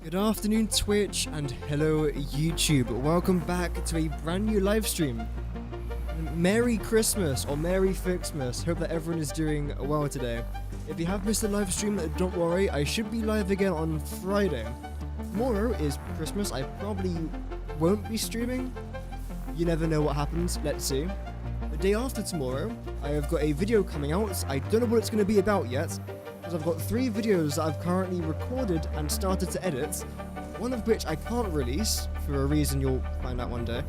Good afternoon Twitch and hello YouTube. Welcome back to a brand new live stream. Merry Christmas or Merry Fixmas. Hope that everyone is doing well today. If you have missed the live stream, don't worry, I should be live again on Friday. Tomorrow is Christmas. I probably won't be streaming. You never know what happens. Let's see. The day after tomorrow, I have got a video coming out. I don't know what it's going to be about yet, because I've got 3 videos that I've currently recorded and started to edit, one of which I can't release for a reason you'll find out one day.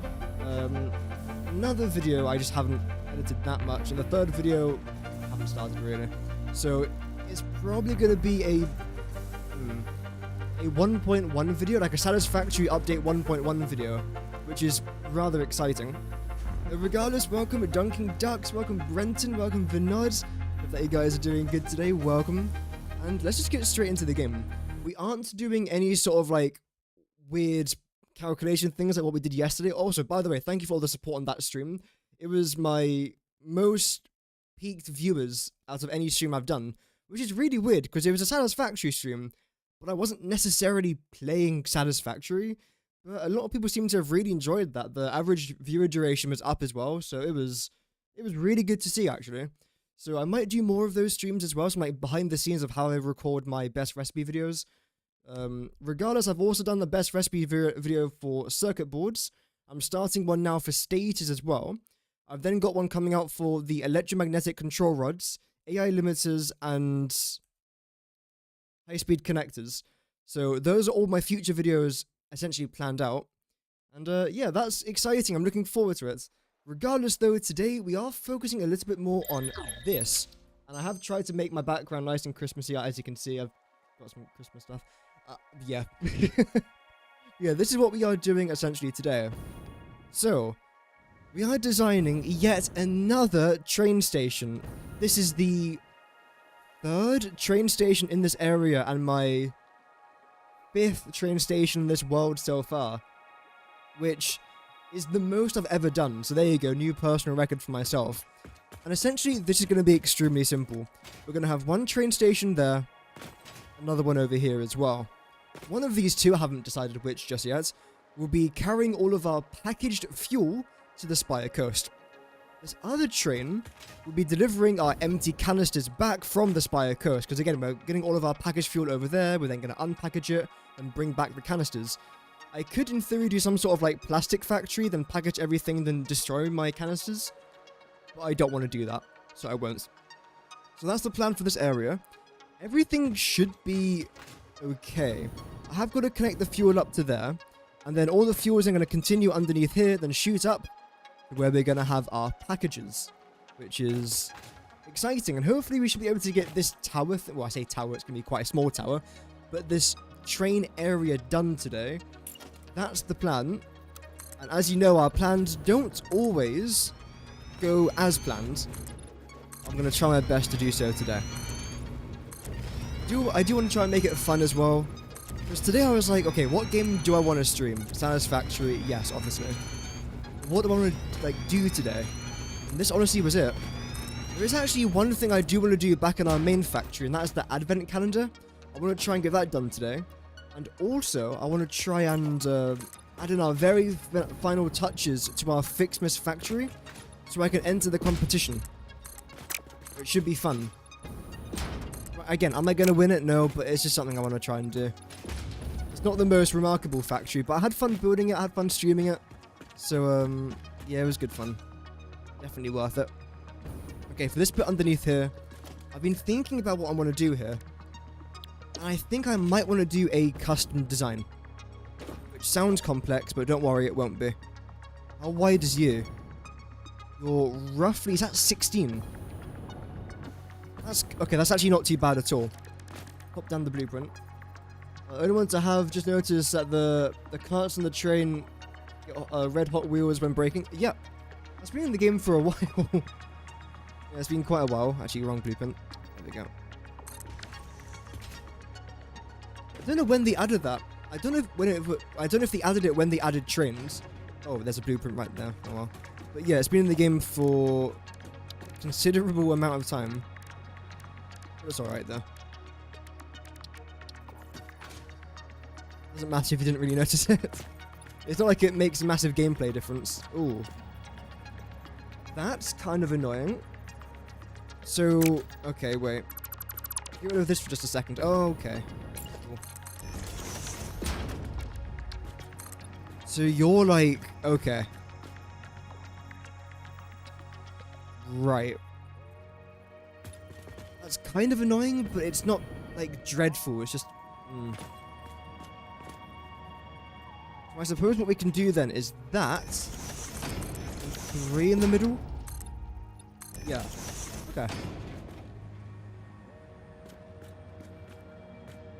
Another video I just haven't edited that much, and the third video I haven't started really. So it's probably going to be a 1.1 video, like a Satisfactory update 1.1 video, which is rather exciting. Regardless, welcome Dunking Ducks, welcome Brenton, welcome Vinod. Hope that you guys are doing good today, welcome. And let's just get straight into the game. We aren't doing any sort of like weird calculation things like what we did yesterday. Also, by the way, thank you for all the support on that stream. It was my most peaked viewers out of any stream I've done, which is really weird because it was a Satisfactory stream, but I wasn't necessarily playing Satisfactory. But a lot of people seem to have really enjoyed that. The average viewer duration was up as well, so it was really good to see actually. So I might do more of those streams as well, some like behind the scenes of how I record my best recipe videos. Regardless, I've also done the best recipe video for circuit boards. I'm starting one now for stators as well. I've then got one coming out for the electromagnetic control rods, AI limiters, and high-speed connectors. So those are all my future videos essentially planned out. And yeah, that's exciting. I'm looking forward to it. Regardless though, today we are focusing a little bit more on this. And I have tried to make my background nice and Christmassy. As you can see, I've got some Christmas stuff. Yeah. Yeah, this is what we are doing essentially today. So, we are designing yet another train station. This is the 3rd train station in this area and my 5th train station in this world so far, which is the most I've ever done. So there you go, new personal record for myself. And essentially, this is going to be extremely simple. We're going to have one train station there, another one over here as well. One of these two, I haven't decided which just yet, will be carrying all of our packaged fuel to the Spire Coast. This other train will be delivering our empty canisters back from the Spire Coast, because again, we're getting all of our packaged fuel over there, we're then going to unpackage it and bring back the canisters. I could, in theory, do some sort of like plastic factory, then package everything, then destroy my canisters. But I don't want to do that, so I won't. So that's the plan for this area. Everything should be okay. I have got to connect the fuel up to there, and then all the fuels are going to continue underneath here, then shoot up to where we're going to have our packages, which is exciting. And hopefully we should be able to get this tower, well, I say tower, it's going to be quite a small tower, but this train area done today. That's the plan. And as you know, our plans don't always go as planned. I'm going to try my best to do so today. I do want to try and make it fun as well. Because today I was like, okay, what game do I want to stream? Satisfactory, yes, obviously. What do I want to do today? And this honestly was it. There is actually one thing I do want to do back in our main factory, and that is the advent calendar. I want to try and get that done today. And also, I want to try and add in our very final touches to our Fixmas factory, so I can enter the competition. It should be fun. Again, am I going to win it? No, but it's just something I want to try and do. It's not the most remarkable factory, but I had fun building it, I had fun streaming it. So, yeah, it was good fun. Definitely worth it. Okay, for this bit underneath here, I've been thinking about what I want to do here. And I think I might want to do a custom design. Which sounds complex, but don't worry, it won't be. How wide is you? You're roughly, is that 16? Okay, that's actually not too bad at all. Pop down the blueprint. The only ones I have just noticed that the carts on the train get red hot wheels when braking. Yeah, that's been in the game for a while. Yeah, it's been quite a while. Actually, wrong blueprint. There we go. I don't know when they added that. I don't know if they added it when they added trains. Oh, there's a blueprint right there. Oh well. But yeah, it's been in the game for a considerable amount of time. It's alright though. Doesn't matter if you didn't really notice it. It's not like it makes a massive gameplay difference. Ooh. That's kind of annoying. So, okay, wait. Get rid of this for just a second. Oh, okay. Cool. So you're like, okay. Right. That's kind of annoying, but it's not, like, dreadful. It's just... I suppose what we can do then is that... 3 in the middle? Yeah. Okay.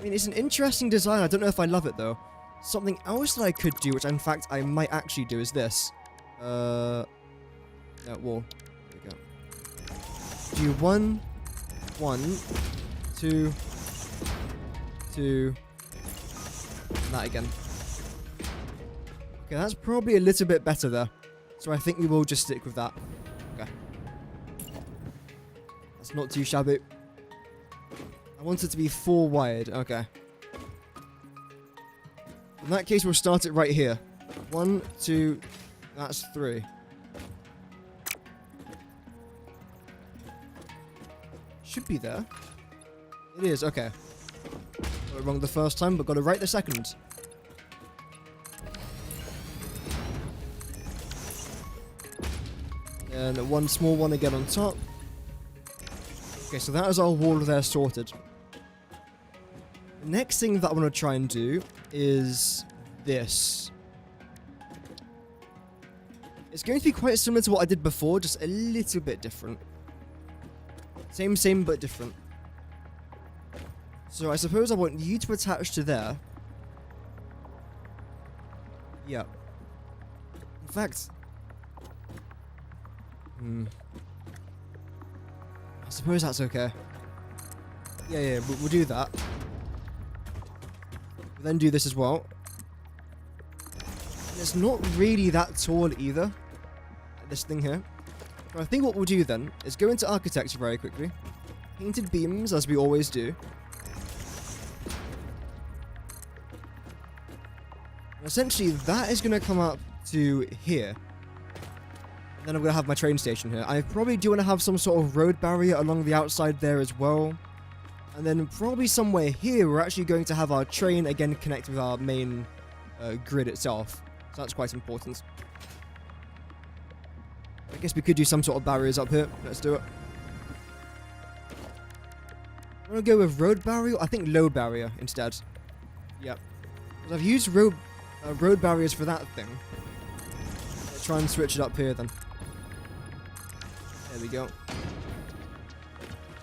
I mean, it's an interesting design. I don't know if I love it, though. Something else that I could do, which in fact I might actually do, is this. Yeah, wall. There we go. Do 1, 1, 2, 2, and that again. Okay, that's probably a little bit better there. So I think we will just stick with that. Okay. That's not too shabby. I want it to be 4 wide. Okay. In that case, we'll start it right here. 1, 2, that's 3. Should be there. It is, okay. Got it wrong the first time, but got it right the second. And one small one again on top. Okay, so that is our wall there sorted. The next thing that I want to try and do is this. It's going to be quite similar to what I did before, just a little bit different. Same, but different. So I suppose I want you to attach to there. Yeah. In fact... I suppose that's okay. Yeah, we'll do that. We'll then do this as well. And it's not really that tall either. This thing here. But I think what we'll do then is go into architecture very quickly. Painted beams, as we always do. And essentially, that is going to come up to here. Then I'm going to have my train station here. I probably do want to have some sort of road barrier along the outside there as well. And then probably somewhere here, we're actually going to have our train again connect with our main grid itself. So that's quite important. I guess we could do some sort of barriers up here. Let's do it. I'm going to go with road barrier. I think load barrier instead. Yep. Because I've used road barriers for that thing. Let's try and switch it up here then. There we go.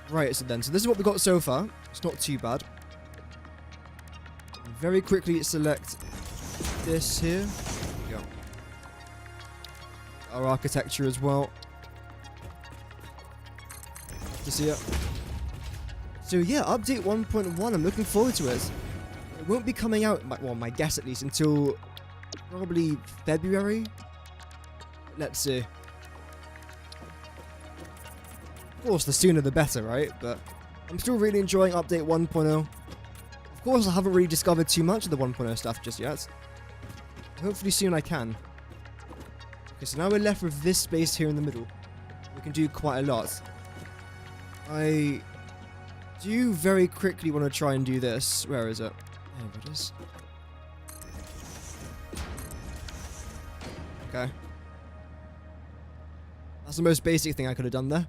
Right, so this is what we've got so far. It's not too bad. Very quickly select this here. There we go. Our architecture as well. Love to see it. So yeah, update 1.1. I'm looking forward to it. It won't be coming out, well, my guess at least, until probably February. Let's see. Of course, the sooner the better, right? But I'm still really enjoying update 1.0. Of course, I haven't really discovered too much of the 1.0 stuff just yet. Hopefully soon I can. Okay, so now we're left with this space here in the middle. We can do quite a lot. I do very quickly want to try and do this. Where is it? There it is. Okay. That's the most basic thing I could have done there.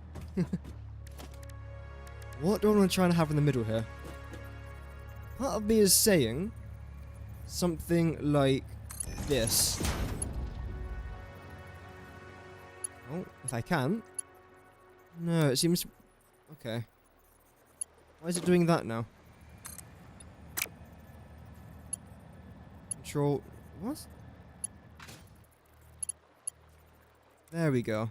What do I want to try and have in the middle here? Part of me is saying something like this. Oh, if I can. No, it seems... Okay. Why is it doing that now? Control... What? There we go.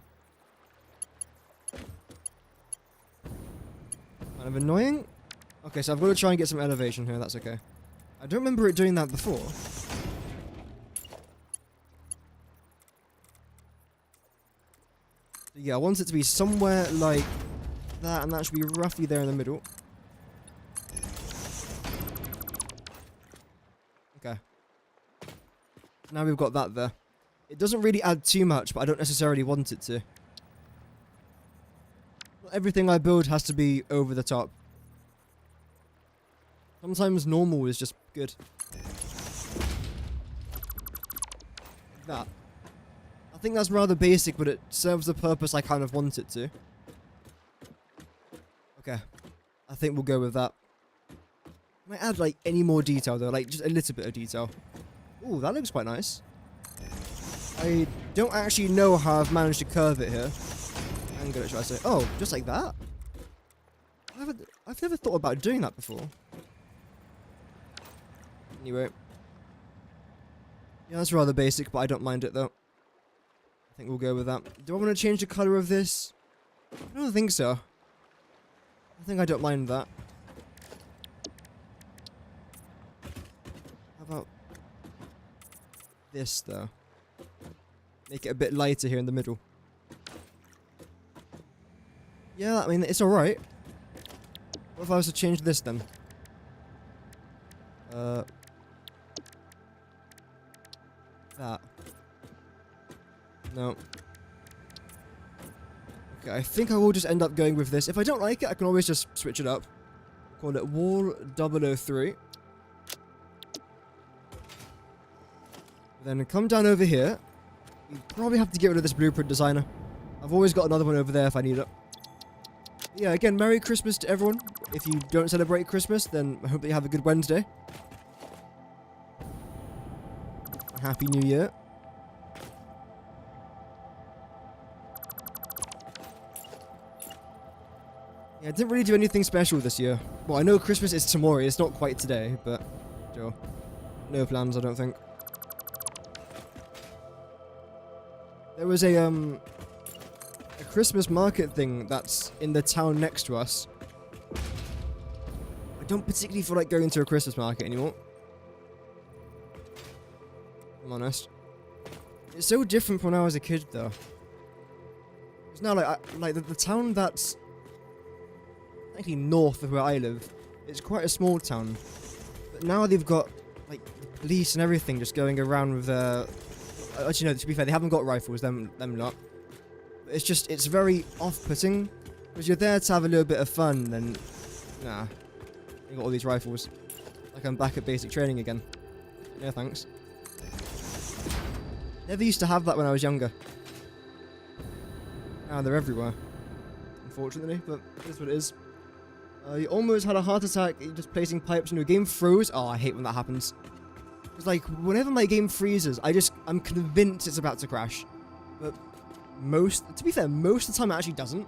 Kind of annoying. Okay, so I've got to try and get some elevation here. That's okay. I don't remember it doing that before. Yeah, I want it to be somewhere like that, and that should be roughly there in the middle. Okay. Now we've got that there. It doesn't really add too much, but I don't necessarily want it to. Not everything I build has to be over the top. Sometimes normal is just good. That. I think that's rather basic, but it serves the purpose I kind of want it to. Okay. I think we'll go with that. Can I add, like, any more detail, though? Like, just a little bit of detail. Ooh, that looks quite nice. I don't actually know how I've managed to curve it here. Angle it, should I say. Oh, just like that? I've never thought about doing that before. Anyway. Yeah, that's rather basic, but I don't mind it, though. I think we'll go with that. Do I want to change the colour of this? I don't think so. I think I don't mind that. How about this, though? Make it a bit lighter here in the middle. Yeah, I mean, it's alright. What if I was to change this, then? That. No. Okay, I think I will just end up going with this. If I don't like it, I can always just switch it up. Call it Wall 003. Then come down over here. You probably have to get rid of this blueprint designer. I've always got another one over there if I need it. Yeah, again, Merry Christmas to everyone. If you don't celebrate Christmas, then I hope that you have a good Wednesday. Happy New Year. Yeah, I didn't really do anything special this year. Well, I know Christmas is tomorrow, it's not quite today, but sure. No plans, I don't think. There was a Christmas market thing that's in the town next to us. I don't particularly feel like going to a Christmas market anymore. I'm honest. It's so different from when I was a kid, though. It's now like the town that's actually north of where I live. It's quite a small town, but now they've got like the police and everything just going around with actually no, to be fair, they haven't got rifles. Them lot. But it's very off-putting because you're there to have a little bit of fun. Then nah, you got all these rifles. Like I'm back at basic training again. No thanks. Never used to have that when I was younger. Now they're everywhere. Unfortunately, but it is what it is. You almost had a heart attack just placing pipes and your game froze. Oh, I hate when that happens. It's like, whenever my game freezes, I'm convinced it's about to crash. But to be fair, most of the time it actually doesn't.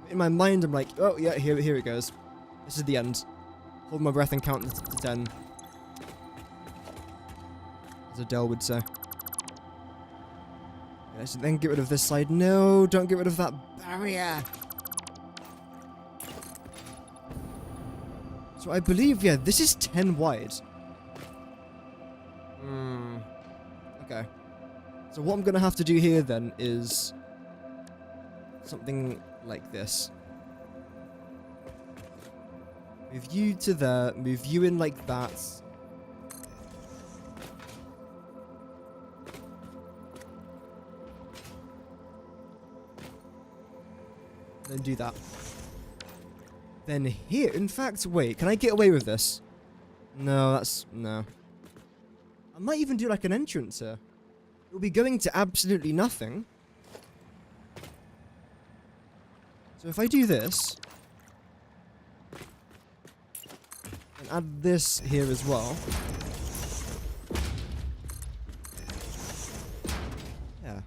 In my mind, I'm like, oh yeah, here it goes. This is the end. Hold my breath and count to 10. As Adele would say. Let's then get rid of this side. No, don't get rid of that barrier. So I believe, yeah, this is 10 wide. Okay. So what I'm going to have to do here then is something like this. Move you to there, move you in like that. Then do that. Then here, in fact, wait, can I get away with this? No, no. I might even do like an entrance here. It will be going to absolutely nothing. So if I do this, and add this here as well. Yeah.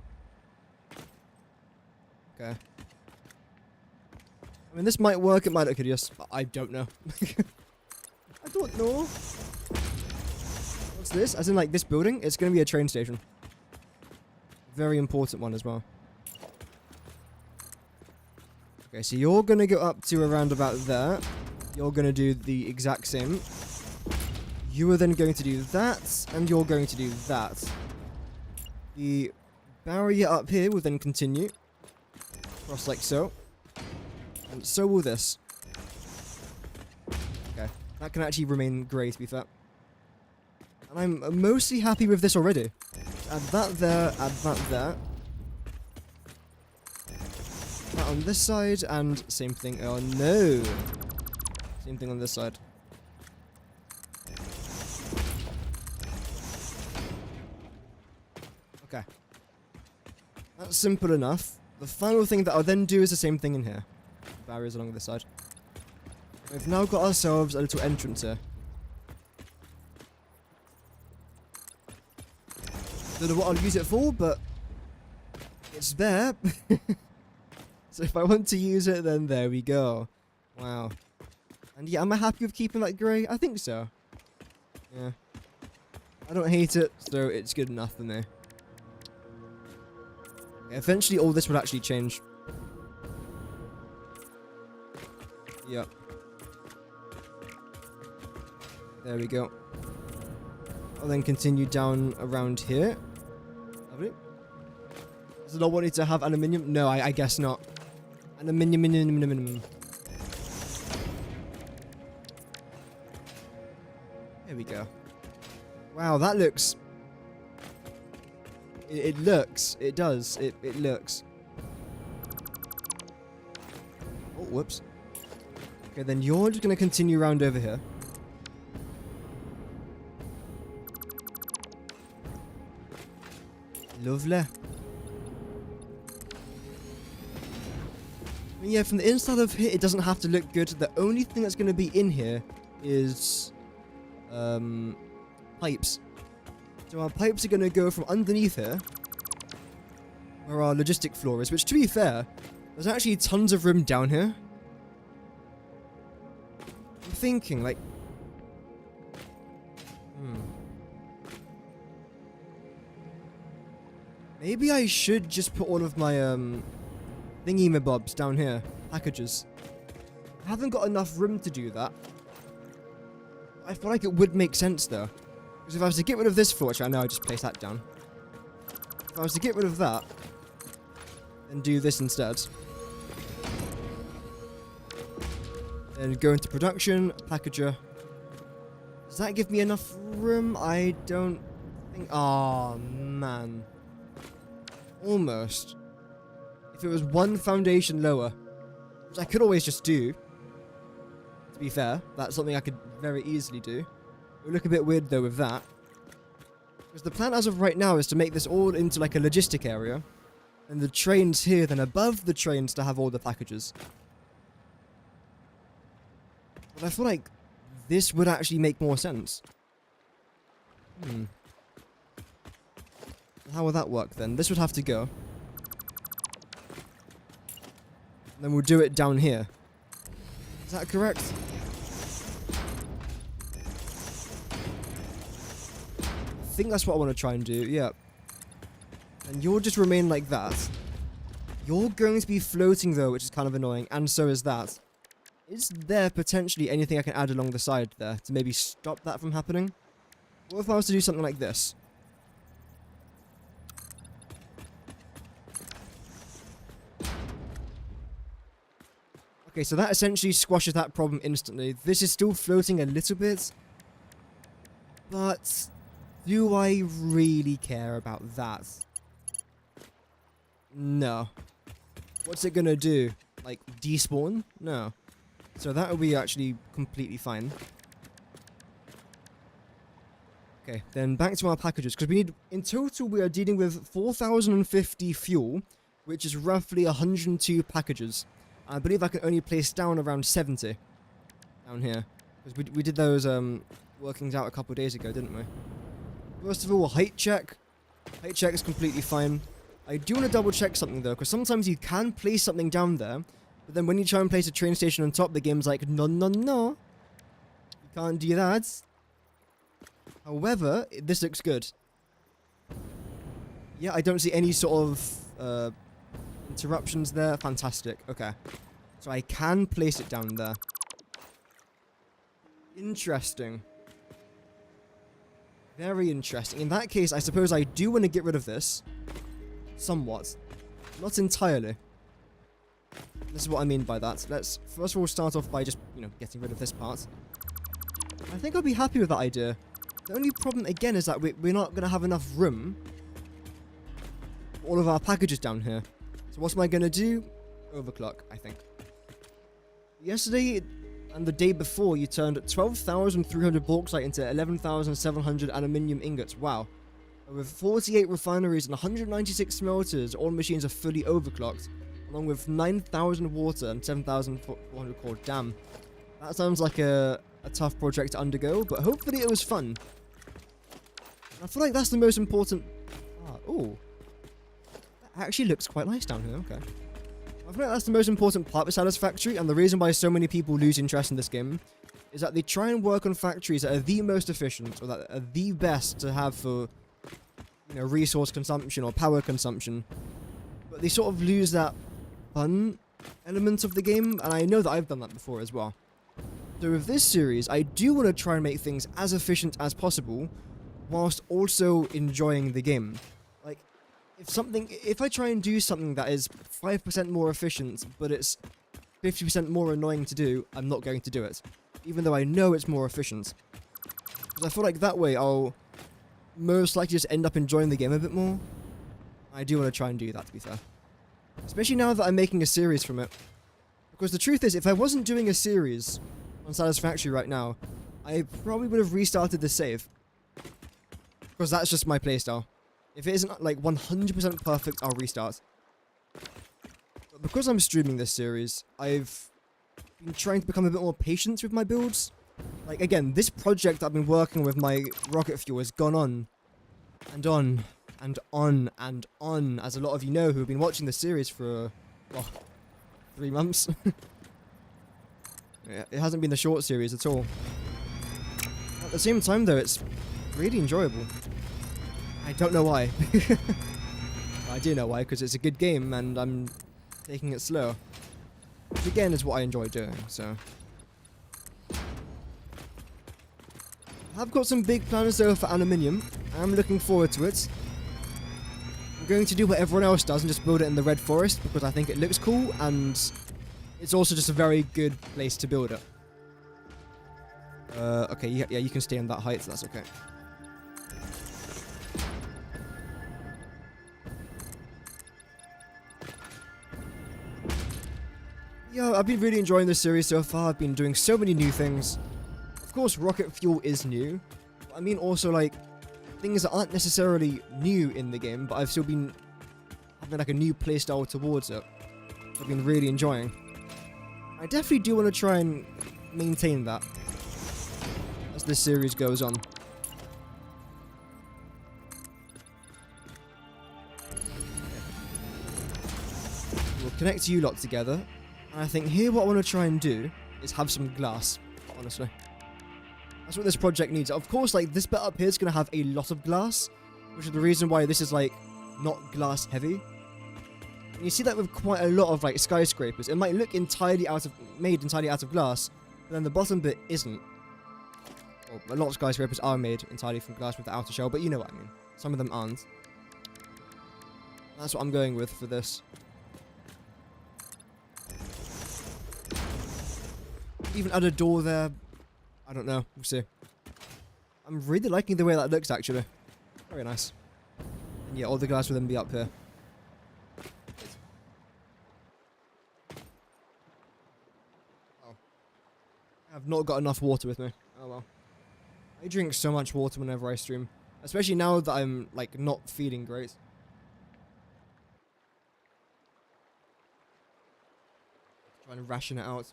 Okay. I mean, this might work, it might look hideous, but I don't know. I don't know. What's this? As in, like, this building? It's going to be a train station. Very important one as well. Okay, so you're going to go up to around about there. You're going to do the exact same. You are then going to do that, and you're going to do that. The barrier up here will then continue. Cross like so. And so will this. Okay. That can actually remain grey, to be fair. And I'm mostly happy with this already. Add that there, add that there. That on this side, and same thing. Oh no! Same thing on this side. Okay. That's simple enough. The final thing that I'll then do is the same thing in here. Barriers along this side. We've now got ourselves a little entrance here. Don't know what I'll use it for, but it's there. So if I want to use it, then there we go. Wow. And yeah, am I happy with keeping that grey? I think so. Yeah. I don't hate it, so it's good enough for me. Okay, eventually all this would actually change. Yep. There we go. I'll then continue down around here. Lovely. Does it not want it to have aluminium? No, I guess not. Aluminium. There we go. Wow, that looks... It looks. It does. It looks. Oh, whoops. Okay, then you're just going to continue around over here. Lovely. And yeah, from the inside of here, it doesn't have to look good. The only thing that's going to be in here is pipes. So our pipes are going to go from underneath here, where our logistic floor is, which to be fair, there's actually tons of room down here. I'm thinking, like... Maybe I should just put all of my, thingy-mabobs down here. Packages. I haven't got enough room to do that. I feel like it would make sense, though. Because if I was to get rid of this floor, which I know I just place that down. If I was to get rid of that, and do this instead. Then go into production, packager. Does that give me enough room? I don't think... Oh, man. Almost. If it was one foundation lower, which I could always just do. To be fair, that's something I could very easily do. It would look a bit weird though with that. Because the plan as of right now is to make this all into like a logistic area. And the trains here, then above the trains to have all the packages. But I feel like this would actually make more sense. How will that work then? This would have to go. And then we'll do it down here. Is that correct? I think that's what I want to try and do, yeah. And you'll just remain like that. You're going to be floating though, which is kind of annoying, and so is that. Is there potentially anything I can add along the side there to maybe stop that from happening? What if I was to do something like this? Okay, so that essentially squashes that problem instantly. This is still floating a little bit. But do I really care about that? No. What's it gonna do? Like, despawn? No. So that will be actually completely fine. Okay, then back to our packages. Because we need... In total, we are dealing with 4,050 fuel, which is roughly 102 packages. I believe I can only place down around 70 down here. Because we did those workings out a couple of days ago, didn't we? First of all, height check. Height check is completely fine. I do want to double check something though, because sometimes you can place something down there, but then when you try and place a train station on top, the game's like, no. You can't do that. However, this looks good. Yeah, I don't see any sort of interruptions there. Fantastic. Okay. So I can place it down there. Interesting. Very interesting. In that case, I suppose I do want to get rid of this. Somewhat. Not entirely. This is what I mean by that. Let's first of all start off by just, getting rid of this part. I think I'll be happy with that idea. The only problem, again, is that we're not going to have enough room all of our packages down here. So what am I going to do? Overclock, I think. Yesterday and the day before, you turned 12,300 bauxite into 11,700 aluminium ingots. Wow. With 48 refineries and 196 smelters, all machines are fully overclocked, along with 9,000 water and 7,400 core. Damn. That sounds like a tough project to undergo, but hopefully it was fun. I feel like that's the most important part. Oh. That actually looks quite nice down here, okay. I feel like that's the most important part of Satisfactory, and the reason why so many people lose interest in this game is that they try and work on factories that are the most efficient, or that are the best to have for, you know, resource consumption or power consumption. But they sort of lose that fun element of the game, and I know that I've done that before as well. So with this series, I do want to try and make things as efficient as possible, whilst also enjoying the game. Like, if I try and do something that is 5% more efficient, but it's 50% more annoying to do, I'm not going to do it. Even though I know it's more efficient. Because I feel like that way I'll most likely just end up enjoying the game a bit more. I do want to try and do that, to be fair. Especially now that I'm making a series from it. Because the truth is, if I wasn't doing a series on Satisfactory right now, I probably would have restarted the save. Because that's just my playstyle. If it isn't like 100% perfect, I'll restart. But because I'm streaming this series, I've been trying to become a bit more patient with my builds. Like, again, this project I've been working with my rocket fuel has gone on and on and on and on, as a lot of you know who have been watching this series for, well, 3 months. Yeah, it hasn't been a short series at all. At the same time, though, it's really enjoyable. I don't know why. I do know why, because it's a good game and I'm taking it slow. Which again is what I enjoy doing, so. I've got some big plans though for aluminium. I'm looking forward to it. I'm going to do what everyone else does and just build it in the red forest because I think it looks cool and it's also just a very good place to build it. Okay, yeah, you can stay on that height, so that's okay. Yeah, I've been really enjoying this series so far. I've been doing so many new things. Of course, rocket fuel is new. But I mean also, like, things that aren't necessarily new in the game, but I've still been having, like, a new playstyle towards it. I've been really enjoying. I definitely do want to try and maintain that as this series goes on. We'll connect you lot together. And I think here what I want to try and do is have some glass, honestly. That's what this project needs. Of course, like, this bit up here is going to have a lot of glass, which is the reason why this is, like, not glass heavy. And you see that with quite a lot of, like, skyscrapers. It might look made entirely out of glass, but then the bottom bit isn't. Well, a lot of skyscrapers are made entirely from glass with the outer shell, but you know what I mean. Some of them aren't. That's what I'm going with for this. Even add a door there. I don't know. We'll see. I'm really liking the way that looks, actually. Very nice. And yeah, all the glass will then be up here. Oh. I've not got enough water with me. Oh well. I drink so much water whenever I stream. Especially now that I'm, like, not feeling great. Trying to ration it out.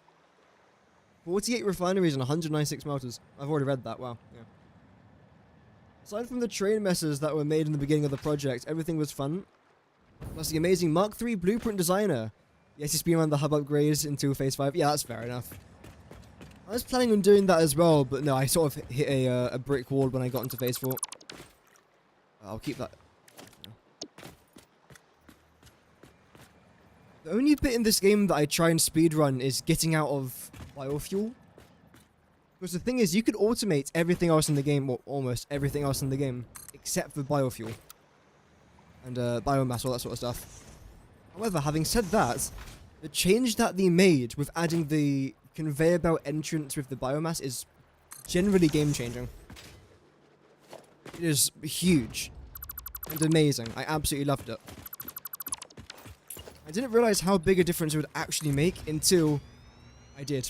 48 refineries and 196 smelters. I've already read that, wow. Yeah. Aside from the train messes that were made in the beginning of the project, everything was fun. Plus the amazing Mark III blueprint designer. Yes, he's been on the hub upgrades into Phase 5. Yeah, that's fair enough. I was planning on doing that as well, but no, I sort of hit a brick wall when I got into Phase 4. I'll keep that. The only bit in this game that I try and speedrun is getting out of biofuel. Because the thing is, you could automate everything else in the game, or almost everything else in the game, except for biofuel. And biomass, all that sort of stuff. However, having said that, the change that they made with adding the conveyor belt entrance with the biomass is generally game-changing. It is huge. And amazing. I absolutely loved it. I didn't realize how big a difference it would actually make until I did.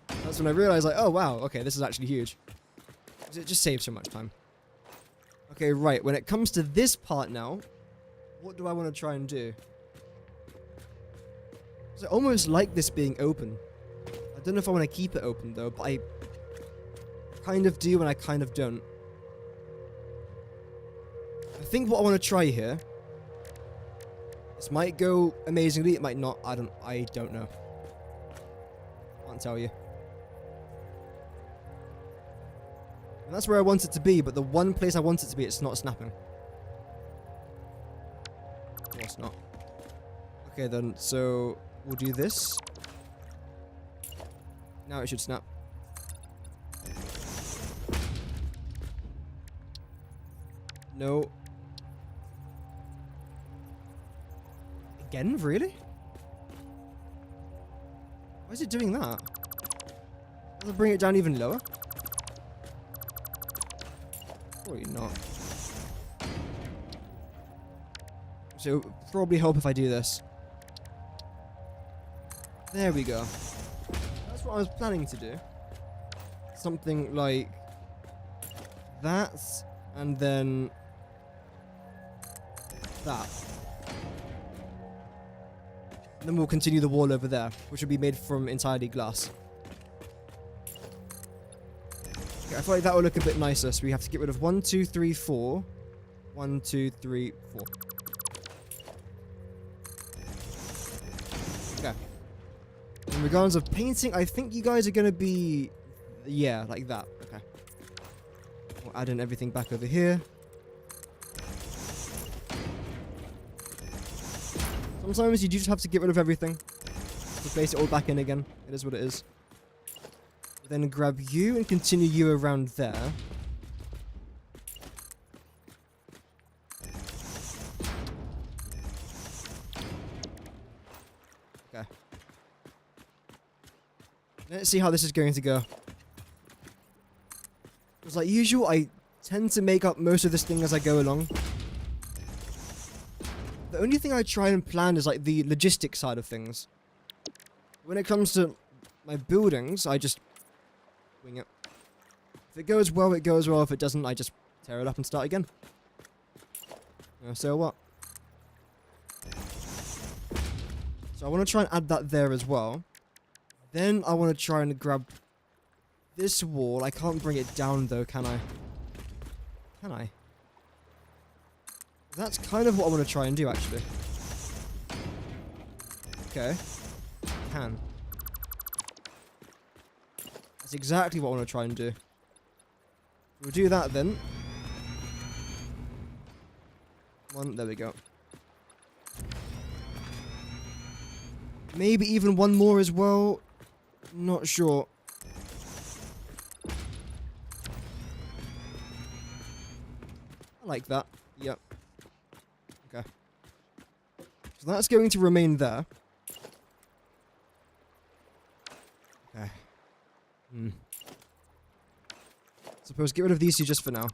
That's when I realized, like, oh wow, okay, this is actually huge. It just saves so much time. Okay, right, when it comes to this part now, what do I want to try and do? I almost like this being open. I don't know if I want to keep it open though, but I kind of do and I kind of don't. I think what I want to try here, this might go amazingly, it might not, I don't know. Can't tell you. And that's where I want it to be, but the one place I want it to be, it's not snapping. Of course not. Okay then, so we'll do this. Now it should snap. No. Again? Really? Why is it doing that? Does it bring it down even lower? Probably not. So, probably help if I do this. There we go. That's what I was planning to do. Something like that, and then that. And then we'll continue the wall over there, which will be made from entirely glass. Okay, I feel like that will look a bit nicer, so we have to get rid of 1, 2, 3, 4. 1, 2, 3, 4. Okay. In regards of painting, I think you guys are going to be... yeah, like that. Okay. We'll add in everything back over here. Sometimes you do just have to get rid of everything to place it all back in again. It is what it is. Then grab you and continue you around there. Okay. Let's see how this is going to go. Because like usual, I tend to make up most of this thing as I go along. The only thing I try and plan is like the logistics side of things. When it comes to my buildings, I just wing it. If it goes well, it goes well. If it doesn't, I just tear it up and start again. So what? So I want to try and add that there as well. Then I want to try and grab this wall. I can't bring it down though, can I? Can I? That's kind of what I want to try and do, actually. Okay. Can. That's exactly what I want to try and do. We'll do that then. There we go. Maybe even one more as well. Not sure. I like that. Yep. Okay. So that's going to remain there. Okay. Suppose get rid of these two just for now.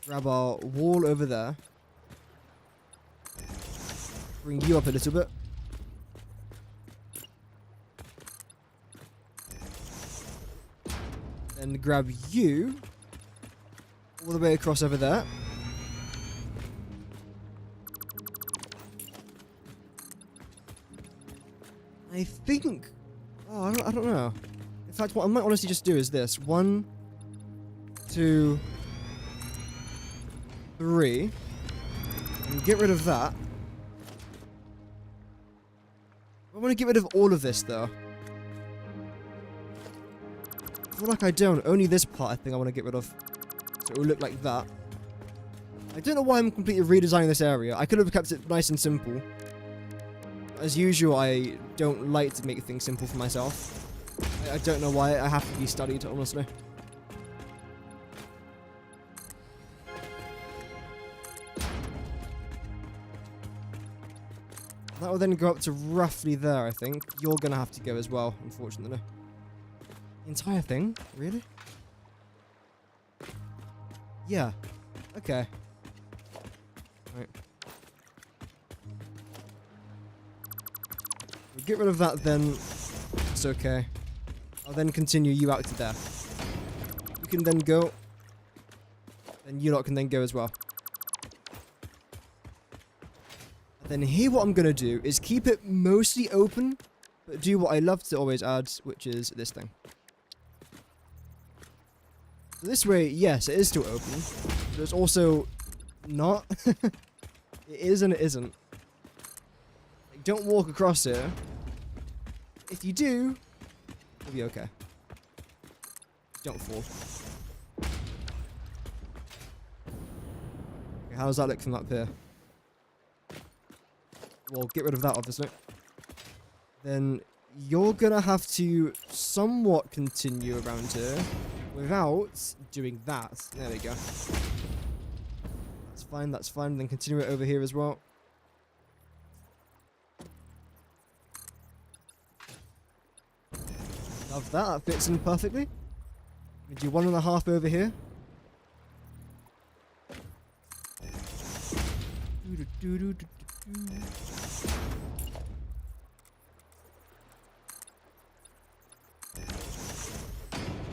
Grab our wall over there. Bring you up a little bit. Then grab you all the way across over there. I think... oh, I don't know. In fact, what I might honestly just do is this. 1, 2, 3. And get rid of that. I want to get rid of all of this, though. I feel like I don't. Only this part I think I want to get rid of. So it will look like that. I don't know why I'm completely redesigning this area. I could have kept it nice and simple. As usual, I don't like to make things simple for myself. I don't know why. I have to be studied, honestly. That will then go up to roughly there, I think. You're going to have to go as well, unfortunately. The entire thing? Really? Yeah. Okay. Right. get rid of that then. It's okay. I'll then continue you out to there. You can then go. And you lot can then go as well. And then here what I'm going to do is keep it mostly open, but do what I love to always add, which is this thing. So this way, yes, it is still open, but it's also not. It is and it isn't. Like, don't walk across here. If you do, it'll be okay. Don't fall. Okay, how does that look from up here? Well, get rid of that, obviously. Then you're gonna have to somewhat continue around here without doing that. There we go. That's fine, that's fine. Then continue it over here as well. Love that, that fits in perfectly. We do 1.5 over here.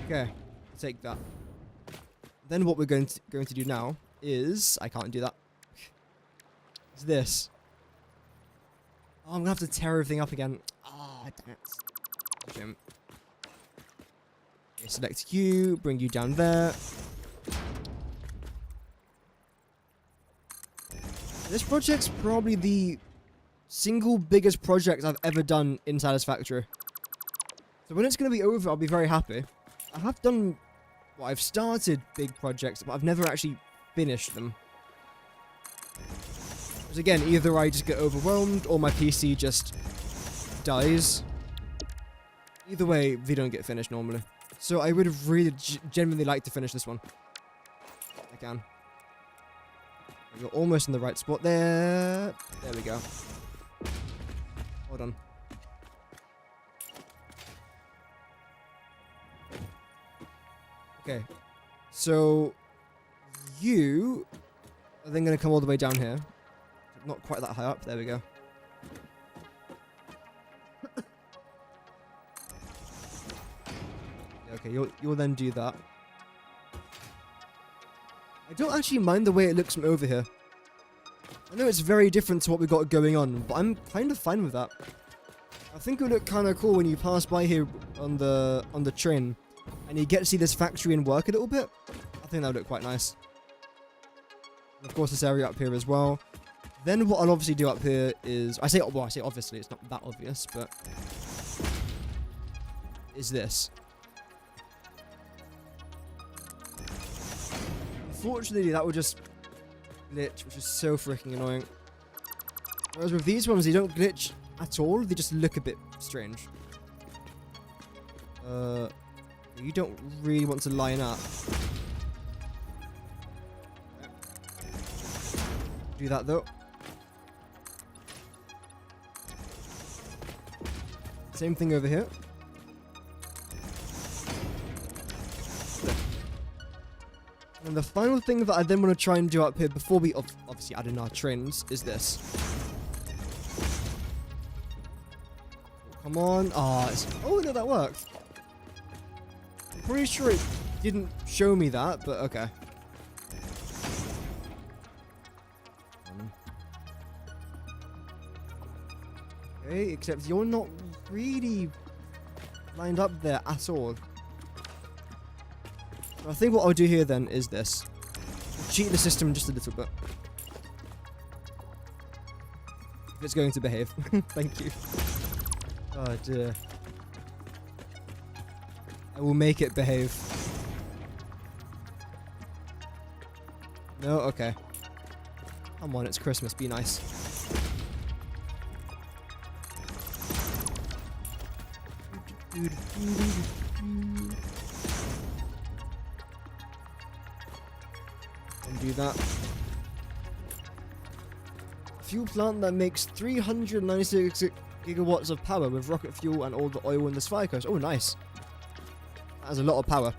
Okay, take that. Then what we're going to do now is I can't do that. It's this. Oh, I'm gonna have to tear everything up again. Ah, damn it. Okay, select you, bring you down there. This project's probably the single biggest project I've ever done in Satisfactory. So when it's going to be over, I'll be very happy. I have done... Well, I've started big projects, but I've never actually finished them. Because again, either I just get overwhelmed, or my PC just dies. Either way, they don't get finished normally. So I would really genuinely like to finish this one. I can. You're almost in the right spot there. There we go. Hold on. Okay. So you are then going to come all the way down here. Not quite that high up. There we go. Okay, you'll then do that. I don't actually mind the way it looks from over here. I know it's very different to what we've got going on, but I'm kind of fine with that. I think it would look kind of cool when you pass by here on the train, and you get to see this factory and work a little bit. I think that would look quite nice. And of course, this area up here as well. Then what I'll obviously do up here is... I say obviously, it's not that obvious, but... is this. Unfortunately, that would just glitch, which is so freaking annoying. Whereas with these ones, they don't glitch at all. They just look a bit strange. You don't really want to line up. Do that, though. Same thing over here. And the final thing that I then want to try and do up here before we obviously add in our trains is this. Come on. Oh, no, that worked. I'm pretty sure it didn't show me that, but okay. Okay, except you're not really lined up there at all. I think what I'll do here then is this. Cheat the system just a little bit. If it's going to behave. Thank you. Oh dear. I will make it behave. No? Okay. Come on, it's Christmas. Be nice. Do that. Fuel plant that makes 396 gigawatts of power with rocket fuel and all the oil in the fire coast. Oh, nice. That is a lot of power.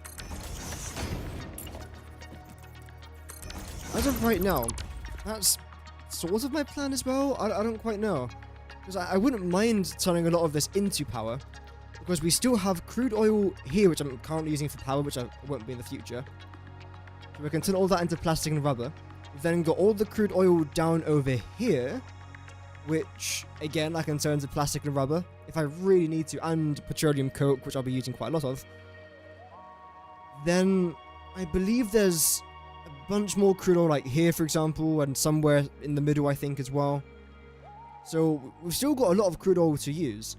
As of right now, that's sort of my plan as well. I don't quite know. Because I wouldn't mind turning a lot of this into power, because we still have crude oil here, which I'm currently using for power, which I won't be in the future. So we can turn all that into plastic and rubber. We've then got all the crude oil down over here, which, again, I can turn into plastic and rubber if I really need to, and petroleum coke, which I'll be using quite a lot of. Then I believe there's a bunch more crude oil, like here, for example, and somewhere in the middle, I think, as well. So we've still got a lot of crude oil to use.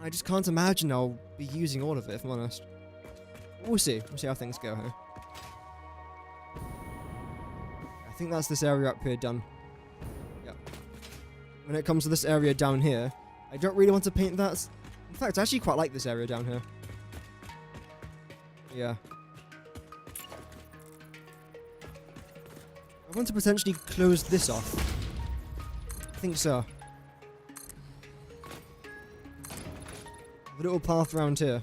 I just can't imagine I'll be using all of it, if I'm honest. We'll see. We'll see how things go here. I think that's this area up here done. Yep. When it comes to this area down here, I don't really want to paint that. In fact, I actually quite like this area down here. Yeah. I want to potentially close this off. I think so. A little path around here.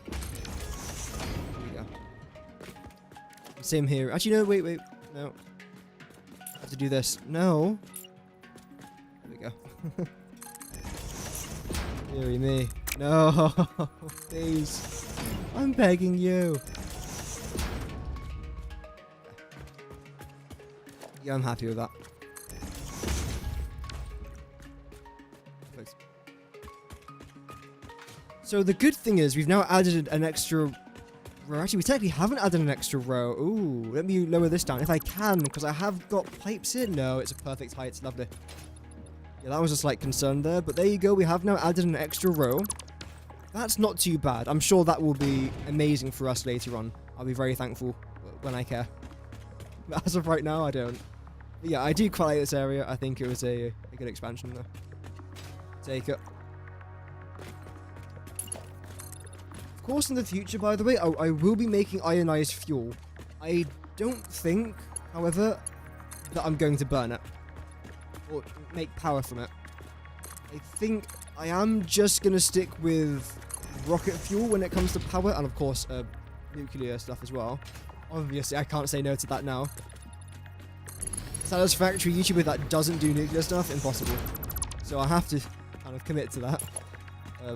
There we go. Same here. Actually, no, wait. No. I have to do this. No. There we go. Deary me. No. Please. I'm begging you. Yeah, I'm happy with that. So the good thing is we've now added an extra row. Actually, we technically haven't added an extra row. Ooh, let me lower this down if I can, because I have got pipes here. No, it's a perfect height. It's lovely. Yeah, that was a slight concern there, but there you go. We have now added an extra row. That's not too bad. I'm sure that will be amazing for us later on. I'll be very thankful when I care. But as of right now, I don't. But yeah, I do quite like this area. I think it was a good expansion though. Take it. Of course, in the future, by the way, I will be making ionized fuel. I don't think, however, that I'm going to burn it or make power from it. I think I am just going to stick with rocket fuel when it comes to power, and of course, nuclear stuff as well. Obviously, I can't say no to that now. Satisfactory YouTuber that doesn't do nuclear stuff, impossible. So I have to kind of commit to that.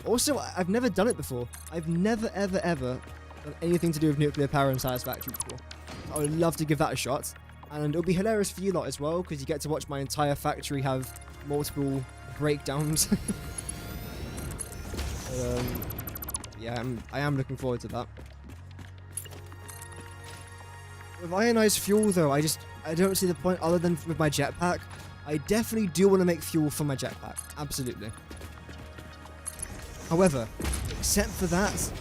Also, I've never done it before. I've never, ever, ever done anything to do with nuclear power and Satisfactory before. I would love to give that a shot. And it'll be hilarious for you lot as well, because you get to watch my entire factory have multiple breakdowns. Yeah, I am looking forward to that. With ionized fuel, though, I don't see the point other than with my jetpack. I definitely do want to make fuel for my jetpack. Absolutely. However, except for that,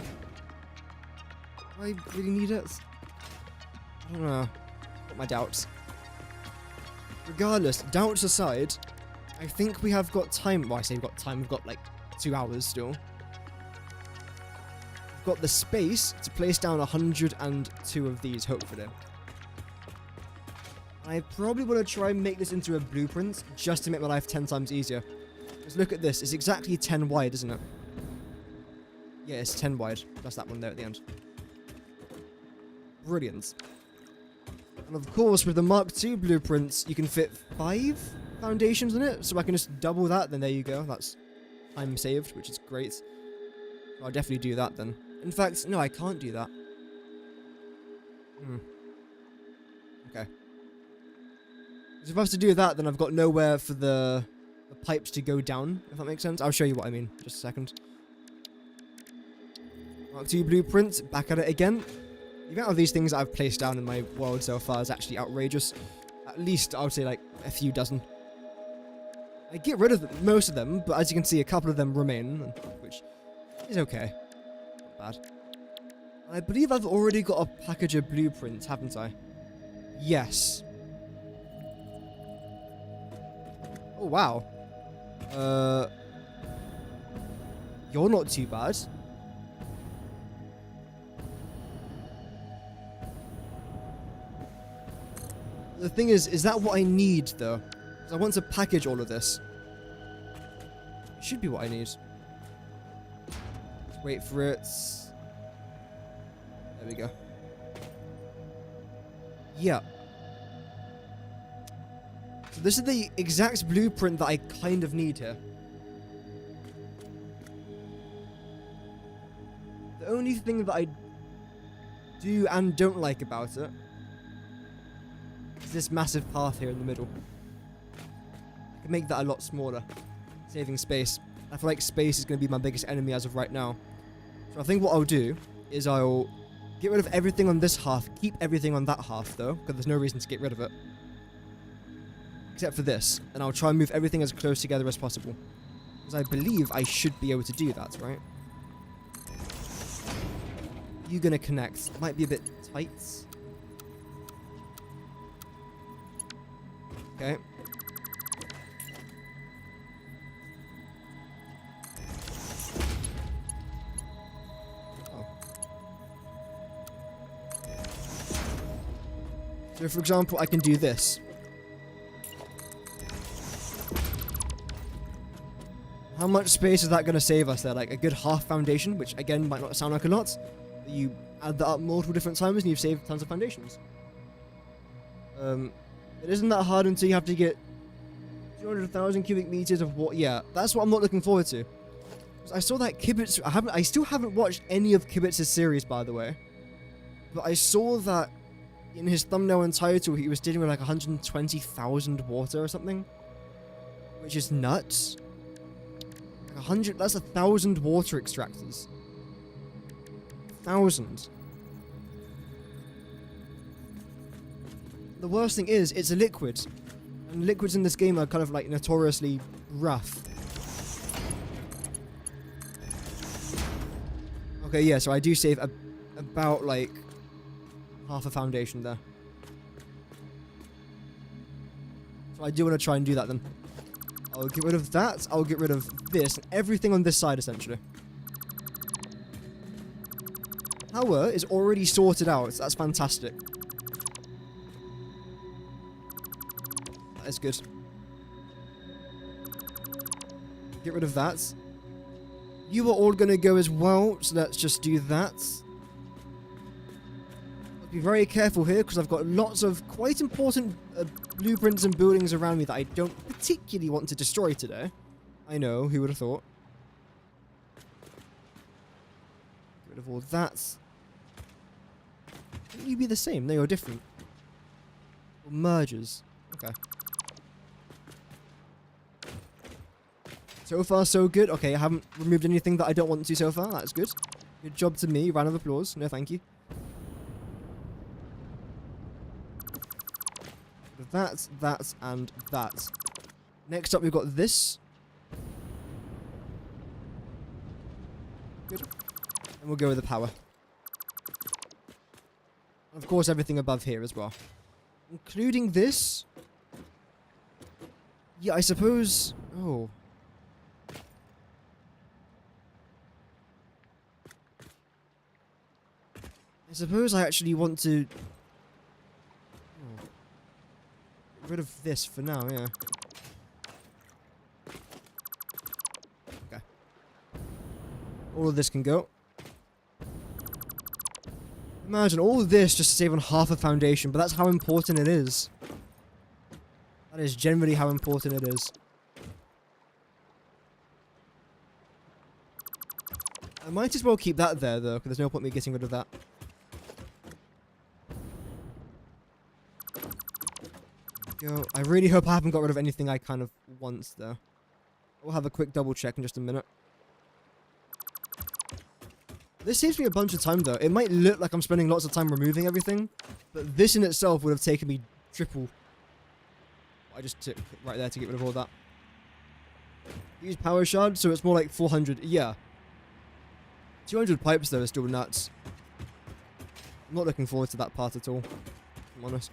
do I really need it? I don't know. Got my doubts. Regardless, doubts aside, I think we have got time. Well, I say we've got time. We've got like 2 hours still. We've got the space to place down 102 of these, hopefully. I probably want to try and make this into a blueprint just to make my life 10 times easier. Because look at this. It's exactly 10 wide, isn't it? Yeah, it's 10 wide. That's that one there at the end. Brilliant. And of course, with the Mark II blueprints, you can fit 5 foundations in it. So I can just double that, then there you go. That's time saved, which is great. So I'll definitely do that then. In fact, no, I can't do that. Okay. If I have to do that, then I've got nowhere for the pipes to go down, if that makes sense. I'll show you what I mean. Just a second. Mark II blueprint, back at it again. The amount of these things that I've placed down in my world so far is actually outrageous. At least, I would say, like, a few dozen. I get rid of most of them, but as you can see, a couple of them remain, which is okay. Not bad. I believe I've already got a package of blueprints, haven't I? Yes. Oh, wow. You're not too bad. The thing is that what I need, though? Because I want to package all of this. It should be what I need. Just wait for it. There we go. Yeah. So this is the exact blueprint that I kind of need here. The only thing that I do and don't like about it is this massive path here in the middle. I can make that a lot smaller, saving space. I feel like space is going to be my biggest enemy as of right now. So I think what I'll do is I'll get rid of everything on this half, keep everything on that half though, because there's no reason to get rid of it. Except for this, and I'll try and move everything as close together as possible. Because I believe I should be able to do that, right? You're gonna connect. Might be a bit tight. Okay. So for example, I can do this. How much space is that going to save us there? Like a good half foundation, which again might not sound like a lot. But you add that up multiple different times and you've saved tons of foundations. It isn't that hard until you have to get 200,000 cubic meters of water. Yeah, that's what I'm not looking forward to. I saw that Kibitz. I still haven't watched any of Kibitz's series, by the way. But I saw that in his thumbnail and title, he was dealing with like 120,000 water or something, which is nuts. Like 100. That's 1,000 water extractors. 1,000. The worst thing is, it's a liquid, and liquids in this game are kind of like notoriously rough. Okay, yeah, so I do save about like half a foundation there. So I do want to try and do that then. I'll get rid of that, I'll get rid of this, and everything on this side essentially. Power is already sorted out, so that's fantastic. That is good. Get rid of that. You are all going to go as well, so let's just do that. Be very careful here, because I've got lots of quite important blueprints and buildings around me that I don't particularly want to destroy today. I know, who would have thought? Get rid of all that. Wouldn't you be the same? No, you're different. Or mergers. Okay. So far, so good. Okay, I haven't removed anything that I don't want to so far. That's good. Good job to me. Round of applause. No, thank you. That, and that. Next up, we've got this. Good. And we'll go with the power. And of course, everything above here as well. Including this. Yeah, I suppose... Oh. I suppose I actually want to... Oh. Get rid of this for now, yeah. Okay. All of this can go. Imagine all of this just to save on half a foundation, but that's how important it is. That is generally how important it is. I might as well keep that there, though, because there's no point me getting rid of that. Go. I really hope I haven't got rid of anything I kind of want, though. We'll have a quick double check in just a minute. This saves me a bunch of time, though. It might look like I'm spending lots of time removing everything, but this in itself would have taken me triple. I just took right there to get rid of all that. Use power shard, so it's more like 400. Yeah. 200 pipes, though, is still nuts. I'm not looking forward to that part at all, if I'm honest.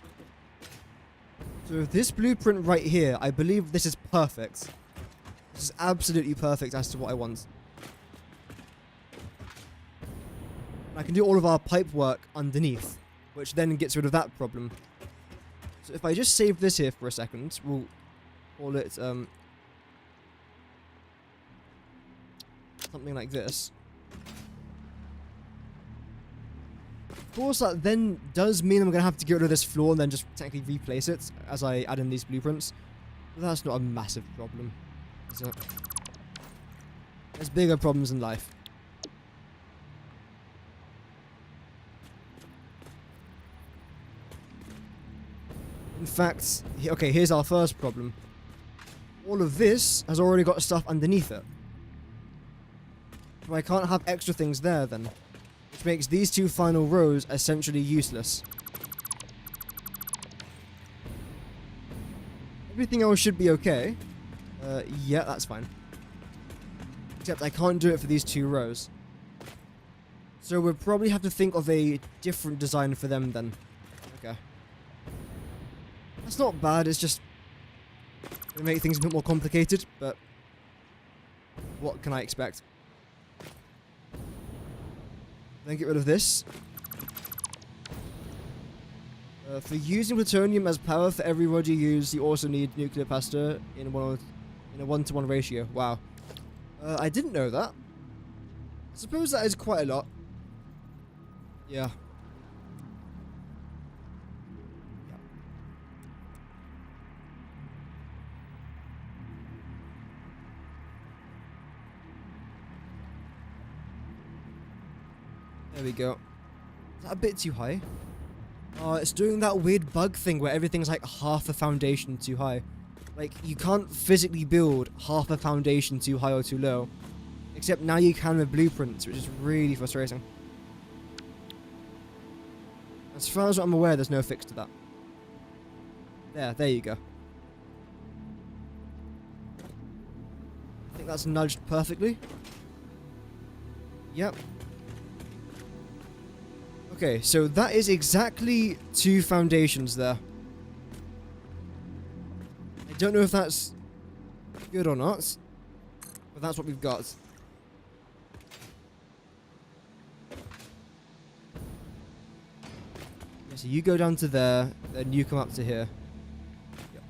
So this blueprint right here, I believe this is perfect. This is absolutely perfect as to what I want. I can do all of our pipe work underneath, which then gets rid of that problem. So if I just save this here for a second, we'll call it something like this. Of course, that then does mean I'm going to have to get rid of this floor and then just technically replace it as I add in these blueprints. That's not a massive problem, is it? There's bigger problems in life. In fact, okay, here's our first problem. All of this has already got stuff underneath it. So I can't have extra things there then. Which makes these two final rows essentially useless. Everything else should be okay. Yeah, that's fine. Except I can't do it for these two rows. So we'll probably have to think of a different design for them then. Okay. That's not bad, it's just gonna make things a bit more complicated, but what can I expect? Then get rid of this. For using plutonium as power for every rod you use, you also need nuclear pasta in a 1-to-1 ratio. Wow. I didn't know that. I suppose that is quite a lot. Yeah. There we go. Is that a bit too high? Oh, it's doing that weird bug thing where everything's like half a foundation too high. Like, you can't physically build half a foundation too high or too low. Except now you can with blueprints, which is really frustrating. As far as I'm aware, there's no fix to that. There you go. I think that's nudged perfectly. Yep. Okay, so that is exactly 2 foundations there. I don't know if that's good or not, but that's what we've got. Yeah, so you go down to there, then you come up to here. Yep.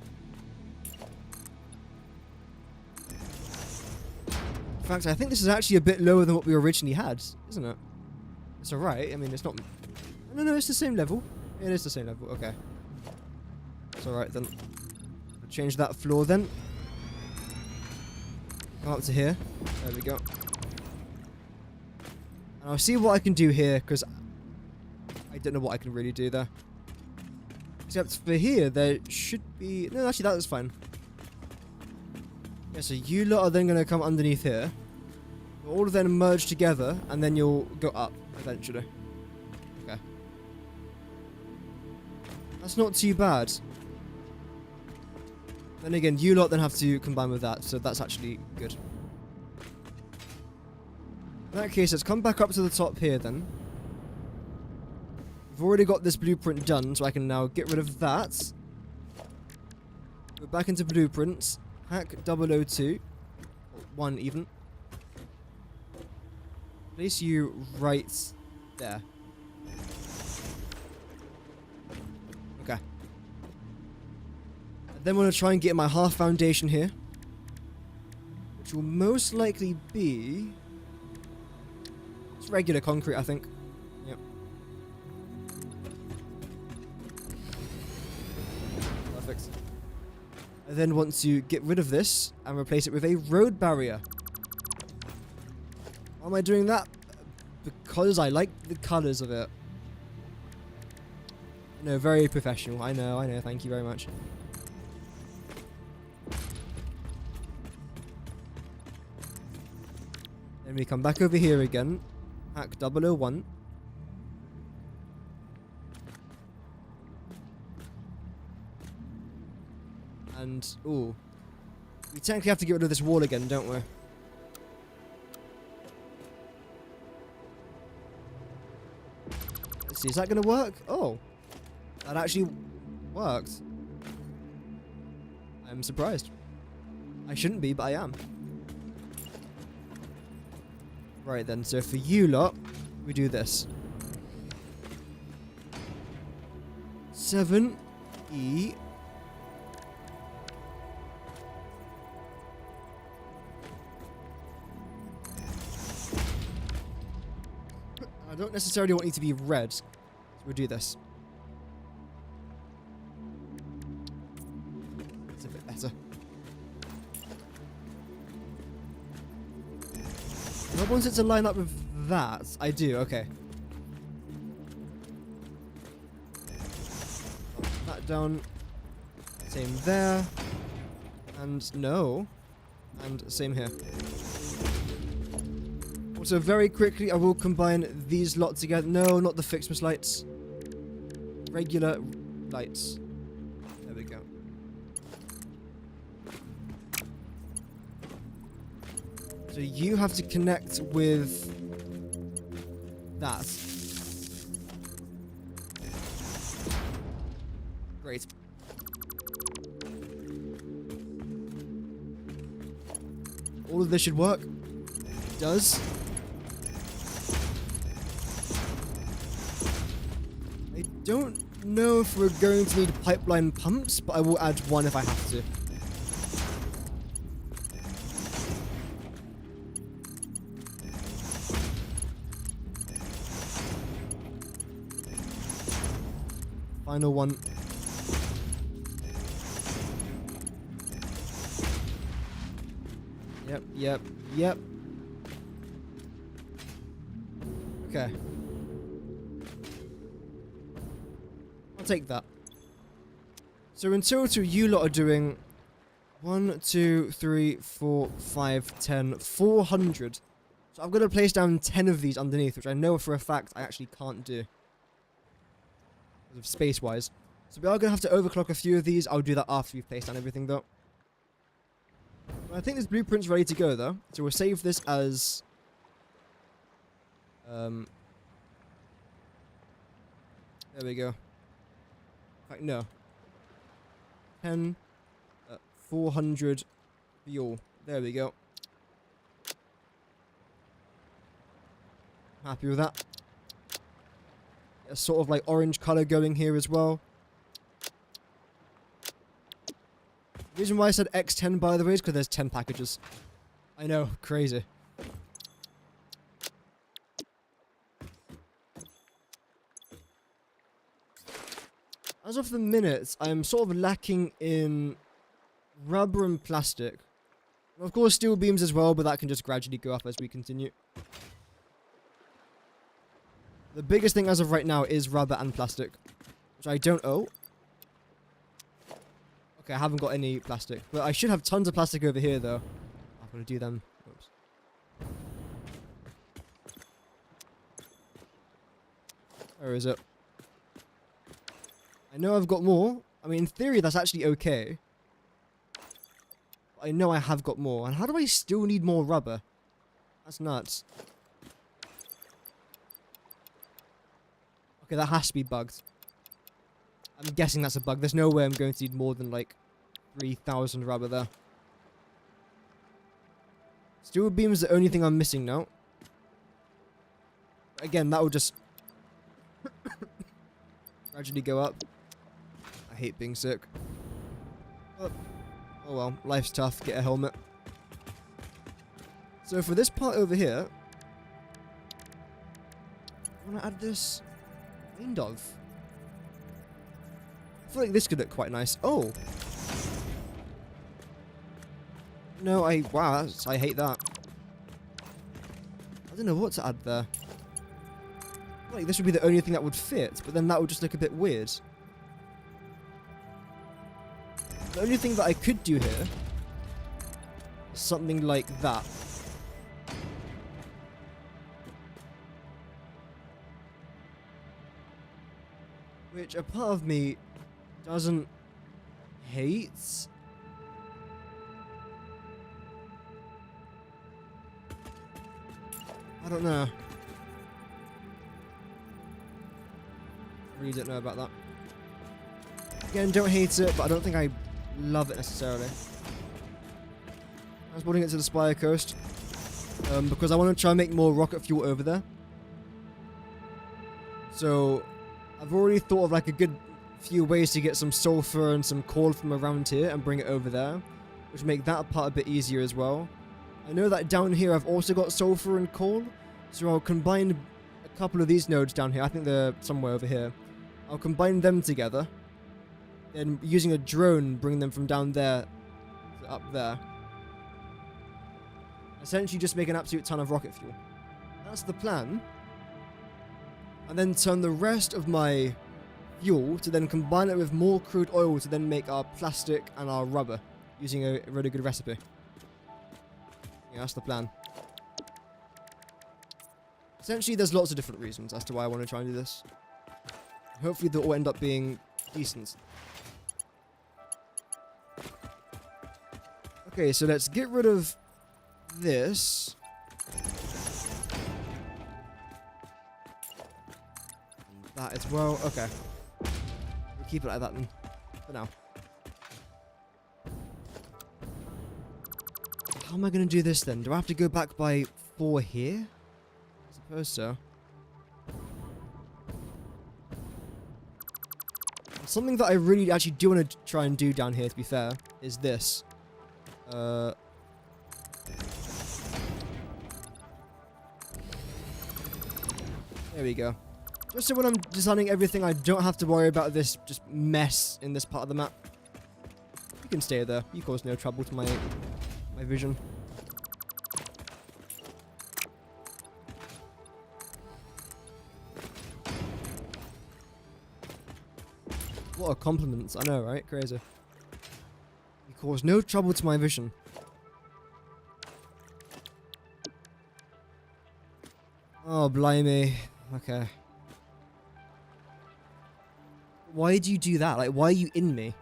In fact, I think this is actually a bit lower than what we originally had, isn't it? It's alright, I mean, it's not... No, it's the same level. It is the same level, okay. It's alright then. I'll change that floor then. Come up to here. There we go. And I'll see what I can do here, because I don't know what I can really do there. Except for here, there should be... No, actually, that is fine. Yeah, so you lot are then going to come underneath here. All of them merge together, and then you'll go up, eventually. Okay. That's not too bad. Then again, you lot then have to combine with that, so that's actually good. In that case, let's come back up to the top here then. We've already got this blueprint done, so I can now get rid of that. Go back into blueprints. Hack 002. Or 1 even. Place you right there. Okay. And then we're going to try and get my half foundation here. Which will most likely be... It's regular concrete, I think. Yep. Perfect. I then want to get rid of this and replace it with a road barrier. Why am I doing that? Because I like the colours of it. No, very professional. I know. Thank you very much. Then we come back over here again. Hack 001. And, ooh. We technically have to get rid of this wall again, don't we? Let's see, is that going to work? Oh. That actually worked. I'm surprised. I shouldn't be, but I am. Right then, so for you lot, we do this. 7E. I don't necessarily want you to be red, so we'll do this. It's a bit better. want it to line up with that. I do, okay. That down. Same there. And no. And same here. Also, very quickly, I will combine these lot together. No, not the Fixmas lights. Regular lights. There we go. So you have to connect with that. Great. All of this should work. It does. I don't know if we're going to need pipeline pumps, but I will add one if I have to. Final one. Yep. Okay. I'll take that. So in total, you lot are doing 1, 2, 3, 4, 5, 10, 400. So I've got to place down 10 of these underneath, which I know for a fact I actually can't do. Space-wise. So we are going to have to overclock a few of these. I'll do that after we've placed down everything, though. I think this blueprint's ready to go, though. So we'll save this as... there we go. In fact, no. 10... 400 fuel. There we go. Happy with that. A sort of like orange color going here as well. The reason why I said X10, by the way, is because there's 10 packages. I know, crazy. As of the minute, I'm sort of lacking in rubber and plastic. And of course, steel beams as well, but that can just gradually go up as we continue. The biggest thing as of right now is rubber and plastic, which I don't owe. Okay, I haven't got any plastic, but I should have tons of plastic over here, though. I'm going to do them. Oops. Where is it? I know I've got more. I mean, in theory, that's actually okay. But I know I have got more. And how do I still need more rubber? That's nuts. Okay, that has to be bugged. I'm guessing that's a bug. There's no way I'm going to need more than, like, 3,000 rubber there. Steel beam is the only thing I'm missing now. Again, that will just gradually go up. I hate being sick. But, oh well, life's tough. Get a helmet. So for this part over here, I want to add this kind of. I feel like this could look quite nice. Oh! No, wow, I hate that. I don't know what to add there. I feel like this would be the only thing that would fit, but then that would just look a bit weird. The only thing that I could do here is something like that. Which a part of me doesn't hate. I don't know. Really don't know about that. Again, don't hate it, but I don't think I love it necessarily. I was putting it to the Spire Coast because I want to try and make more rocket fuel over there. So I've already thought of like a good few ways to get some sulfur and some coal from around here and bring it over there, which make that part a bit easier as well. I know that down here I've also got sulfur and coal, so I'll combine a couple of these nodes down here. I think they're somewhere over here. I'll combine them together, then using a drone bring them from down there to up there. Essentially just make an absolute ton of rocket fuel. That's the plan. And then turn the rest of my fuel to then combine it with more crude oil to then make our plastic and our rubber using a really good recipe. Yeah, that's the plan. Essentially, there's lots of different reasons as to why I want to try and do this. Hopefully, they'll all end up being decent. Okay, so let's get rid of this. That as well. Okay. We'll keep it like that then. For now. How am I going to do this then? Do I have to go back by 4 here? I suppose so. Something that I really actually do want to try and do down here, to be fair, is this. There we go. Just so when I'm designing everything, I don't have to worry about this just mess in this part of the map. You can stay there. You cause no trouble to my vision. What a compliment. I know, right? Crazy. You cause no trouble to my vision. Oh, blimey. Okay. Why do you do that? Like, why are you in me?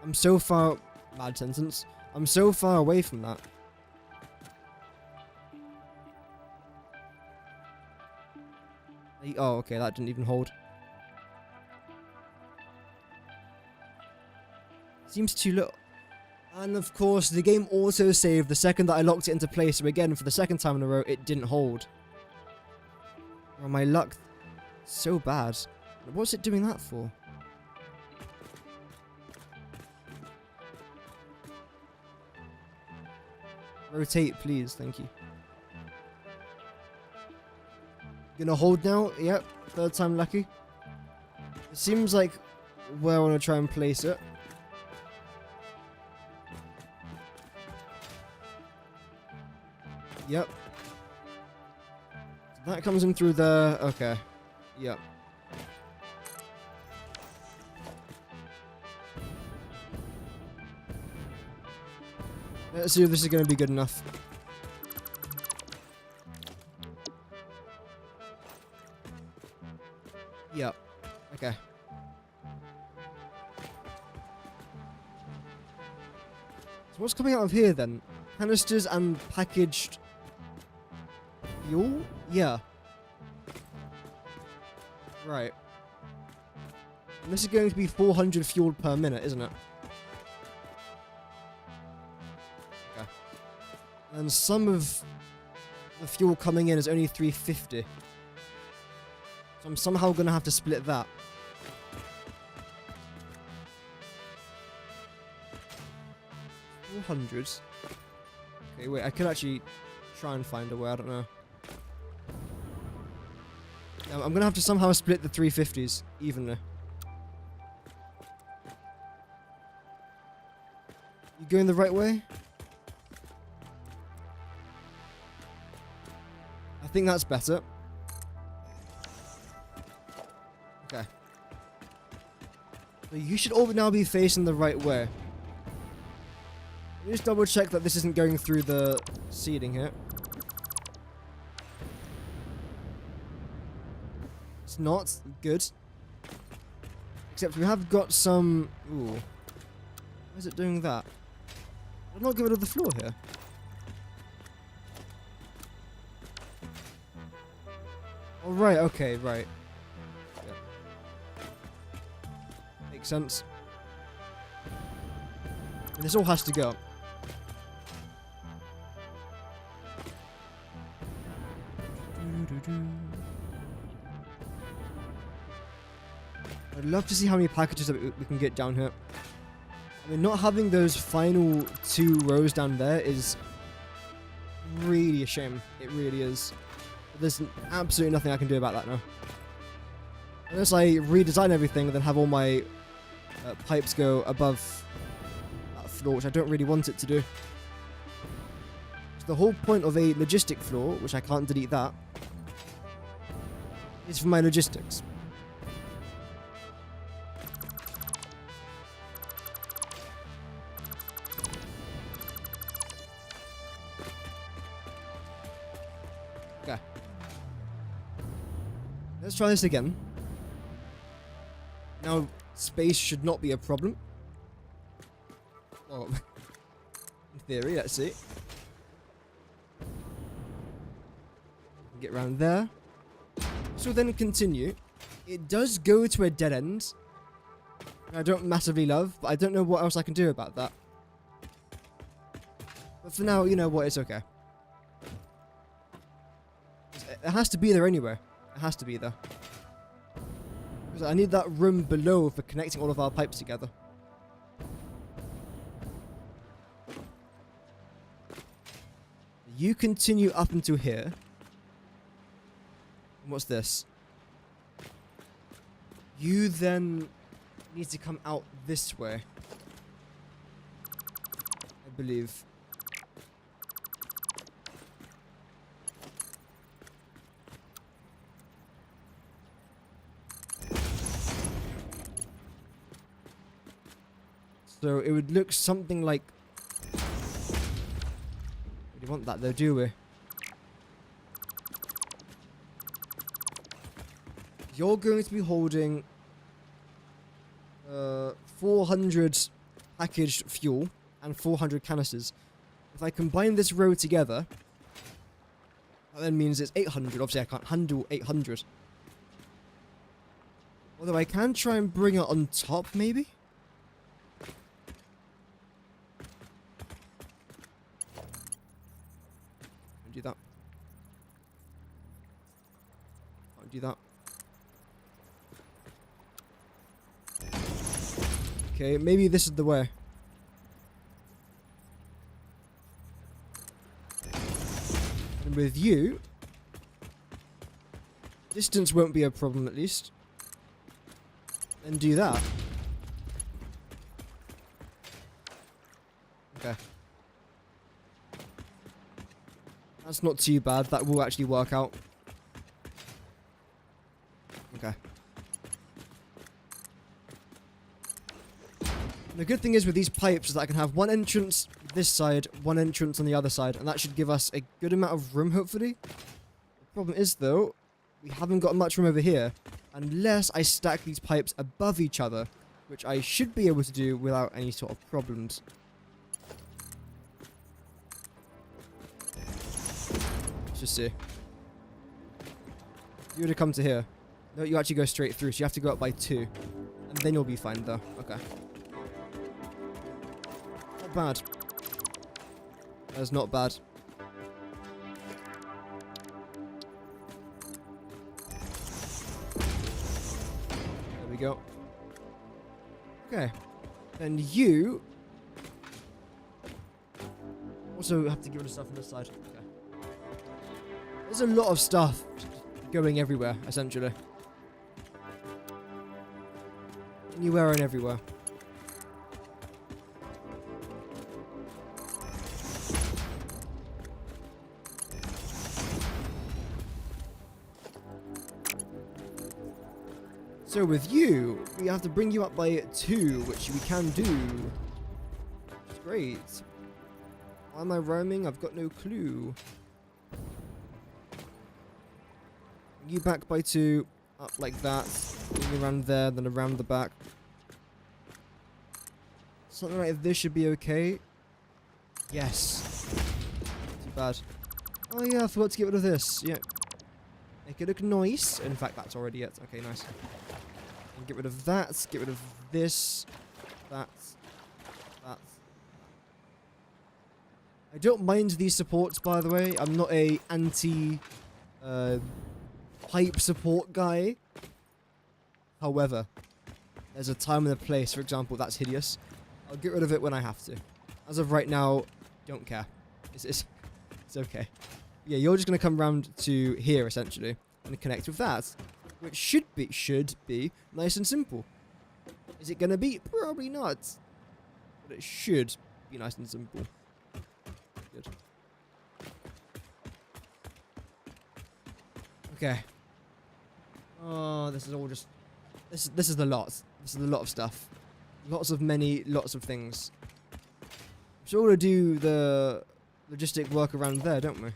I'm so far... Bad sentence. I'm so far away from that. Oh, okay, that didn't even hold. Seems too low. And of course, the game auto-saved the second that I locked it into place, so again, for the second time in a row, it didn't hold. Oh, my luck... so bad. What's it doing that for? Rotate, please. Thank you. Gonna hold now? Yep. Third time lucky. It seems like where I want to try and place it. Yep. That comes in through there. Okay. Yep. Let's see if this is going to be good enough. Yep. Okay. So what's coming out of here then? Canisters and packaged fuel? Yeah. Right. And this is going to be 400 fuel per minute, isn't it? Okay. And some of the fuel coming in is only 350. So I'm somehow going to have to split that. $400. Okay, wait, I could actually try and find a way, I don't know. I'm gonna have to somehow split the 350s evenly. You going the right way? I think that's better. Okay. So you should all now be facing the right way. Let me just double check that this isn't going through the ceiling here. It's not good. Except we have got some... Ooh. Why is it doing that? I'll not get rid of the floor here. Oh, right, okay, right. Yeah. Makes sense. And this all has to go. I'd love to see how many packages that we can get down here. I mean, not having those final 2 rows down there is really a shame. It really is. But there's absolutely nothing I can do about that now. Unless I redesign everything and then have all my pipes go above that floor, which I don't really want it to do. The whole point of a logistic floor, which I can't delete that, is for my logistics. Okay. Let's try this again. Now, space should not be a problem. Well, in theory, let's see. Get around there. So then continue. It does go to a dead end. I don't massively love, but I don't know what else I can do about that. But for now, you know what, it's okay. It has to be there anyway. It has to be there. Because I need that room below for connecting all of our pipes together. You continue up until here. What's this? You then need to come out this way. I believe. So it would look something like... We don't want that though, do we? You're going to be holding 400 packaged fuel and 400 canisters. If I combine this row together, that then means it's 800. Obviously, I can't handle 800. Although I can try and bring it on top, maybe? Don't do that. Can't do that. Okay, maybe this is the way. And with you, distance won't be a problem at least. And do that. Okay. That's not too bad. That will actually work out. Okay. The good thing is with these pipes is that I can have one entrance this side, one entrance on the other side, and that should give us a good amount of room, hopefully. The problem is, though, we haven't got much room over here, unless I stack these pipes above each other, which I should be able to do without any sort of problems. Let's just see. You would have come to here. No, you actually go straight through, so you have to go up by 2. And then you'll be fine, though. Okay. Bad. That is not bad. There we go. Okay. Then you also have to get rid of stuff on this side. Okay. There's a lot of stuff going everywhere, essentially. Anywhere and everywhere. So with you, we have to bring you up by 2, which we can do. Which is great. Why am I rhyming? I've got no clue. Bring you back by 2, up like that. Bring you around there, then around the back. Something like this should be okay. Yes. Not too bad. Oh yeah, I forgot to get rid of this. Yeah. Make it look nice. In fact, that's already it. Okay, nice. And get rid of that. Get rid of this. That. I don't mind these supports, by the way. I'm not a anti pipe support guy. However, there's a time and a place. For example, that's hideous. I'll get rid of it when I have to. As of right now, don't care. It's okay. Yeah, you're just going to come round to here, essentially, and connect with that, which should be nice and simple. Is it going to be? Probably not. But it should be nice and simple. Good. Okay. Oh, this is all just... This is a lot. This is a lot of stuff. Lots of things. So we're going to do the logistic work around there, don't we?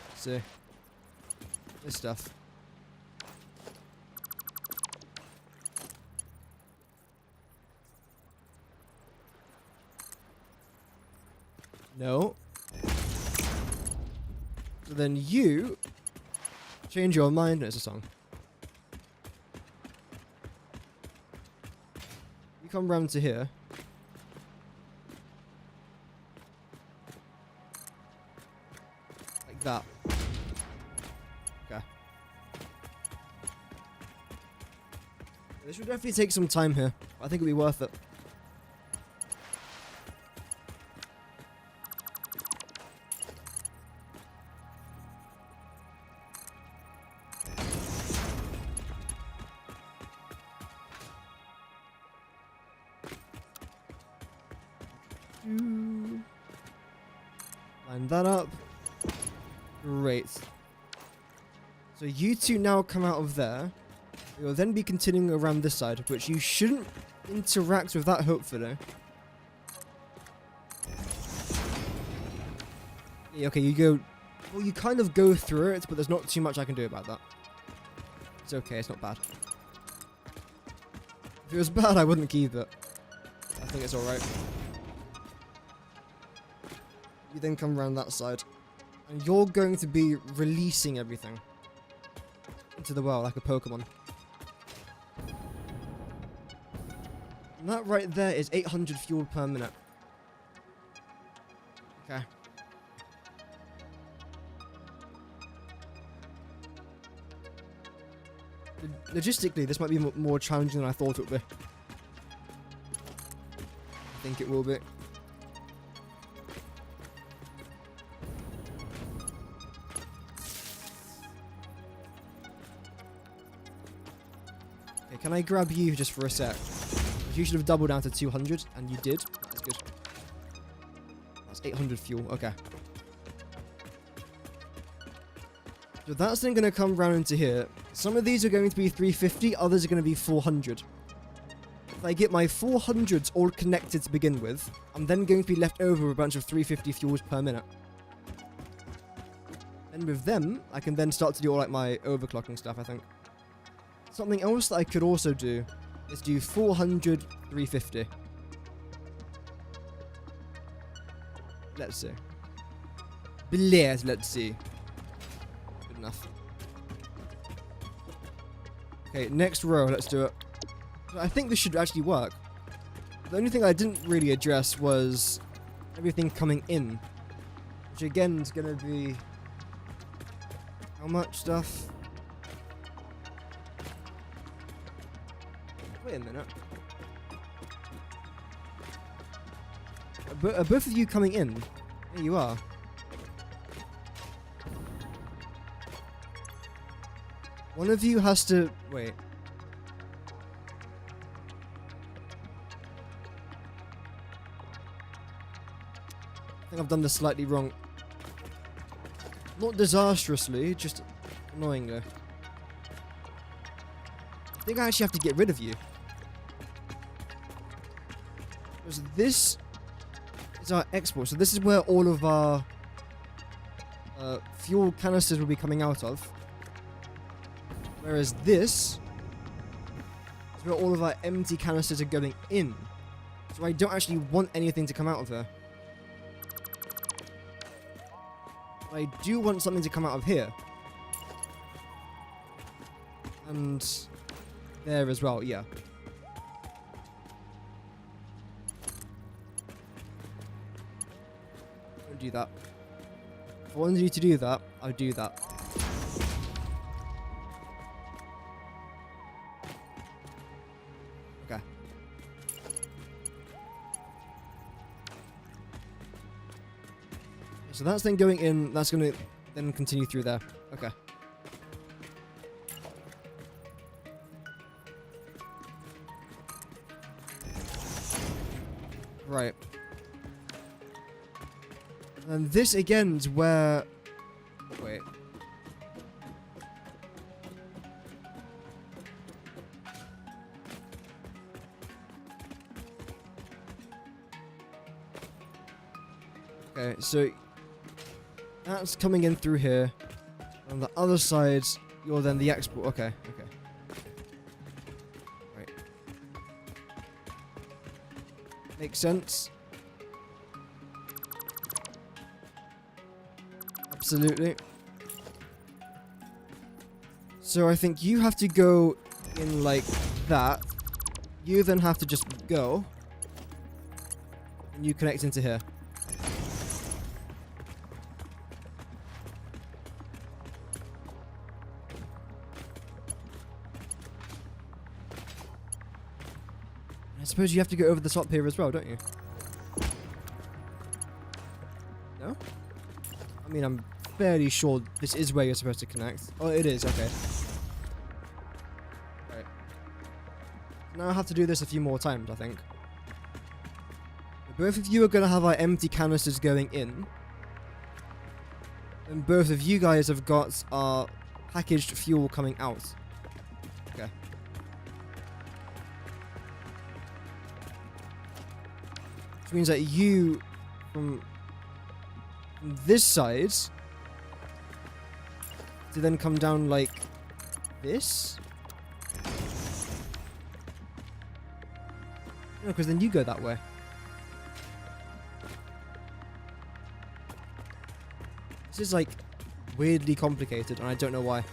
Let's see. This stuff. No. So then you change your mind. No, it's a song. You come round to here. Like that. Okay. This would definitely take some time here. I think it'll be worth it. Line that up. Great. So you two now come out of there. You'll then be continuing around this side, which you shouldn't interact with that, hopefully. Yeah, okay, you go... Well, you kind of go through it, but there's not too much I can do about that. It's okay, it's not bad. If it was bad, I wouldn't keep it. I think it's alright. You then come around that side. And you're going to be releasing everything into the world like a Pokemon. And that right there is 800 fuel per minute. Okay. Logistically, this might be more challenging than I thought it would be. I think it will be. Okay, can I grab you just for a sec? You should have doubled down to 200, and you did. That's good. That's 800 fuel. Okay. So that's then going to come round into here. Some of these are going to be 350, others are going to be 400. If I get my 400s all connected to begin with, I'm then going to be left over with a bunch of 350 fuels per minute. And with them, I can then start to do all like my overclocking stuff, I think. Something else that I could also do is do 400, 350. Let's see. Blaze, let's see. Good enough. Okay, next row, let's do it. I think this should actually work. The only thing I didn't really address was everything coming in. Which again is going to be... How much stuff? Wait a minute. Are both of you coming in? There you are. One of you has to... Wait. I think I've done this slightly wrong. Not disastrously, just annoyingly. I think I actually have to get rid of you. Because this is our export. So this is where all of our fuel canisters will be coming out of. Whereas this is where all of our empty canisters are going in. So I don't actually want anything to come out of there. I do want something to come out of here. And there as well, yeah. Don't do that. If I wanted you to do that, I'll do that. Okay. So that's then going in, that's going to then continue through there. Okay. Right. And this again is where Okay, so that's coming in through here. On the other side, you're then the export. Okay, okay. Right. Makes sense. Absolutely. So I think you have to go in like that. You then have to just go. And you connect into here. I suppose you have to go over the top here as well, don't you? No? I mean, I'm fairly sure this is where you're supposed to connect. Oh, it is, okay. Right. Now I have to do this a few more times, I think. Both of you are going to have our empty canisters going in. And both of you guys have got our packaged fuel coming out. Okay. Which means that you, from this side, to then come down like this. No, because then you go that way. This is like weirdly complicated, and I don't know why.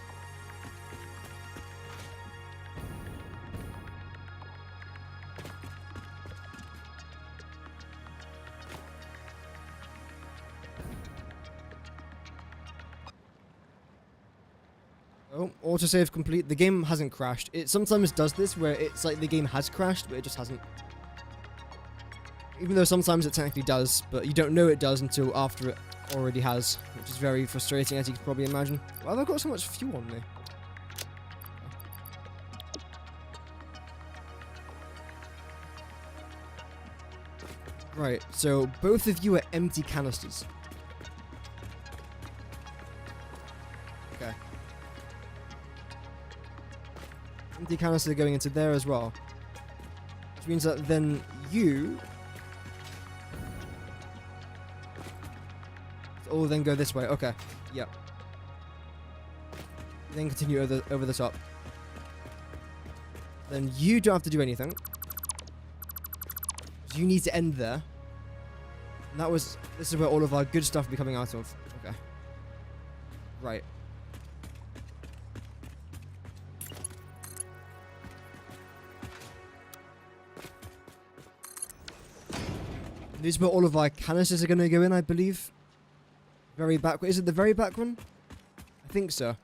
Oh, autosave complete. The game hasn't crashed. It sometimes does this where it's like the game has crashed, but it just hasn't. Even though sometimes it technically does, but you don't know it does until after it already has, which is very frustrating, as you can probably imagine. Why have I got so much fuel on me? Right, so both of you are empty canisters. Okay. Empty canister going into there as well. Which means that then you... Oh, then go this way. Okay. Yep. Then continue over the top. Then you don't have to do anything. You need to end there. And this is where all of our good stuff will be coming out of. Okay. Right. This is where all of our canisters are going to go in, I believe. Very back. Is it the very back one? I think so.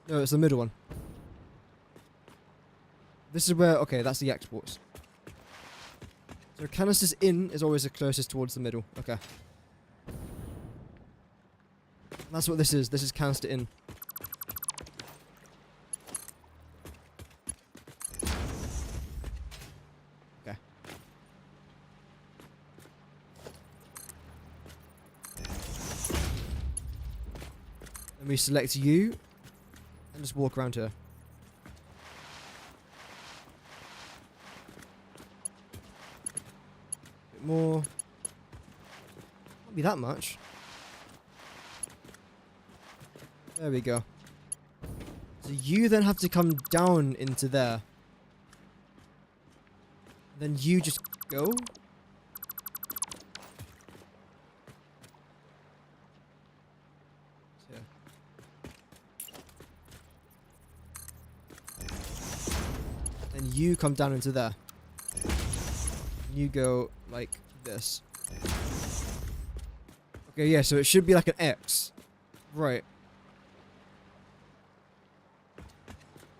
No, it's the middle one. This is where... Okay, that's the exports. So canisters in is always the closest towards the middle. Okay. That's what this is. This is canister in. Okay. Let me select you. And just walk around here. Bit more. Not be that much. There we go. So you then have to come down into there. Then you just go. And you come down into there. And you go like this. Okay, yeah, so it should be like an X. Right.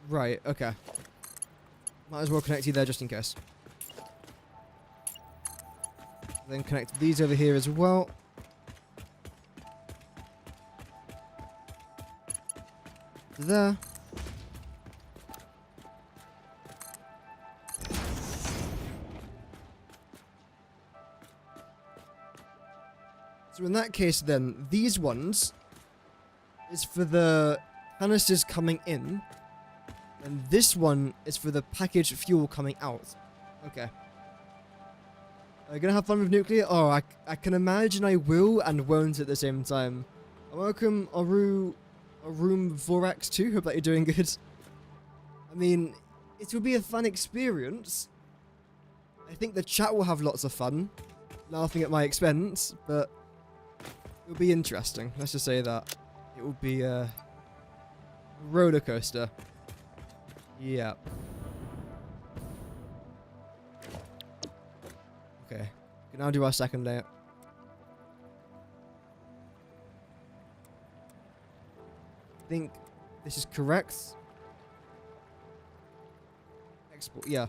Right, okay. Might as well connect you there just in case. Then connect these over here as well. There. So in that case then, these ones is for the canisters coming in. And this one is for the packaged fuel coming out. Okay. Are you gonna have fun with nuclear? Oh, I can imagine I will and won't at the same time. Welcome, Arum Vorax 2. Hope that you're doing good. I mean, it will be a fun experience. I think the chat will have lots of fun, laughing at my expense, but it'll be interesting. Let's just say that. It will be a roller coaster. Yeah. Okay. We can now do our second layer. I think this is correct. Export, yeah.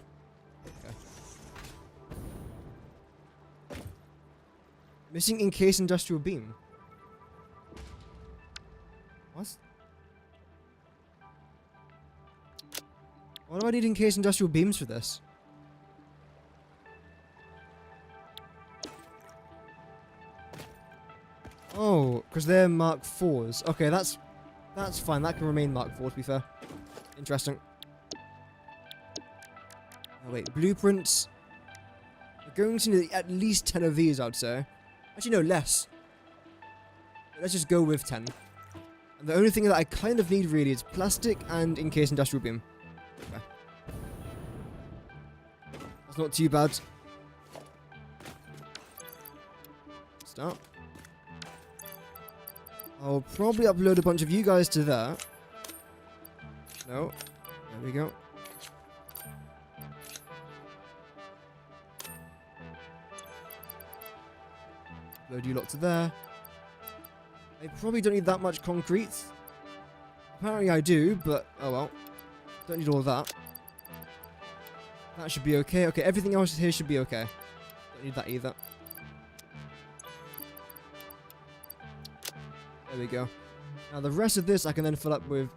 Okay. Missing encased industrial beam. What? Why do I need encased industrial beams for this? Oh, because they're Mark 4s. Okay, that's fine. That can remain Mark 4, to be fair. Interesting. Oh, wait, blueprints. We're going to need at least 10 of these, I'd say. Actually, no, less. Let's just go with 10. And the only thing that I kind of need, really, is plastic and encased industrial beam. Okay. That's not too bad. Start. I'll probably upload a bunch of you guys to there. No. There we go. Upload you lot to there. I probably don't need that much concrete. Apparently I do, but oh well. Don't need all of that. That should be okay. Okay, everything else here should be okay. Don't need that either. There we go. Now the rest of this I can then fill up with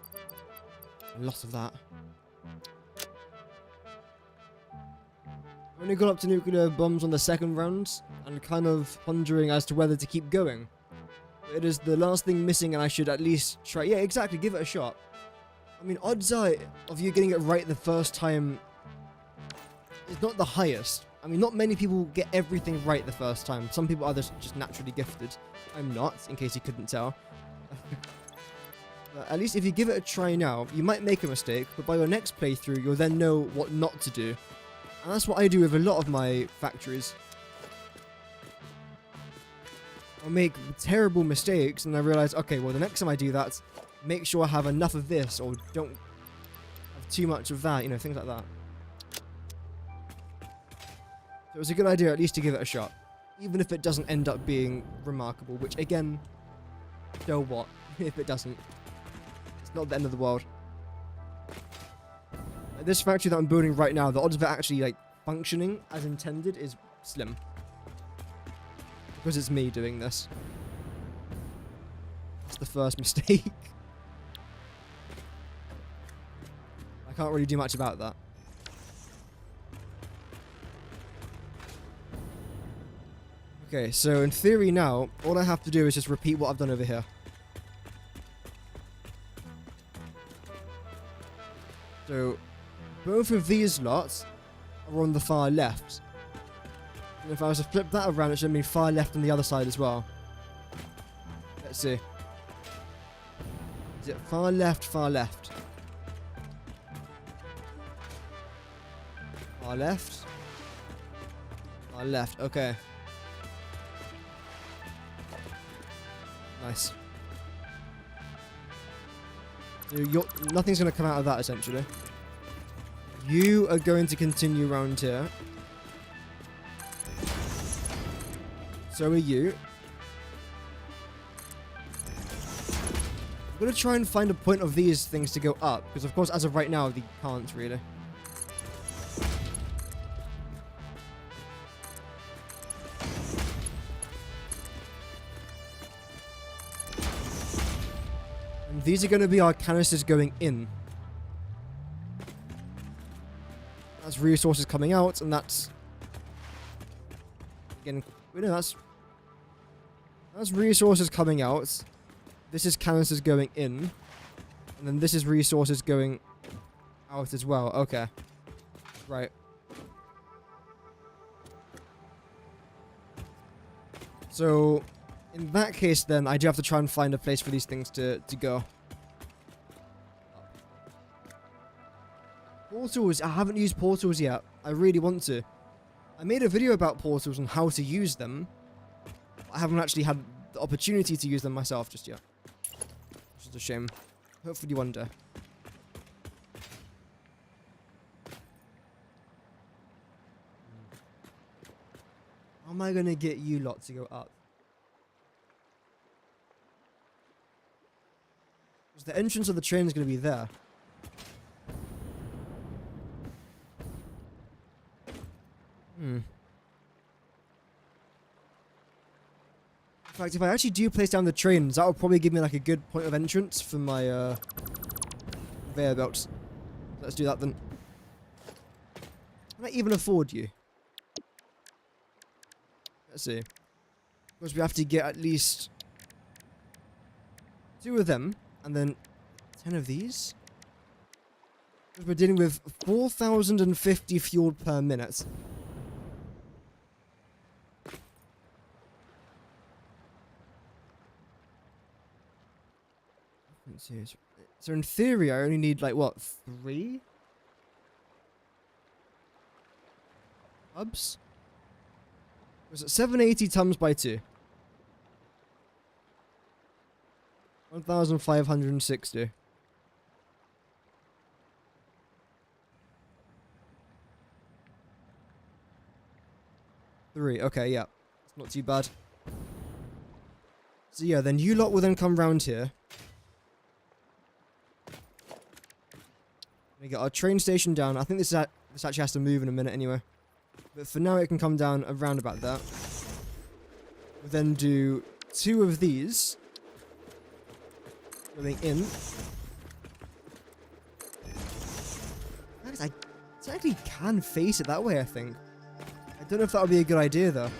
a lot of that. I only got up to nuclear bombs on the second round and kind of pondering as to whether to keep going. It is the last thing missing and I should at least try. Yeah, exactly. Give it a shot. I mean, odds are of you getting it right the first time is not the highest. I mean, not many people get everything right the first time. Some people are just naturally gifted. I'm not, in case you couldn't tell. But at least if you give it a try now, you might make a mistake, but by your next playthrough, you'll then know what not to do. And that's what I do with a lot of my factories. I'll make terrible mistakes, and I realize, okay, well, the next time I do that, make sure I have enough of this, or don't have too much of that, you know, things like that. So it was a good idea at least to give it a shot. Even if it doesn't end up being remarkable, which again, so what if it doesn't? It's not the end of the world. This factory that I'm building right now, the odds of it actually like functioning as intended is slim. Because it's me doing this. That's the first mistake. I can't really do much about that. Okay, so in theory now, all I have to do is just repeat what I've done over here. So, both of these lots are on the far left. And if I was to flip that around, it should mean far left on the other side as well. Let's see. Is it far left, far left? Far left? Far left, okay. Nice. So nothing's going to come out of that, essentially. You are going to continue around here. So are you. I'm going to try and find a point of these things to go up. Because, of course, as of right now, they can't, really. These are going to be our canisters going in. That's resources coming out, and that's... Again, that's resources coming out. This is canisters going in. And then this is resources going out as well. Okay. Right. So, in that case then, I do have to try and find a place for these things to go. Portals. I haven't used portals yet. I really want to. I made a video about portals and how to use them. I haven't actually had the opportunity to use them myself just yet. Which is a shame. Hopefully one day. How am I going to get you lot to go up? Because the entrance of the train is going to be there. In fact, if I actually do place down the trains, that would probably give me like a good point of entrance for my conveyor belts. Let's do that then. Can I even afford you? Let's see. Because we have to get at least 2 of them, and then 10 of these. Because we're dealing with 4,050 fuel per minute. So in theory, I only need like what, 3 hubs? Was it 780 tons by 2? 1,560. Three. Okay, yeah, it's not too bad. So yeah, then you lot will then come round here. We get our train station down. I think this actually has to move in a minute anyway. But for now, it can come down around about that. We'll then do 2 of these. Going in. I technically can face it that way, I think. I don't know if that would be a good idea, though.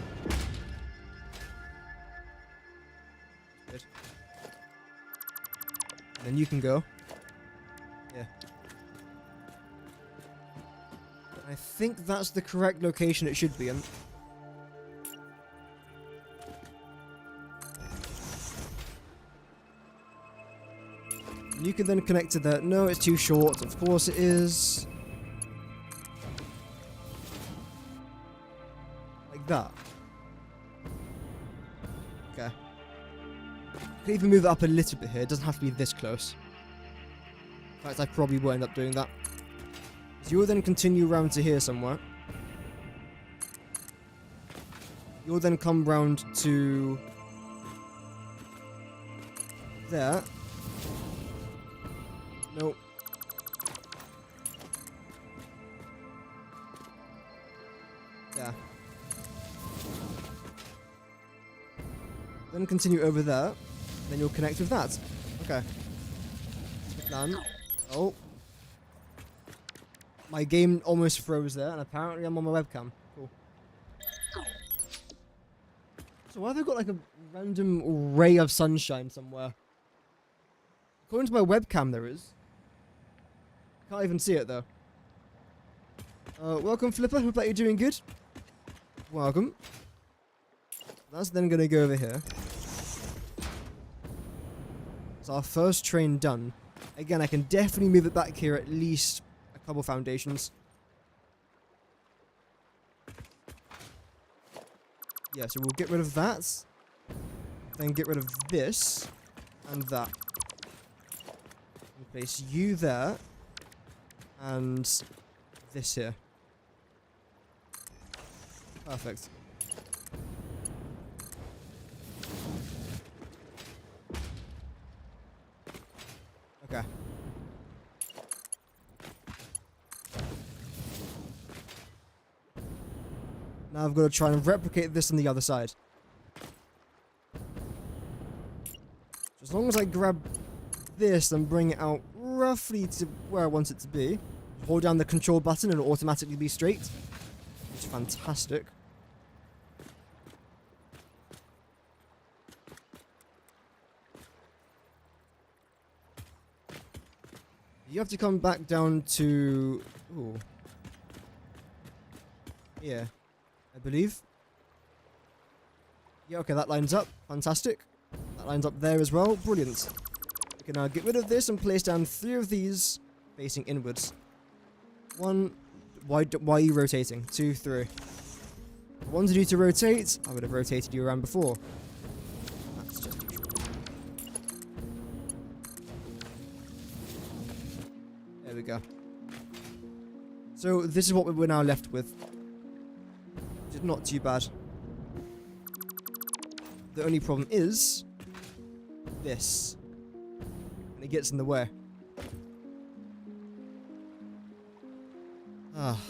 Good. And then you can go. Yeah. I think that's the correct location it should be in. You can then connect to that. No, it's too short. Of course it is. Like that. Okay. Can even move it up a little bit here. It doesn't have to be this close. In fact, I probably will end up doing that. So you'll then continue round to here somewhere. You'll then come round to there. Nope. Yeah. Then continue over there. Then you'll connect with that. Okay. Good plan. Oh. My game almost froze there, and apparently I'm on my webcam. Cool. So why have I got like a random ray of sunshine somewhere? According to my webcam, there is. Can't even see it though. Welcome, Flipper. Hope that you're doing good. Welcome. That's then gonna go over here. It's our first train done. Again, I can definitely move it back here at least a couple foundations. Yeah, so we'll get rid of that. Then get rid of this. And that. We'll place you there. And this here. Perfect. Okay. Now I've got to try and replicate this on the other side. As long as I grab this and bring it out roughly to where I want it to be, hold down the control button and it'll automatically be straight. Which is fantastic. You have to come back down to... Ooh. Yeah. I believe. Yeah, okay, that lines up. Fantastic. That lines up there as well. Brilliant. We can now get rid of this and place down 3 of these facing inwards. 1. Why are you rotating? 2, 3. If I wanted you to rotate, I would have rotated you around before. That's just usual. There we go. So this is what we're now left with. Which is not too bad. The only problem is this. And it gets in the way. Ah.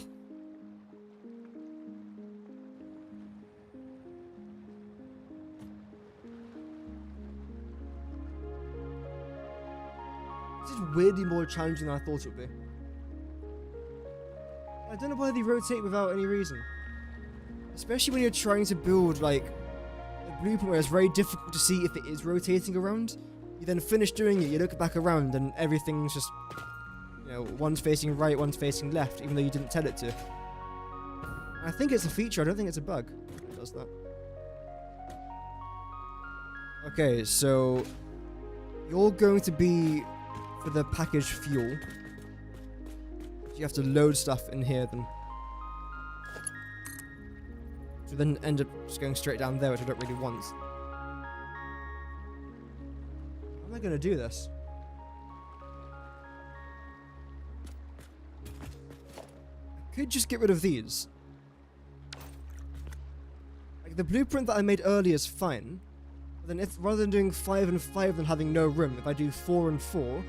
This is weirdly more challenging than I thought it would be. I don't know why they rotate without any reason. Especially when you're trying to build, like, a blueprint where it's very difficult to see if it is rotating around. You then finish doing it, you look back around, and everything's just, you know, one's facing right, one's facing left, even though you didn't tell it to. I think it's a feature, I don't think it's a bug. It does that. Okay, so you're going to be for the packaged fuel. You have to load stuff in here then. So then end up just going straight down there, which I don't really want. How am I going to do this? I could just get rid of these. Like, the blueprint that I made earlier is fine. But then if rather than doing 5 and 5 and having no room, if I do 4 and 4,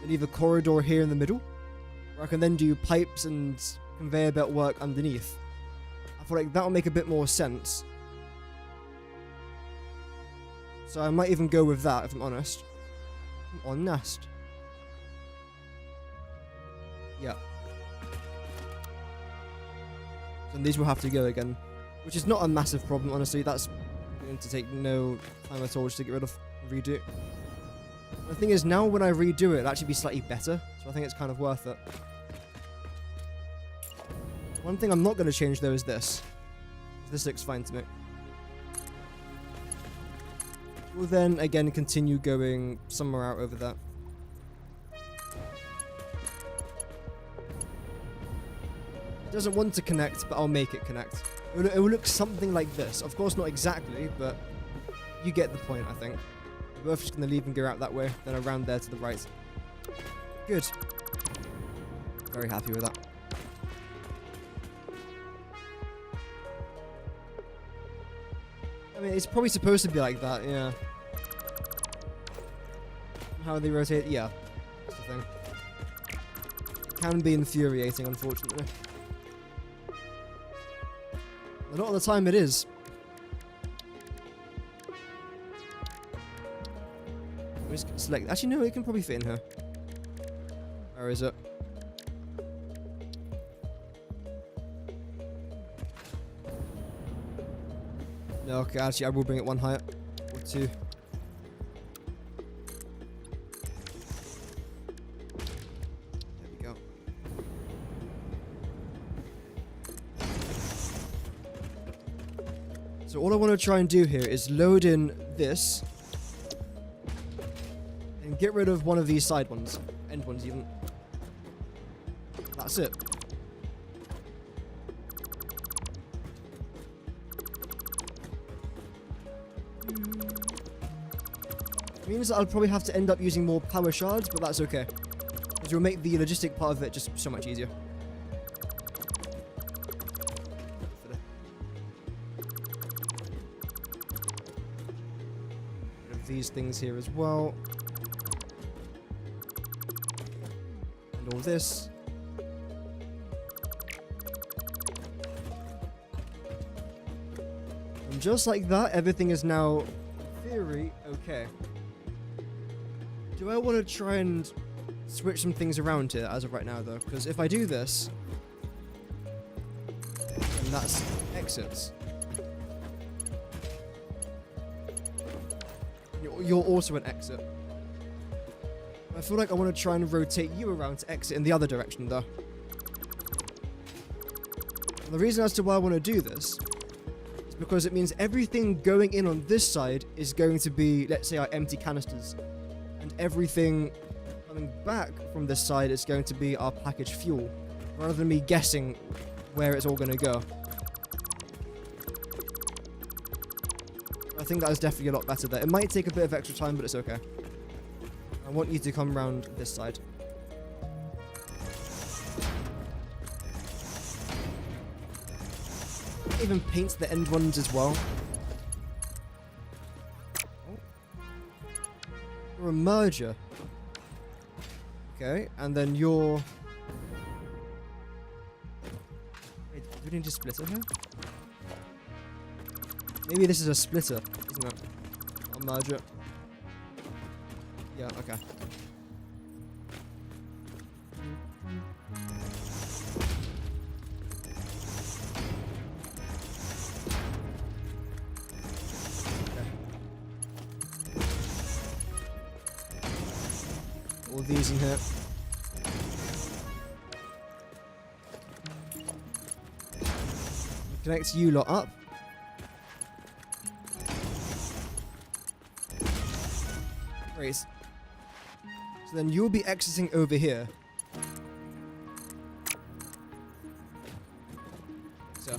then leave a corridor here in the middle, where I can then do pipes and conveyor belt work underneath. I feel like that'll make a bit more sense. So I might even go with that, if I'm honest. I'm honest. Yeah. So these will have to go again. Which is not a massive problem, honestly. That's going to take no time at all just to get rid of and redo. The thing is, now when I redo it, it'll actually be slightly better. So I think it's kind of worth it. One thing I'm not going to change, though, is this. This looks fine to me. We'll then, again, continue going somewhere out over there. It doesn't want to connect, but I'll make it connect. It will look something like this. Of course, not exactly, but you get the point, I think. We're both just going to leave and go out that way, then around there to the right. Good. Very happy with that. I mean, it's probably supposed to be like that, yeah. How they rotate, yeah. That's the thing. It can be infuriating, unfortunately. A lot of the time it is. Just select. Actually, no, it can probably fit in here. Where is it? No, okay, actually, I will bring it one higher. Or 2. There we go. So all I want to try and do here is load in this. And get rid of one of these side ones. End ones, even. That's it. Means that I'll probably have to end up using more power shards, but that's okay. Because it will make the logistic part of it just so much easier. Rid of these things here as well. And all this. And just like that, everything is now, in theory, okay. Do I want to try and switch some things around here as of right now, though? Because if I do this, then that's exits. You're also an exit. I feel like I want to try and rotate you around to exit in the other direction, though. And the reason as to why I want to do this is because it means everything going in on this side is going to be, let's say, our empty canisters. And everything coming back from this side is going to be our packaged fuel, rather than me guessing where it's all going to go. I think that is definitely a lot better there. It might take a bit of extra time, but it's okay. I want you to come around this side. Even paint the end ones as well. Oh. You're a merger. Okay, and then you're... Wait, do we need a splitter here? Maybe this is a splitter, isn't it? A merger. Yeah, okay. All these in here. Connect you lot up. Great. So then you'll be exiting over here. So.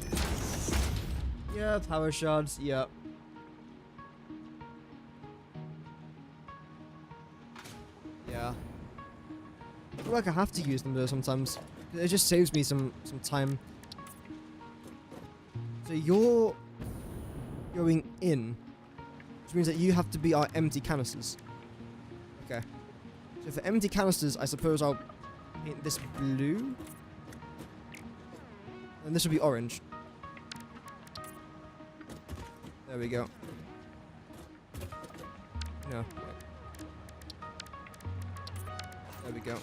Yeah, power shards, yeah. Yeah. I feel like I have to use them though sometimes. It just saves me some time. So you're going in, which means that you have to be our empty canisters. Okay. So for empty canisters, I suppose I'll paint this blue. And this will be orange. There we go. No. Wait. There we go.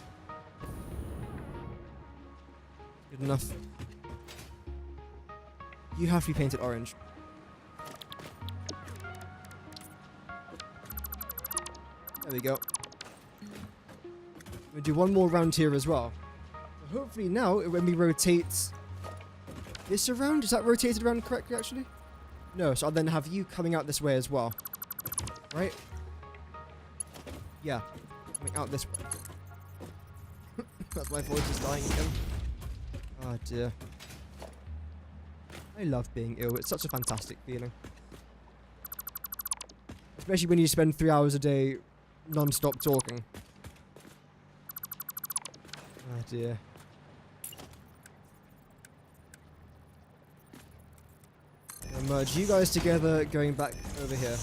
Good enough. You have to be painted orange. There we go. We'll do one more round here as well. So hopefully now, when we rotate this around, is that rotated around correctly actually? No, so I'll then have you coming out this way as well. Right? Yeah. Coming out this way. That's my voice is dying again. Oh dear. I love being ill. It's such a fantastic feeling. Especially when you spend 3 hours a day non-stop talking. Oh dear. I'll merge you guys together, going back over here.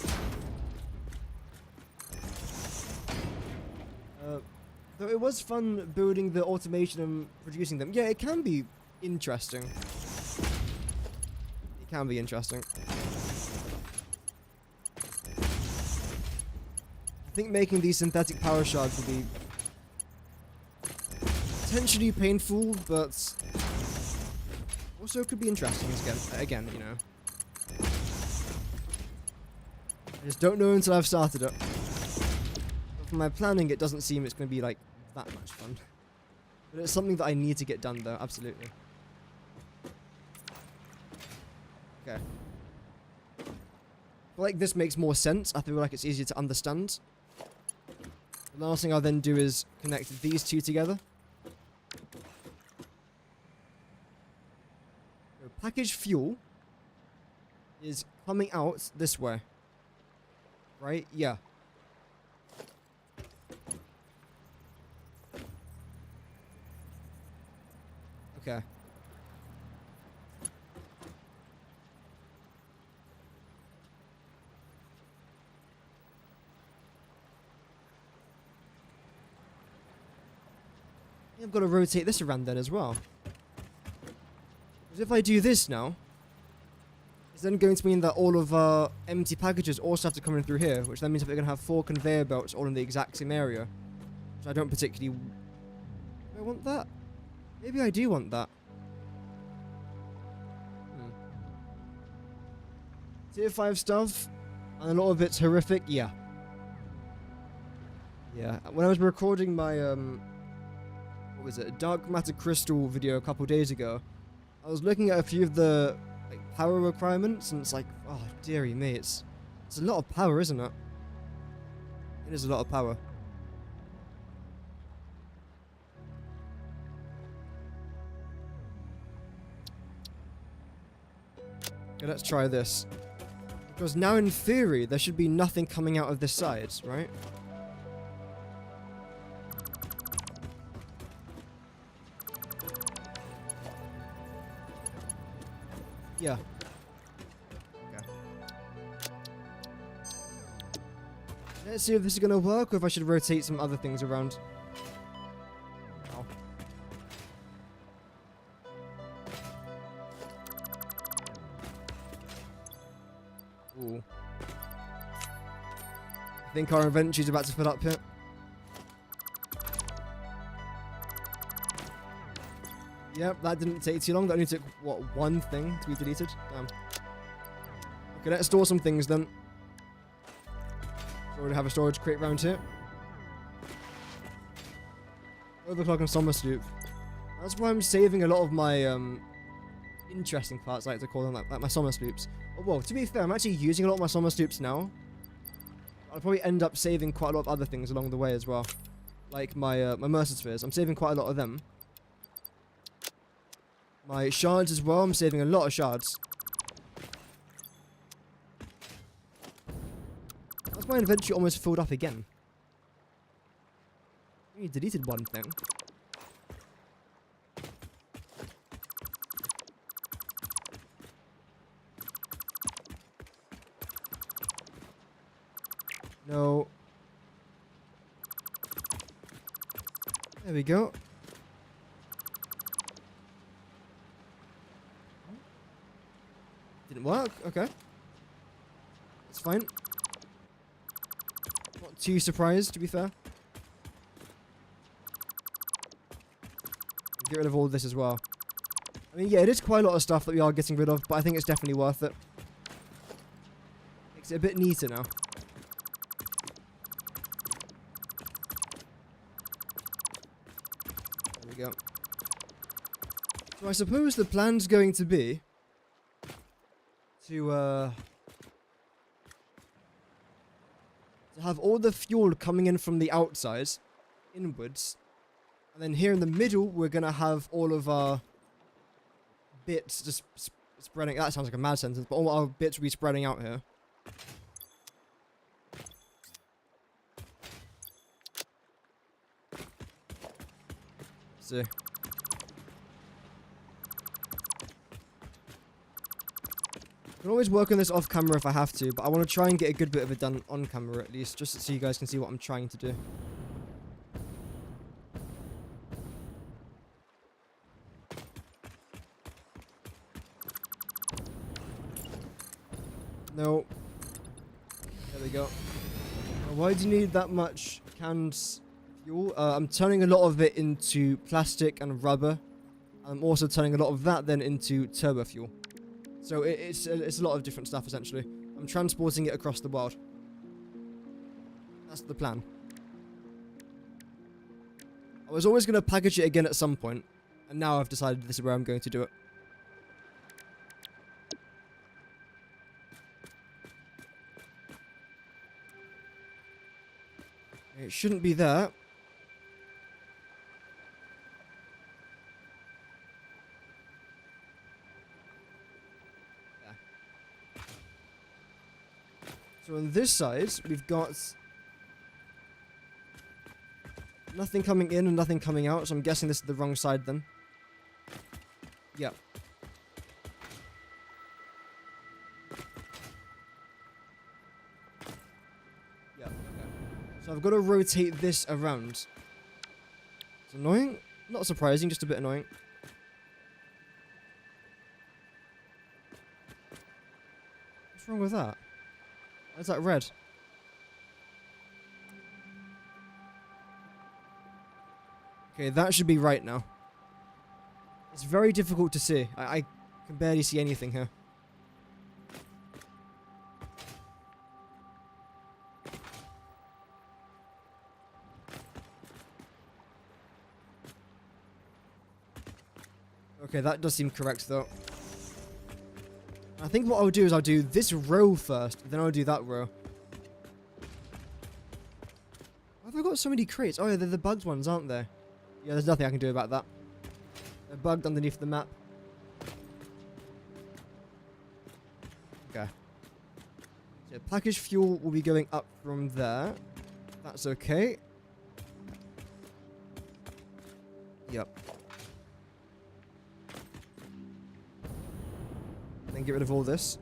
Though it was fun building the automation and producing them. Yeah, it can be interesting. It can be interesting. I think making these synthetic power shards will be potentially painful, but also could be interesting again, you know. I just don't know until I've started it. But from my planning, it doesn't seem it's going to be like that much fun. But it's something that I need to get done though, absolutely. Okay. I feel like this makes more sense. I feel like it's easier to understand. The last thing I'll then do is connect these two together. So packaged fuel is coming out this way. Right? Yeah. Okay. I've got to rotate this around then as well. Because if I do this now, it's then going to mean that all of our empty packages also have to come in through here, which then means that we're going to have 4 conveyor belts all in the exact same area. Which I don't particularly... Do I want that? Maybe I do want that. Tier 5 stuff, and a lot of it's horrific, yeah. Yeah, when I was recording my, what was it, dark matter crystal video a couple days ago, I was looking at a few of the like power requirements, and it's like, oh dearie me, it's a lot of power, isn't it? It is a lot of power. Okay, let's try this. Because now in theory, there should be nothing coming out of this side, right? Yeah. Okay. Let's see if this is gonna work, or if I should rotate some other things around. Ow. Ooh. I think our inventory's about to fill up here. Yep, that didn't take too long. That only took, what, one thing to be deleted? Damn. Okay, let's store some things then. So we have a storage crate around here. Overclock and summer sloop. That's why I'm saving a lot of my interesting parts, I like to call them, like my summer sloops. Oh, well, to be fair, I'm actually using a lot of my summer sloops now. I'll probably end up saving quite a lot of other things along the way as well. Like my my Mercer spheres. I'm saving quite a lot of them. My shards as well, I'm saving a lot of shards. That's my inventory almost filled up again. You deleted one thing. No. There we go. Didn't work? Okay. That's fine. Not too surprised, to be fair. Get rid of all this as well. I mean, yeah, it is quite a lot of stuff that we are getting rid of, but I think it's definitely worth it. Makes it a bit neater now. There we go. So I suppose the plan's going to be to have all the fuel coming in from the outside, inwards, and then here in the middle, we're gonna have all of our bits just spreading. That sounds like a mad sentence, but all our bits will be spreading out here. See. I can always work on this off camera if I have to, but I want to try and get a good bit of it done on camera at least, just so you guys can see what I'm trying to do. No. There we go. Now, why do you need that much canned fuel? I'm turning a lot of it into plastic and rubber. I'm also turning a lot of that then into turbo fuel. So it's a lot of different stuff, essentially. I'm transporting it across the world. That's the plan. I was always going to package it again at some point, and now I've decided this is where I'm going to do it. It shouldn't be there. So on this side, we've got nothing coming in and nothing coming out, so I'm guessing this is the wrong side then. Yep. Yep, okay. So I've got to rotate this around. It's annoying. Not surprising, just a bit annoying. What's wrong with that? Why is that red? Okay, that should be right now. It's very difficult to see. I can barely see anything here. Okay, that does seem correct, though. I think what I'll do is I'll do this row first, then I'll do that row. Why have I got so many crates? Oh, yeah, they're the bugged ones, aren't they? Yeah, there's nothing I can do about that. They're bugged underneath the map. Okay. So packaged fuel will be going up from there. That's okay. Yep. Then get rid of all this.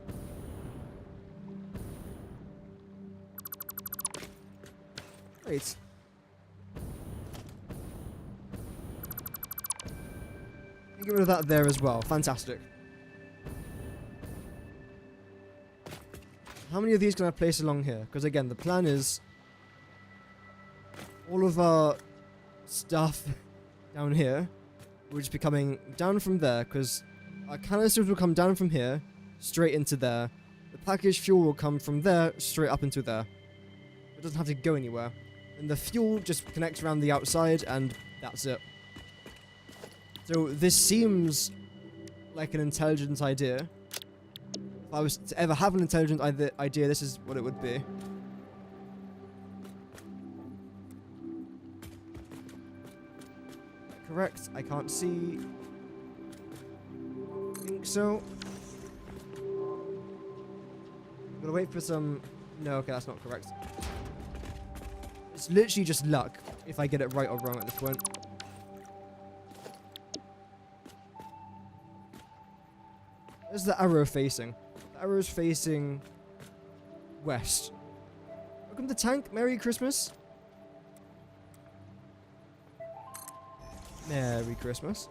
Great. Get rid of that there as well. Fantastic. How many of these can I place along here? Because again, the plan is all of our stuff down here will just be coming down from there, because our canisters will come down from here straight into there. The packaged fuel will come from there straight up into there. It doesn't have to go anywhere. And the fuel just connects around the outside, and that's it. So this seems like an intelligent idea. If I was to ever have an intelligent idea, this is what it would be. Correct. I can't see. I think so. I'm gonna wait for some. No, okay, that's not correct. It's literally just luck if I get it right or wrong at this point. Where's the arrow facing? The arrow's facing west. Welcome to Tank. Merry Christmas. Merry Christmas.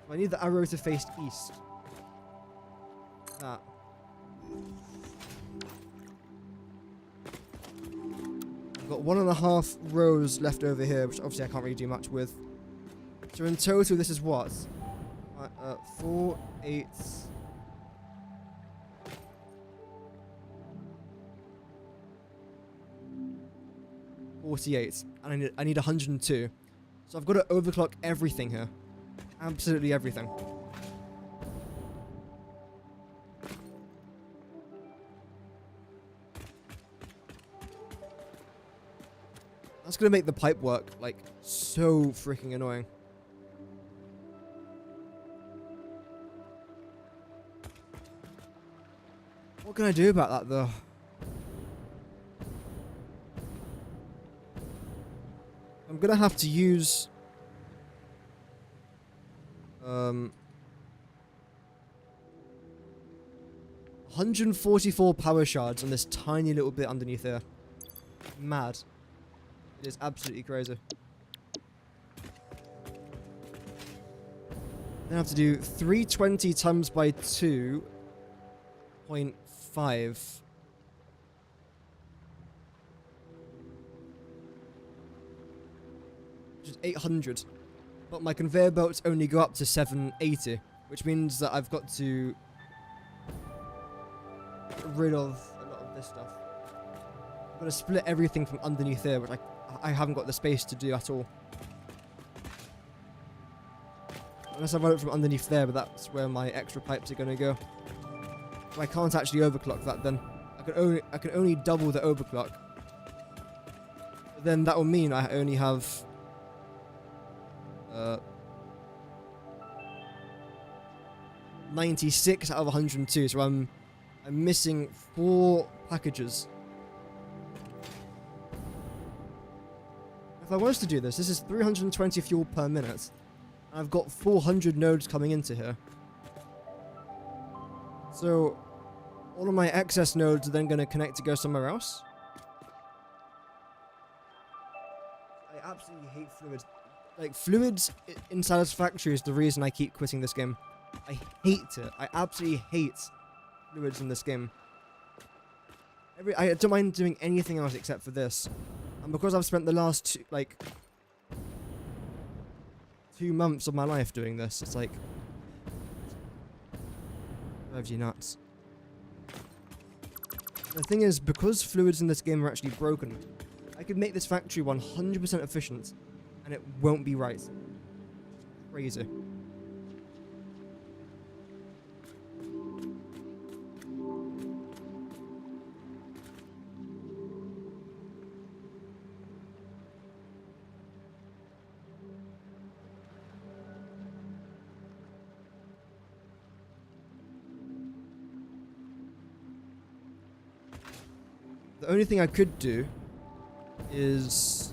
I need the arrow to face east. That. I've got 1.5 rows left over here, which obviously I can't really do much with. So in total, this is what? 4, 8... 48. And I need 102. So I've got to overclock everything here. Absolutely everything. That's going to make the pipe work, like, so freaking annoying. What can I do about that, though? I'm gonna have to use 144 power shards on this tiny little bit underneath here. Mad. It is absolutely crazy. Then I have to do 320 times by 2.5. Which is 800. But my conveyor belts only go up to 780. Which means that I've got to get rid of a lot of this stuff. I'm going to split everything from underneath there, which I haven't got the space to do at all. Unless I run it from underneath there, but that's where my extra pipes are going to go. So I can't actually overclock that then. I can only double the overclock. But then that will mean I only have 96 out of 102, so I'm missing 4 packages. If I was to do this, this is 320 fuel per minute. And I've got 400 nodes coming into here. So all of my excess nodes are then going to connect to go somewhere else. I absolutely hate fluids. Like, fluids in Satisfactory is the reason I keep quitting this game. I hate it. I absolutely hate fluids in this game. I don't mind doing anything else except for this. And because I've spent the last 2 months of my life doing this, it's like... drives you nuts. The thing is, because fluids in this game are actually broken, I could make this factory 100% efficient, and it won't be right. Crazy. the only thing I could do is...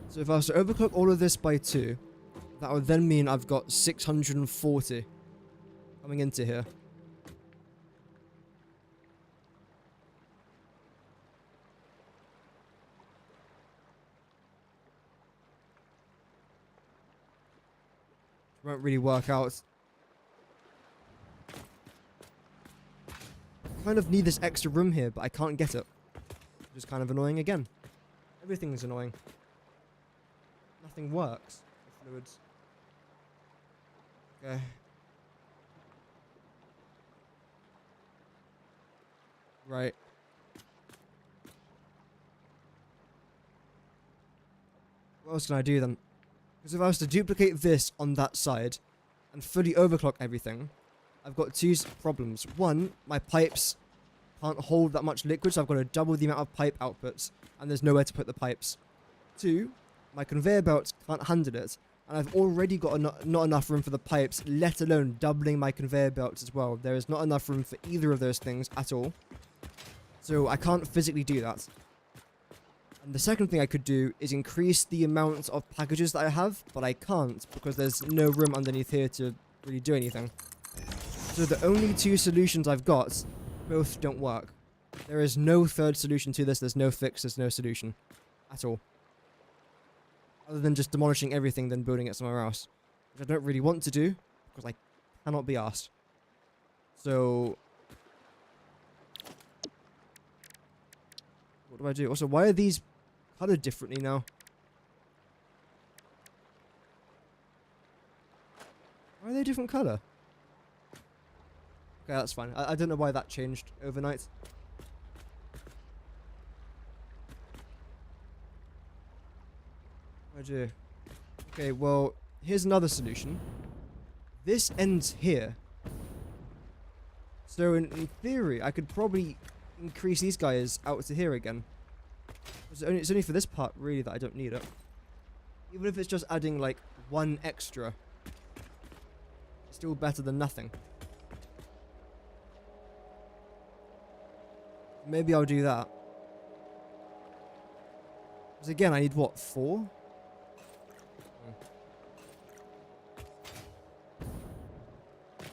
So if I was to overclock all of this by 2, that would then mean I've got 640 coming into here. Won't really work out. I kind of need this extra room here, but I can't get it. Which is kind of annoying again. Everything's annoying. Nothing works with fluids. Okay. Right. What else can I do then? Because if I was to duplicate this on that side and fully overclock everything, I've got 2 problems. One, my pipes can't hold that much liquid, so I've got to double the amount of pipe outputs, and there's nowhere to put the pipes. 2, my conveyor belts can't handle it, and I've already got not enough room for the pipes, let alone doubling my conveyor belts as well. There is not enough room for either of those things at all. So I can't physically do that. And the second thing I could do is increase the amount of packages that I have, but I can't because there's no room underneath here to really do anything. So the only 2 solutions I've got, both don't work. There is no third solution to this, there's no fix, there's no solution at all. Other than just demolishing everything, then building it somewhere else. Which I don't really want to do, because I cannot be asked. So... what do I do? Also, why are these colored differently now? Why are they a different color? Okay, that's fine. I don't know why that changed overnight. What do I do? Okay, well, here's another solution. This ends here. So in theory, I could probably increase these guys out to here again. It's only for this part, really, that I don't need it. Even if it's just adding, like, 1 extra. It's still better than nothing. Maybe I'll do that. Because again, I need, what, 4?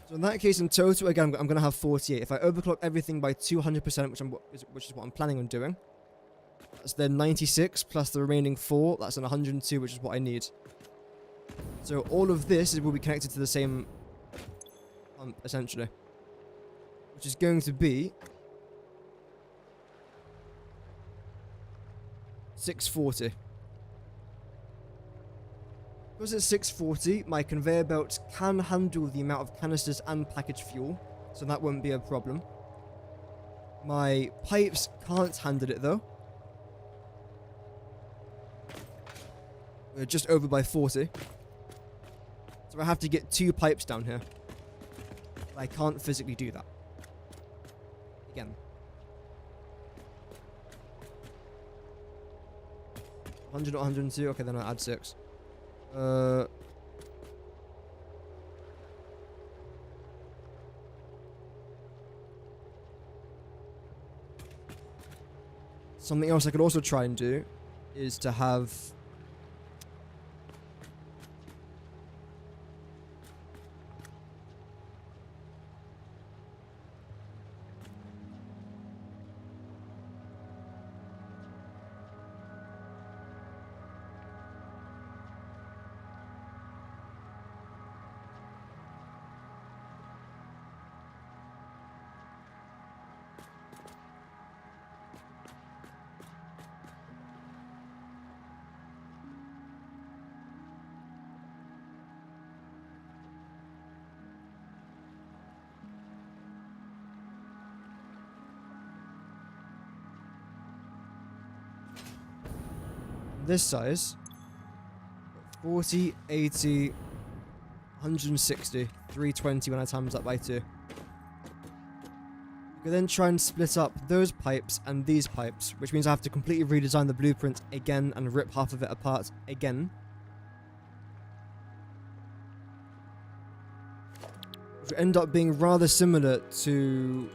So in that case, in total, again, I'm going to have 48. If I overclock everything by 200%, which is what I'm planning on doing, that's then 96 plus the remaining 4. That's an 102, which is what I need. So all of this will be connected to the same pump, essentially, which is going to be 640. Because it's 640, my conveyor belts can handle the amount of canisters and packaged fuel, so that won't be a problem. My pipes can't handle it though. We're just over by 40. So I have to get 2 pipes down here. But I can't physically do that. Again. 100 or 102? Okay, then I'll add 6. Something else I could also try and do is to have this size, 40, 80, 160, 320 when I times that by 2. You can then try and split up those pipes and these pipes, which means I have to completely redesign the blueprint again and rip half of it apart again. Which will end up being rather similar to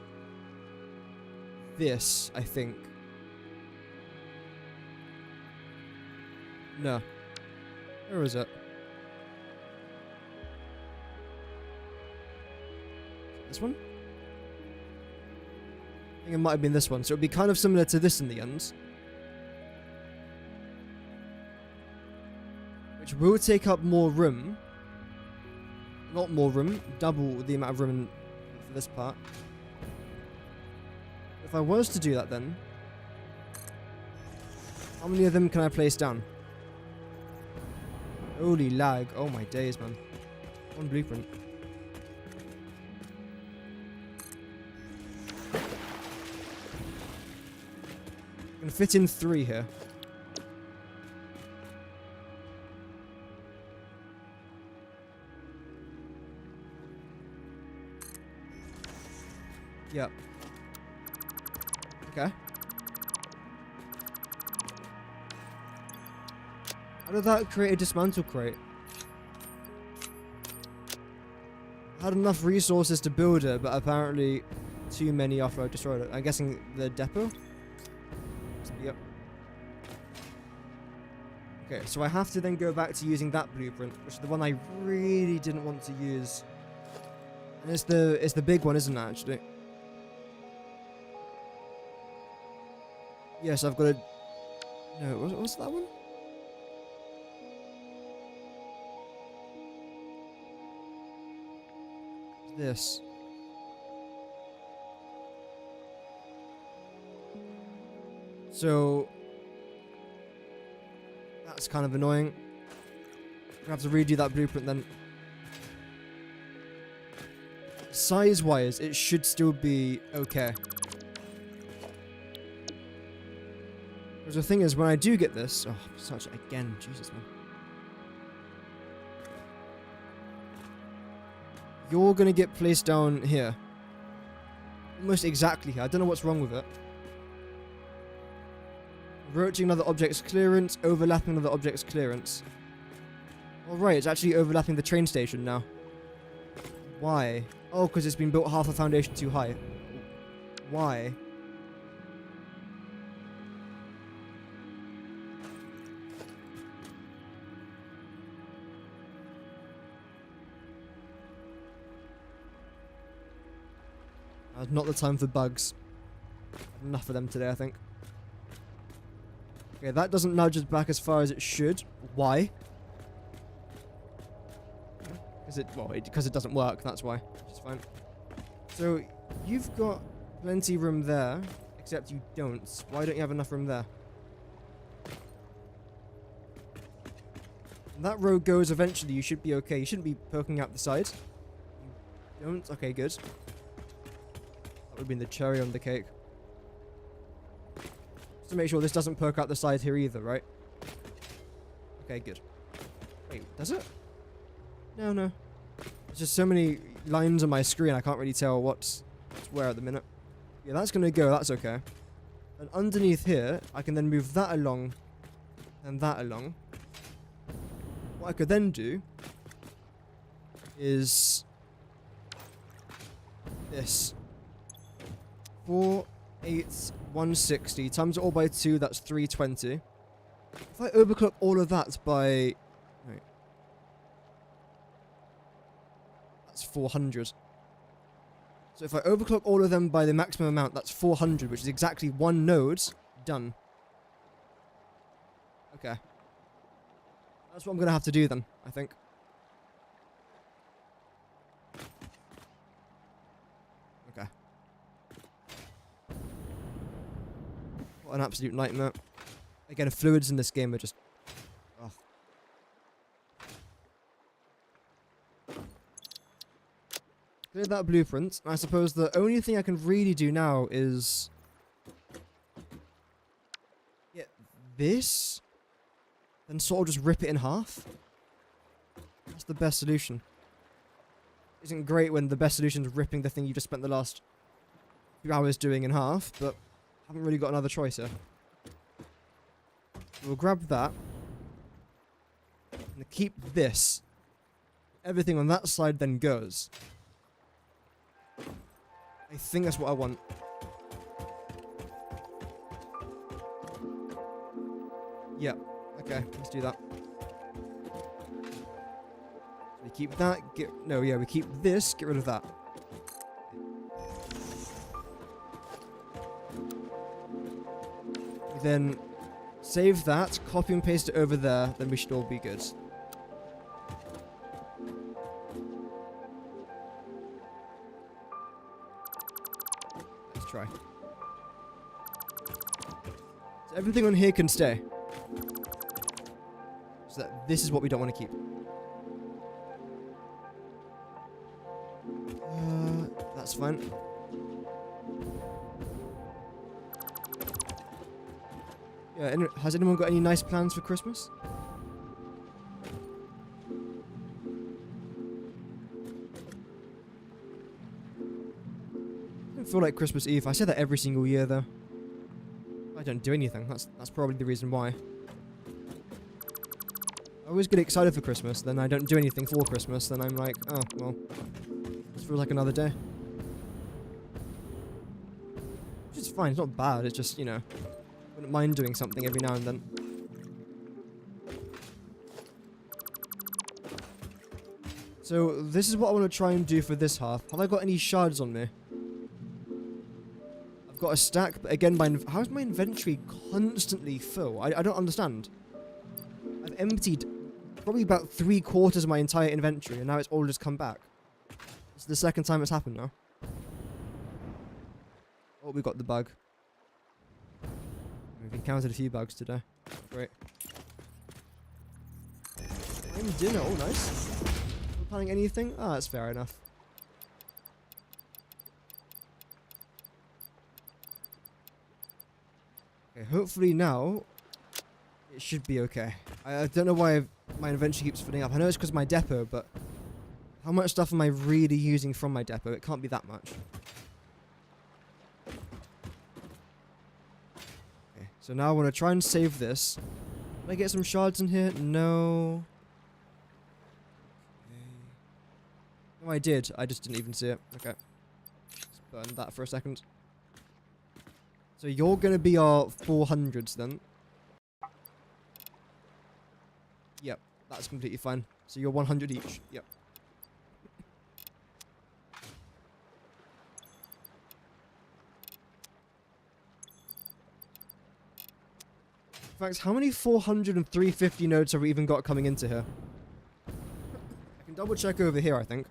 this, I think. No. Where is it? This one? I think it might have been this one. So it would be kind of similar to this in the end. Which will take up more room. Not more room. Double the amount of room for this part. If I was to do that then, how many of them can I place down? Holy lag. Oh my days, man. One blueprint. I can fit in 3 here. Yep. Okay. How did that create a dismantle crate? I had enough resources to build it, but apparently too many after I destroyed it. I'm guessing the depot? Yep. Okay, so I have to then go back to using that blueprint, which is the one I really didn't want to use. And it's the big one, isn't it, actually? Yes, I've got a... No, what's that one? This. So... That's kind of annoying. I have to redo that blueprint then. Size-wise, it should still be okay. Because the thing is, when I do get this... Oh, such... Again, Jesus, man. You're gonna get placed down here. Almost exactly here. I don't know what's wrong with it. Roaching another object's clearance, overlapping another object's clearance. Alright, it's actually overlapping the train station now. Why? Oh, because it's been built half a foundation too high. Why? Not the time for bugs. Enough of them today, I think. Okay, that doesn't nudge us back as far as it should. Why? Because it doesn't work, that's why. Which is fine. So, you've got plenty of room there, except you don't. Why don't you have enough room there? When that road goes eventually, you should be okay. You shouldn't be poking out the side. You don't? Okay, good. That would have been the cherry on the cake. Just to make sure this doesn't poke out the side here either, right? Okay, good. Wait, does it? No. There's just so many lines on my screen, I can't really tell what's where at the minute. Yeah, that's going to go, that's okay. And underneath here, I can then move that along and that along. What I could then do is this. 4, 8, 160 times it all by 2, that's 320. If I overclock all of that by... Wait. That's 400. So if I overclock all of them by the maximum amount, that's 400, which is exactly one node. Done. Okay. That's what I'm going to have to do then, I think. Okay. What an absolute nightmare. Again, fluids in this game are just... Oh. Clear that blueprint. I suppose the only thing I can really do now is... Get this? Then sort of just rip it in half? That's the best solution. Isn't great when the best solution is ripping the thing you just spent the last few hours doing in half, but... haven't really got another choice here. We'll grab that. And keep this. Everything on that side then goes. I think that's what I want. Yeah. Okay, let's do that. We keep that. We keep this. Get rid of that. We then save that. Copy and paste it over there. Then we should all be good. Let's try. So everything on here can stay. So that this is what we don't want to keep. That's fine. Yeah, has anyone got any nice plans for Christmas? I don't feel like Christmas Eve. I say that every single year though. I don't do anything. That's probably the reason why. I always get excited for Christmas, then I don't do anything for Christmas, then I'm like, oh, well, this feels like another day. Which is fine, it's not bad, it's just, you know, wouldn't mind doing something every now and then. So, this is what I want to try and do for this half. Have I got any shards on me? I've got a stack, but again, how is my inventory constantly full? I don't understand. I've emptied probably about 3/4 of my entire inventory, and now it's all just come back. It's the second time it's happened now. Oh, we got the bug. We've encountered a few bugs today. Great. I'm dinner. Oh, nice. Not planning anything? Ah, that's fair enough. Okay, hopefully now it should be okay. I don't know why my inventory keeps filling up. I know it's because of my depot, but how much stuff am I really using from my depot? It can't be that much. Okay, so now I want to try and save this. Can I get some shards in here? No. Okay. No, I did. I just didn't even see it. Okay. Let's burn that for a second. So you're going to be our 400s then. Yep, that's completely fine. So you're 100 each. Yep. In fact, how many 400 and 350 nodes have we even got coming into here? I can double check over here, I think.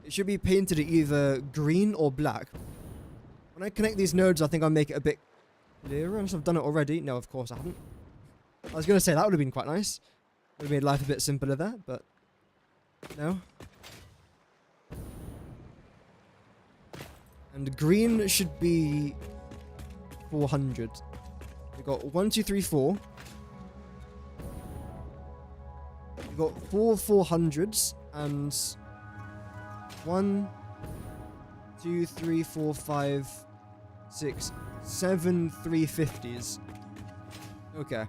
It should be painted either green or black. When I connect these nodes, I think I'll make it a bit clearer, unless I've done it already. No, of course I haven't. I was going to say, that would have been quite nice. Would have made life a bit simpler there, but no. And green should be 400. We've got 1, 2, 3, 4. We've got 4 400s and 1, 2, 3, 4, 5, 6, 7 350s. Okay.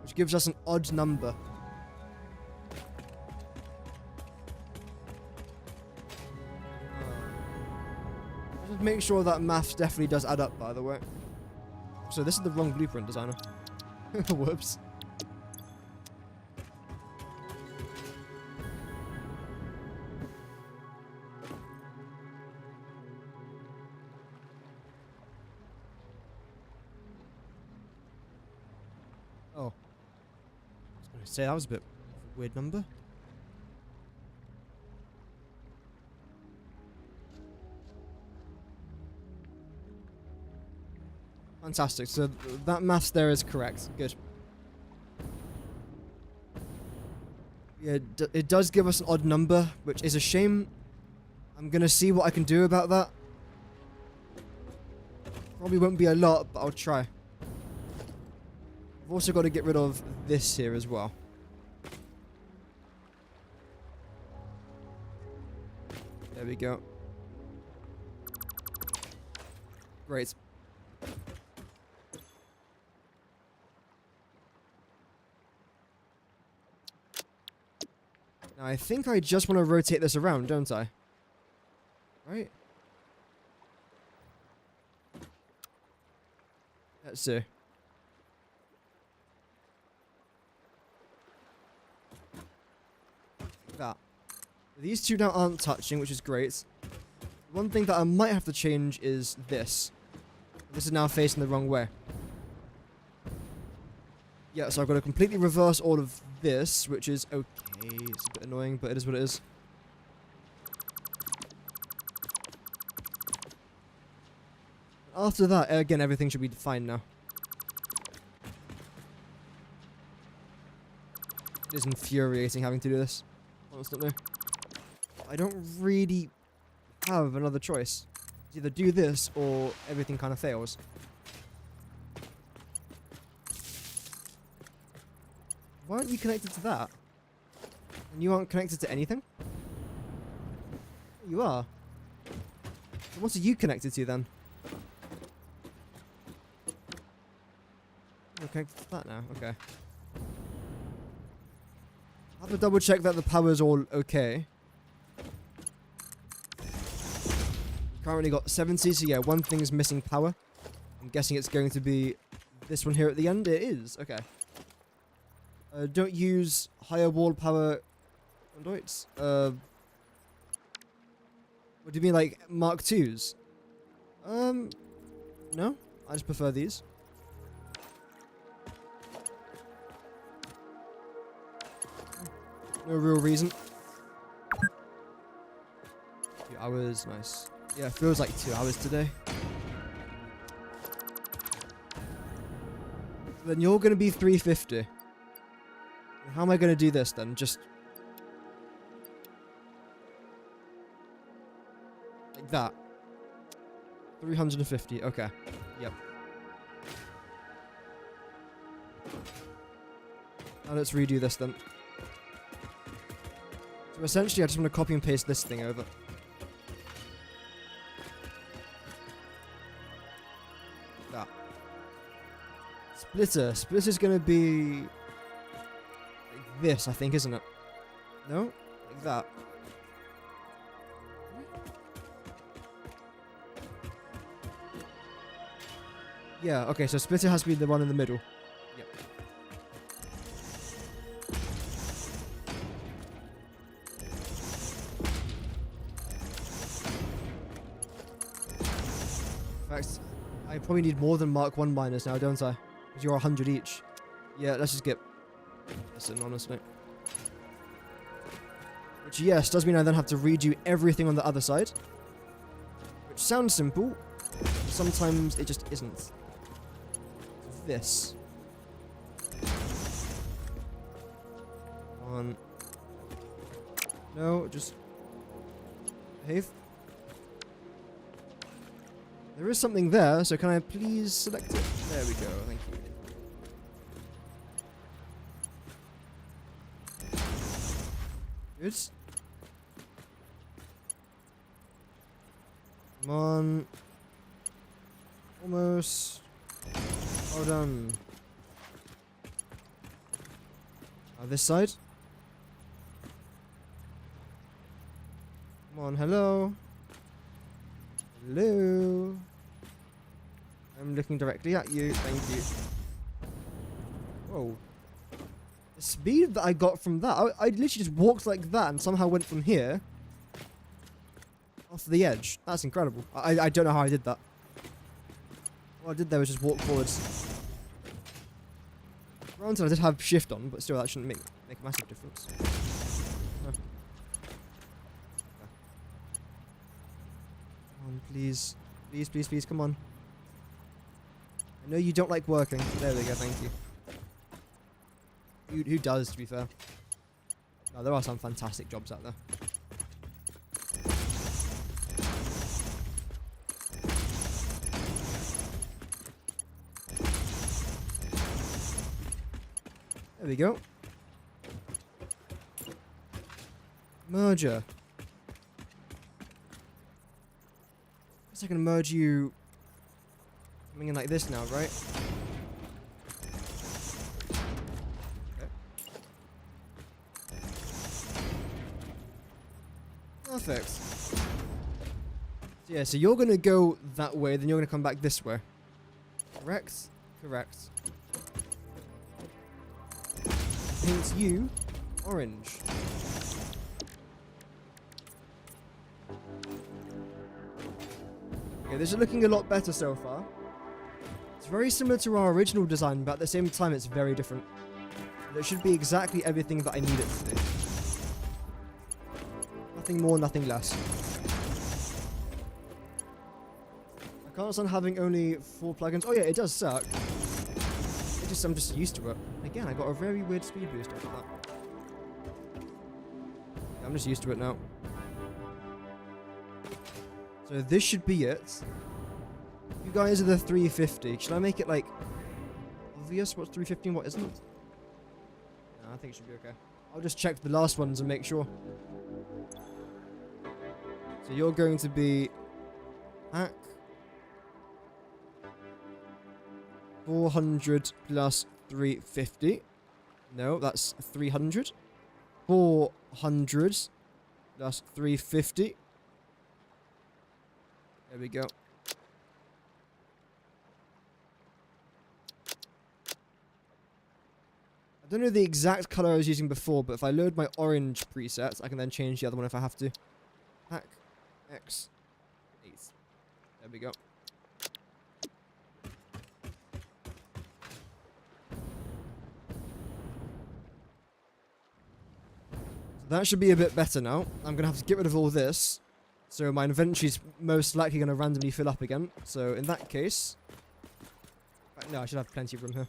Which gives us an odd number. Just make sure that maths definitely does add up, by the way. So this is the wrong blueprint designer. Whoops. Oh. I was going to say, that was a bit of a weird number. Fantastic. So that maths there is correct. Good. Yeah, it does give us an odd number, which is a shame. I'm going to see what I can do about that. Probably won't be a lot, but I'll try. I've also got to get rid of this here as well. There we go. Great. Now I think I just want to rotate this around, don't I? Right? Let's see. That. These two now aren't touching, which is great. One thing that I might have to change is this. This is now facing the wrong way. Yeah, so I've got to completely reverse all of this, which is okay. It's a bit annoying, but it is what it is. After that, again, everything should be fine now. It is infuriating having to do this, constantly. I don't really have another choice. It's either do this or everything kind of fails. Why aren't you connected to that? And you aren't connected to anything? You are. So what are you connected to then? You're connected to that now, okay. I have to double check that the power's all okay. Currently got 70, so yeah, one thing is missing power. I'm guessing it's going to be this one here at the end. It is, okay. Don't use higher wall power conduits. What do you mean, like Mark IIs? No, I just prefer these. No real reason. 2 hours, nice. Yeah, it feels like 2 hours today. So then you're gonna be 350. How am I gonna do this then? Just like that. 350. Okay. Yep. Now let's redo this then. So essentially, I just want to copy and paste this thing over. That. Splitter. Splitter's gonna be like this, I think, isn't it? No? Like that. Yeah, okay, so splitter has to be the one in the middle. Yep. In fact, I probably need more than Mark 1 miners now, don't I? Because you're 100 each. Yeah, let's just get this in, honestly. Which, yes, does mean I then have to redo everything on the other side. Which sounds simple. Sometimes it just isn't. This. One. No, just behave. There is something there, so can I please select it? There we go, thank you. Good. Come on. Almost. Well done. Now this side. Come on, hello. Hello. I'm looking directly at you. Thank you. Whoa. The speed that I got from that, I literally just walked like that and somehow went from here off the edge. That's incredible. I don't know how I did that. All I did there was just walk forwards. Granted, I did have shift on, but still, that shouldn't make a massive difference. No. Okay. Come on, please. Please, please, please, come on. I know you don't like working. There we go, thank you. Who does, to be fair? No, there are some fantastic jobs out there. There we go. Merger. Guess I can merge you coming in like this now, right? Okay. Perfect. So yeah, so you're gonna go that way, then you're gonna come back this way. Correct? Correct. Paint you orange. Okay, this is looking a lot better so far. It's very similar to our original design, but at the same time it's very different. And it should be exactly everything that I need it to be. Nothing more, nothing less. I can't stand having only 4 plugins. Oh yeah, it does suck. I'm just used to it. Again, I got a very weird speed boost after that. Yeah, I'm just used to it now. So this should be it. You guys are the 350. Should I make it like obvious what's 350 and what isn't? No, I think it should be okay. I'll just check the last ones and make sure. So you're going to be hack 400 plus 350. No, that's 300. 400 plus 350. There we go. I don't know the exact color I was using before, but if I load my orange presets, I can then change the other one if I have to. Hack X 8. There we go. That should be a bit better now. I'm going to have to get rid of all this. So my inventory's most likely going to randomly fill up again. So in that case... No, I should have plenty of room here.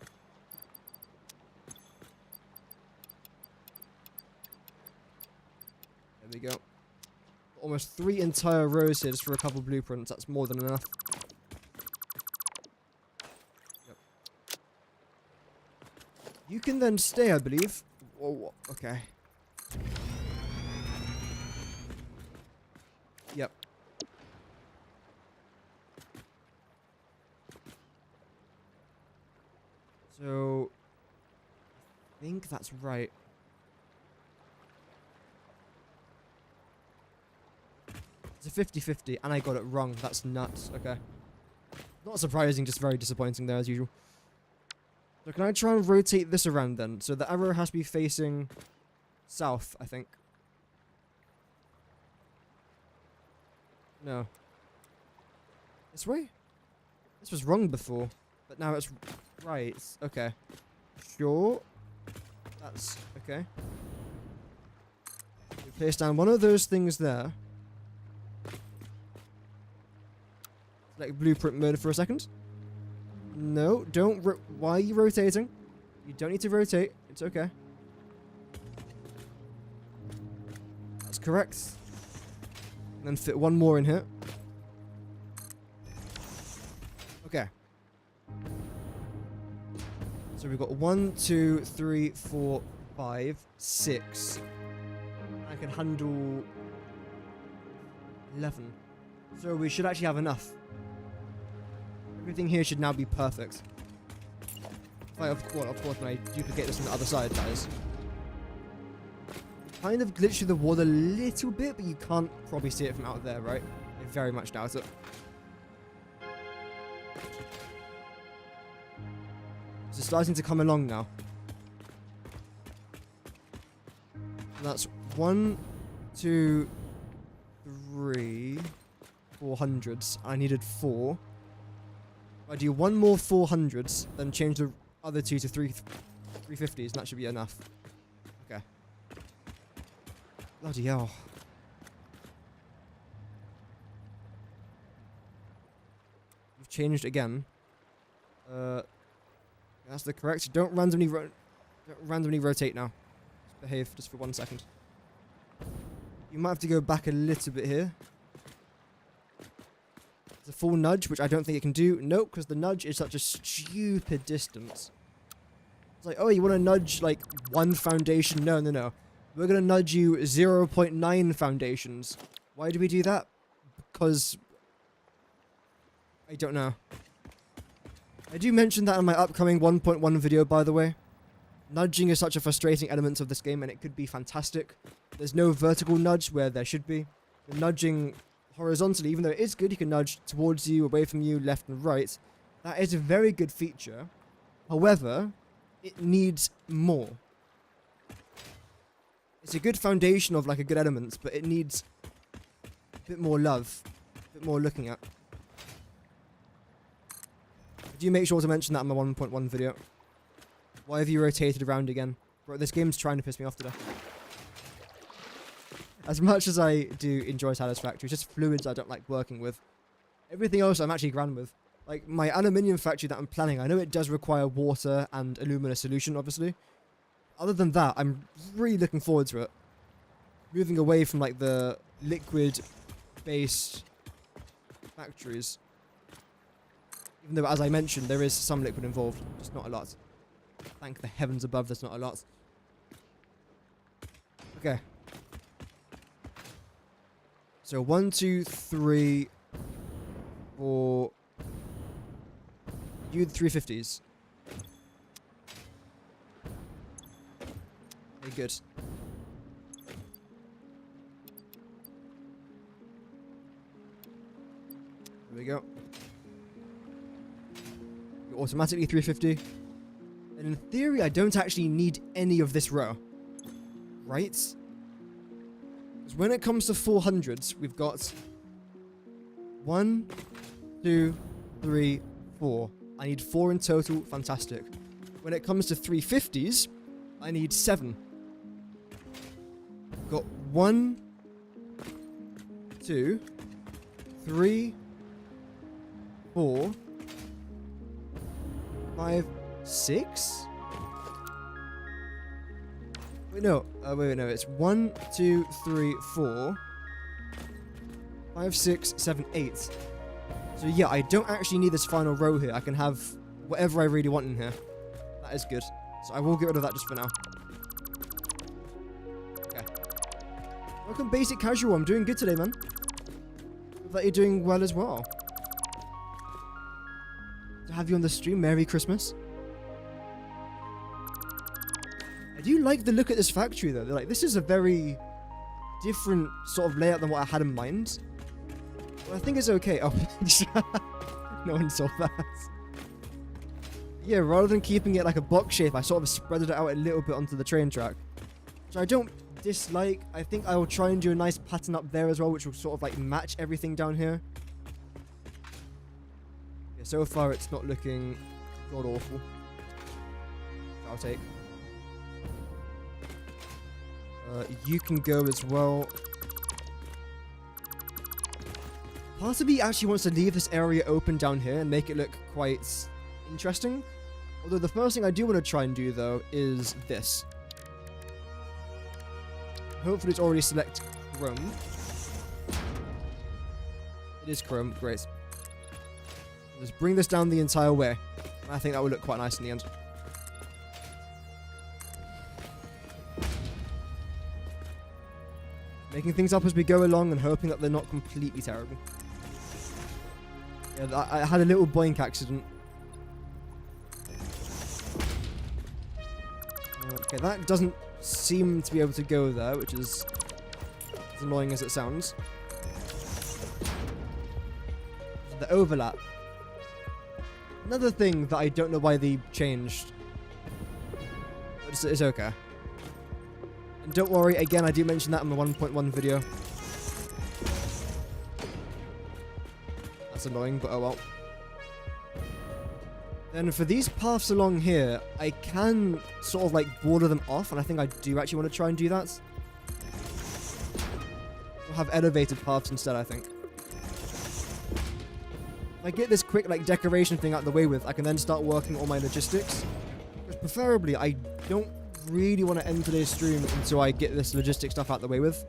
There we go. Almost 3 entire rows here just for a couple blueprints. That's more than enough. Yep. You can then stay, I believe. Whoa, okay. Yep. So, I think that's right. It's a 50-50, and I got it wrong. That's nuts. Okay. Not surprising, just very disappointing there, as usual. So can I try and rotate this around then? So the arrow has to be facing south, I think. No. This way? This was wrong before, but now it's right. Okay. Sure. That's okay. We place down one of those things there. Select blueprint mode for a second. No, don't. Why are you rotating? You don't need to rotate. It's okay. That's correct. And then fit one more in here. Okay. So we've got 1, 2, 3, 4, 5, 6. I can handle 11. So we should actually have enough. Everything here should now be perfect. Like, of course, when I duplicate this from the other side, that is. Kind of glitch through the wall a little bit, but you can't probably see it from out there, right? I very much doubt it. So it's starting to come along now. That's 1, 2, 3, 400s. I needed 4. I do 1 more 400s, then change the other 2 to 350s, and that should be enough. Okay. Bloody hell. You've changed again. That's the correct. Don't randomly rotate now. Just behave just for 1 second. You might have to go back a little bit here. It's a full nudge, which I don't think it can do. Nope, because the nudge is such a stupid distance. It's like, oh, you want to nudge like 1 foundation? No, no, no. We're going to nudge you 0.9 foundations. Why do we do that? Because I don't know. I do mention that in my upcoming 1.1 video, by the way. Nudging is such a frustrating element of this game, and it could be fantastic. There's no vertical nudge where there should be. You're nudging horizontally, even though it is good, you can nudge towards you, away from you, left and right. That is a very good feature, However, it needs more. It's a good foundation of like a good elements, but it needs a bit more love, a bit more looking at. Do make sure to mention that in my 1.1 video. Why have you rotated around again? Bro, this game's trying to piss me off today. As much as I do enjoy Satisfactory, it's just fluids I don't like working with. Everything else I'm actually grand with. Like, my aluminium factory that I'm planning, I know it does require water and alumina solution, obviously. Other than that, I'm really looking forward to it. Moving away from, like, the liquid-based factories. Even though, as I mentioned, there is some liquid involved. Just not a lot. Thank the heavens above, there's not a lot. Okay. So, 1, 2, 3, 4... You the 350s. Okay, good. There we go. You're automatically 350. And in theory, I don't actually need any of this row. Right? Because when it comes to 400s, we've got 1, 2, 3, 4. I need 4 in total. Fantastic. When it comes to 350s, I need 7. Got 1, 2, 3, 4, 5, 6. Wait, no. Wait, no. It's 1, 2, 3, 4, 5, 6, 7, 8. So yeah, I don't actually need this final row here. I can have whatever I really want in here. That is good. So I will get rid of that just for now. Okay. Welcome Basic Casual. I'm doing good today, man. Hope that you're doing well as well. To have you on the stream, Merry Christmas. I do like the look at this factory though. They're like, this is a very different sort of layout than what I had in mind. Well, I think it's okay. Oh, no one saw that. Yeah, rather than keeping it like a box shape, I sort of spread it out a little bit onto the train track. Which I don't dislike. I think I will try and do a nice pattern up there as well, which will sort of like match everything down here. Yeah, so far it's not looking god awful. I'll take. You can go as well. Part of me actually wants to leave this area open down here and make it look quite interesting. Although the first thing I do want to try and do though is this. Hopefully it's already select chrome. It is chrome, great. Just bring this down the entire way. I think that would look quite nice in the end. Making things up as we go along and hoping that they're not completely terrible. Yeah, I had a little boink accident. Okay, that doesn't seem to be able to go there, which is as annoying as it sounds. The overlap. Another thing that I don't know why they changed. But it's okay. And don't worry, again, I do mention that in the 1.1 video. That's annoying, but oh well. Then for these paths along here, I can sort of like border them off, and I think I do actually want to try and do that. We'll have elevated paths instead, I think. If I get this quick like decoration thing out of the way with, I can then start working on my logistics. Because preferably, I don't really want to end today's stream until I get this logistic stuff out of the way with.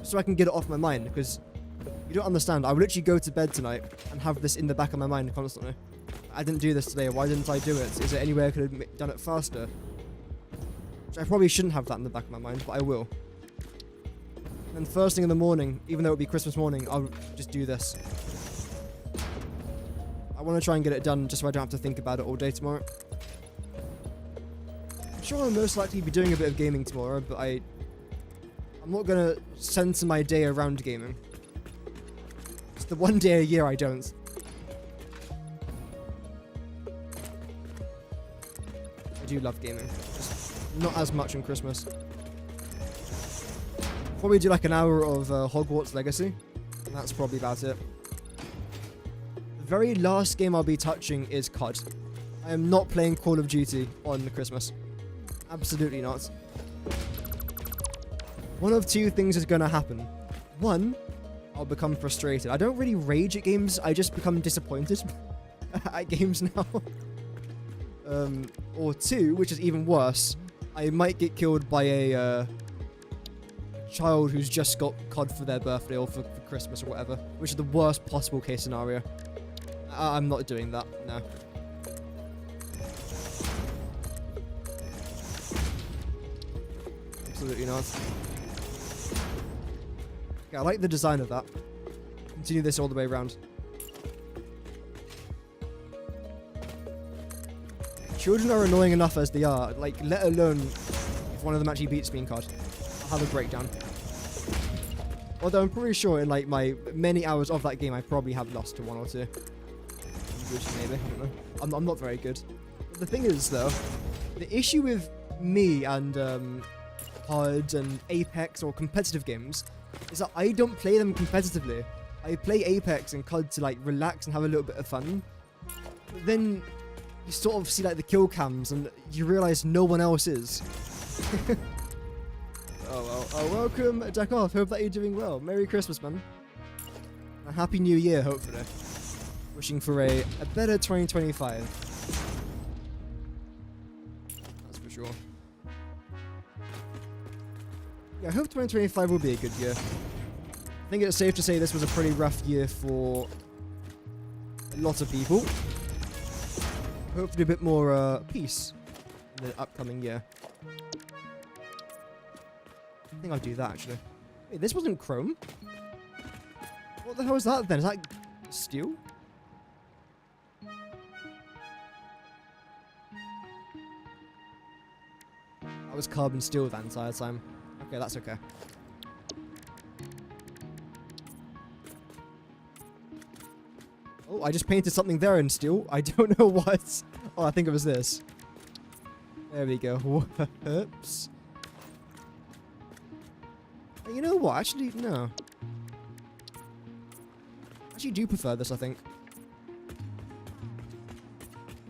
So I can get it off my mind, because you don't understand, I would literally go to bed tonight and have this in the back of my mind constantly. I didn't do this today, why didn't I do it? Is there any way I could have done it faster? Which I probably shouldn't have that in the back of my mind, but I will. And first thing in the morning, even though it would be Christmas morning, I'll just do this. I want to try and get it done just so I don't have to think about it all day tomorrow. I'm sure I'll most likely be doing a bit of gaming tomorrow, but I'm not going to center my day around gaming. It's the one day a year I don't. do love gaming. Just not as much on Christmas. Probably do like an hour of Hogwarts Legacy, and that's probably about it. The very last game I'll be touching is COD. I am not playing Call of Duty on Christmas. Absolutely not. One of two things is going to happen. One, I'll become frustrated. I don't really rage at games, I just become disappointed at games now. Or two, which is even worse, I might get killed by a child who's just got COD for their birthday or for Christmas or whatever, which is the worst possible case scenario. I'm not doing that, no. Absolutely not. Yeah, I like the design of that. Continue this all the way around. Children are annoying enough as they are, like, let alone if one of them actually beats me in COD. I'll have a breakdown. Although I'm pretty sure in, like, my many hours of that game, I probably have lost to one or two. Good, maybe, I don't know. I'm not very good. But the thing is, though, the issue with me and COD and Apex or competitive games is that I don't play them competitively. I play Apex and COD to, like, relax and have a little bit of fun. But then you sort of see, like, the kill cams and you realize no one else is. Oh, welcome, Dakov. Hope that you're doing well. Merry Christmas, man. A Happy New Year, hopefully. Wishing for a better 2025. That's for sure. Yeah, I hope 2025 will be a good year. I think it's safe to say this was a pretty rough year for a lot of people. Hopefully a bit more peace in the upcoming year. I think I'll do that, actually. Wait, this wasn't chrome? What the hell is that, then? Is that steel? That was carbon steel that entire time. Okay, that's okay. Oh, I just painted something there in steel. I don't know what. Oh, I think it was this. There we go. Whoops. You know what? Actually, no. I actually do prefer this, I think.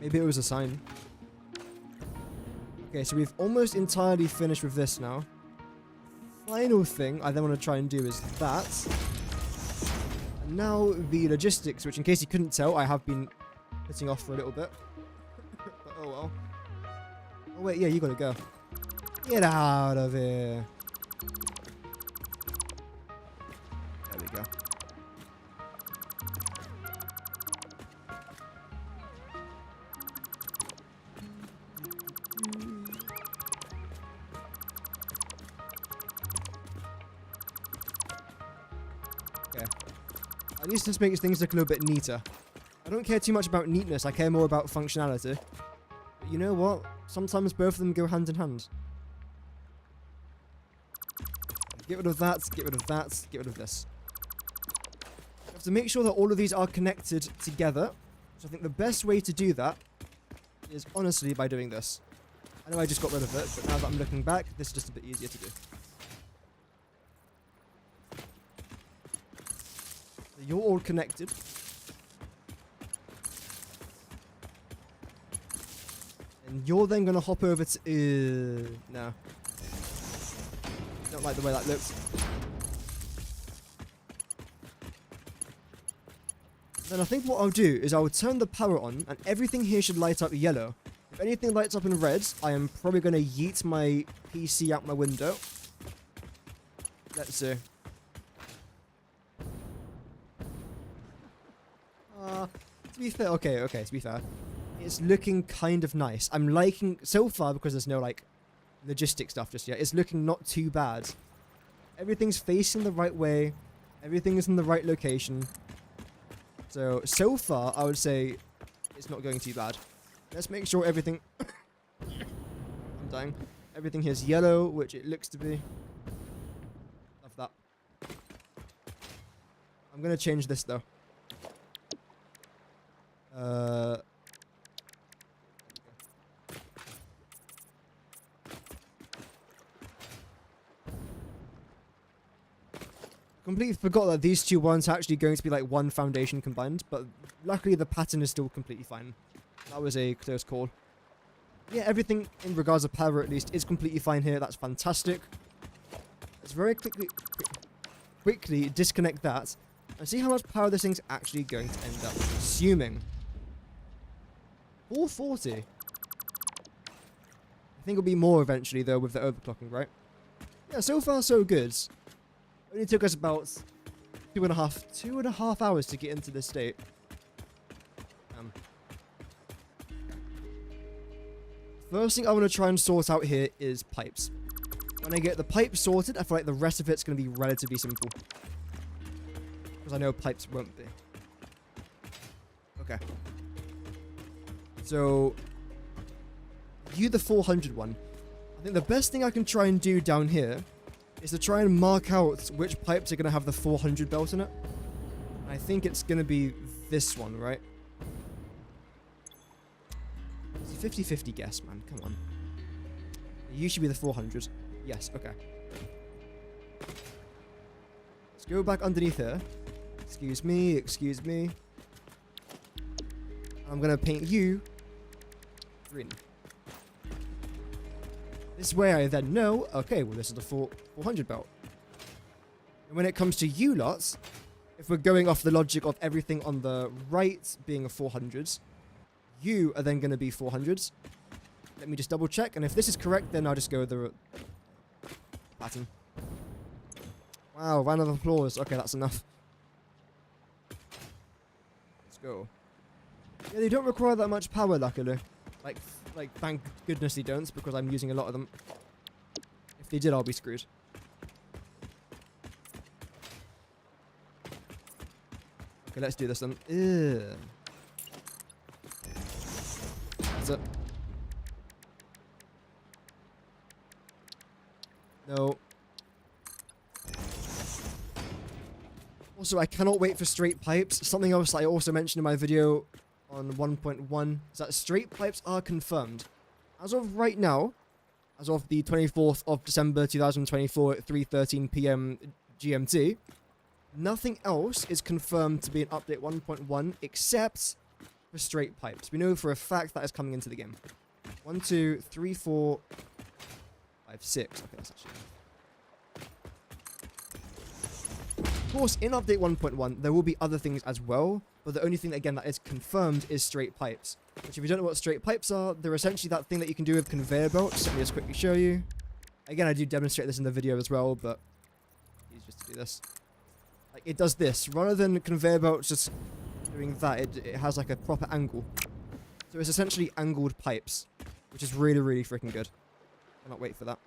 Maybe it was a sign. Okay, so we've almost entirely finished with this now. Final thing I then want to try and do is that. And now the logistics, which in case you couldn't tell, I have been putting off for a little bit. But oh well. Oh wait, yeah, you gotta go. Get out of here. There we go. Okay. At least this makes things look a little bit neater. I don't care too much about neatness, I care more about functionality. But you know what? Sometimes both of them go hand in hand. Get rid of that, get rid of that, get rid of this. You have to make sure that all of these are connected together. So I think the best way to do that is honestly by doing this. I know I just got rid of it, but now that I'm looking back, this is just a bit easier to do. So you're all connected. And you're then going to hop over to... no. Don't like the way that looks. Then I think what I'll do is I'll turn the power on and everything here should light up yellow. If anything lights up in red, I am probably going to yeet my PC out my window. Let's see. To be fair, okay, to be fair. It's looking kind of nice. I'm liking, so far, because there's no, like, logistic stuff just yet, it's looking not too bad. Everything's facing the right way. Everything is in the right location. So far, I would say it's not going too bad. Let's make sure everything... I'm dying. Everything here is yellow, which it looks to be. Love that. I'm going to change this, though. Completely forgot that these two ones are actually going to be like one foundation combined, but luckily the pattern is still completely fine. That was a close call. Yeah, everything in regards to power at least is completely fine here. That's fantastic. Let's very quickly disconnect that and see how much power this thing's actually going to end up consuming. 440. I think it'll be more eventually though with the overclocking, right? Yeah, so far so good. Only took us about 2.5 hours to get into this state. First thing I want to try and sort out here is pipes. When I get the pipes sorted, I feel like the rest of it's going to be relatively simple. Because I know pipes won't be. Okay. So, the 400 one. I think the best thing I can try and do down here is to try and mark out which pipes are going to have the 400 belt in it. I think it's going to be this one, right? It's a 50-50 guess, man. Come on. You should be the 400. Yes, okay. Let's go back underneath here. Excuse me, excuse me. I'm going to paint you green. This way I then know, okay, well this is the 400 belt. And when it comes to you lots, if we're going off the logic of everything on the right being a 400s, you are then going to be 400s. Let me just double check, and if this is correct, then I'll just go with the pattern. Wow, round of applause. Okay, that's enough. Let's go. Yeah, they don't require that much power, luckily. Like, thank goodness they don't, because I'm using a lot of them. If they did, I'll be screwed. Okay, let's do this then. Ew. That's it. No. Also, I cannot wait for straight pipes. Something else I also mentioned in my video on 1.1 is that straight pipes are confirmed. As of right now, as of the 24th of December 2024 at 3:13 PM GMT, nothing else is confirmed to be an update 1.1 except for straight pipes. We know for a fact that is coming into the game. 1, 2, 3, 4, 5, 6. Okay, that's actually... Of course, in update 1.1, there will be other things as well, but the only thing, again, that is confirmed is straight pipes. Which, if you don't know what straight pipes are, they're essentially that thing that you can do with conveyor belts. Let me just quickly show you. Again, I do demonstrate this in the video as well, but it's just to do this. Like, it does this. Rather than conveyor belts just doing that, it has like a proper angle. So it's essentially angled pipes, which is really, really freaking good. Cannot wait for that.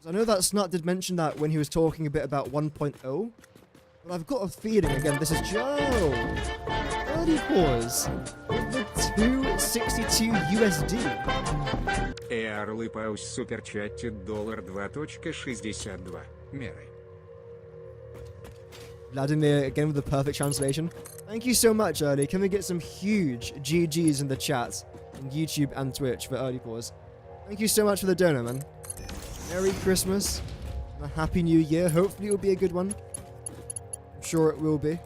I know that Snut did mention that when he was talking a bit about 1.0, but I've got a feeling, again, this is Joe! Early pause with the 262 USD. Early pause super chat $2.62 меры. Vladimir, again with the perfect translation. Thank you so much, Early. Can we get some huge GGs in the chat on YouTube and Twitch for Early pause? Thank you so much for the donor, man. Merry Christmas and a Happy New Year. Hopefully it will be a good one. I'm sure it will be.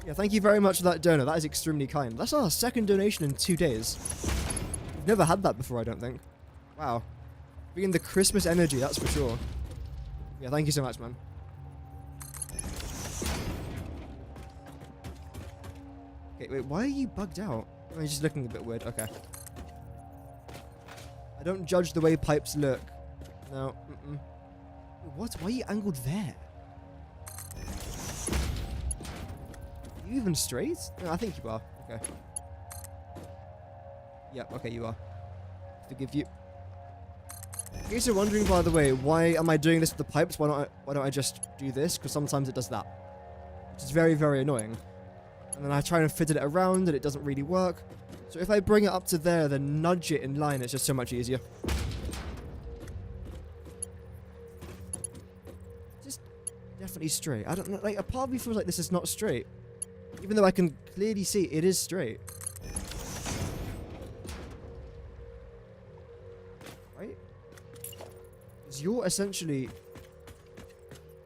Yeah, thank you very much for that donor. That is extremely kind. That's our second donation in 2 days. We've never had that before, I don't think. Wow. Bringing the Christmas energy, that's for sure. Yeah, thank you so much, man. Okay, wait, why are you bugged out? Oh, you're just looking a bit weird. Okay. I don't judge the way pipes look. No. What? Why are you angled there? Are you even straight? No, I think you are. Okay. Yep, okay, you are. Forgive you. In case you're wondering, by the way, why am I doing this with the pipes? Why don't I just do this? Because sometimes it does that. Which is very, very annoying. And then I try and fit it around and it doesn't really work. So if I bring it up to there, then nudge it in line, it's just so much easier. Just definitely straight. I don't know, like, a part of me feels like this is not straight. Even though I can clearly see it is straight. Right? Because you're essentially...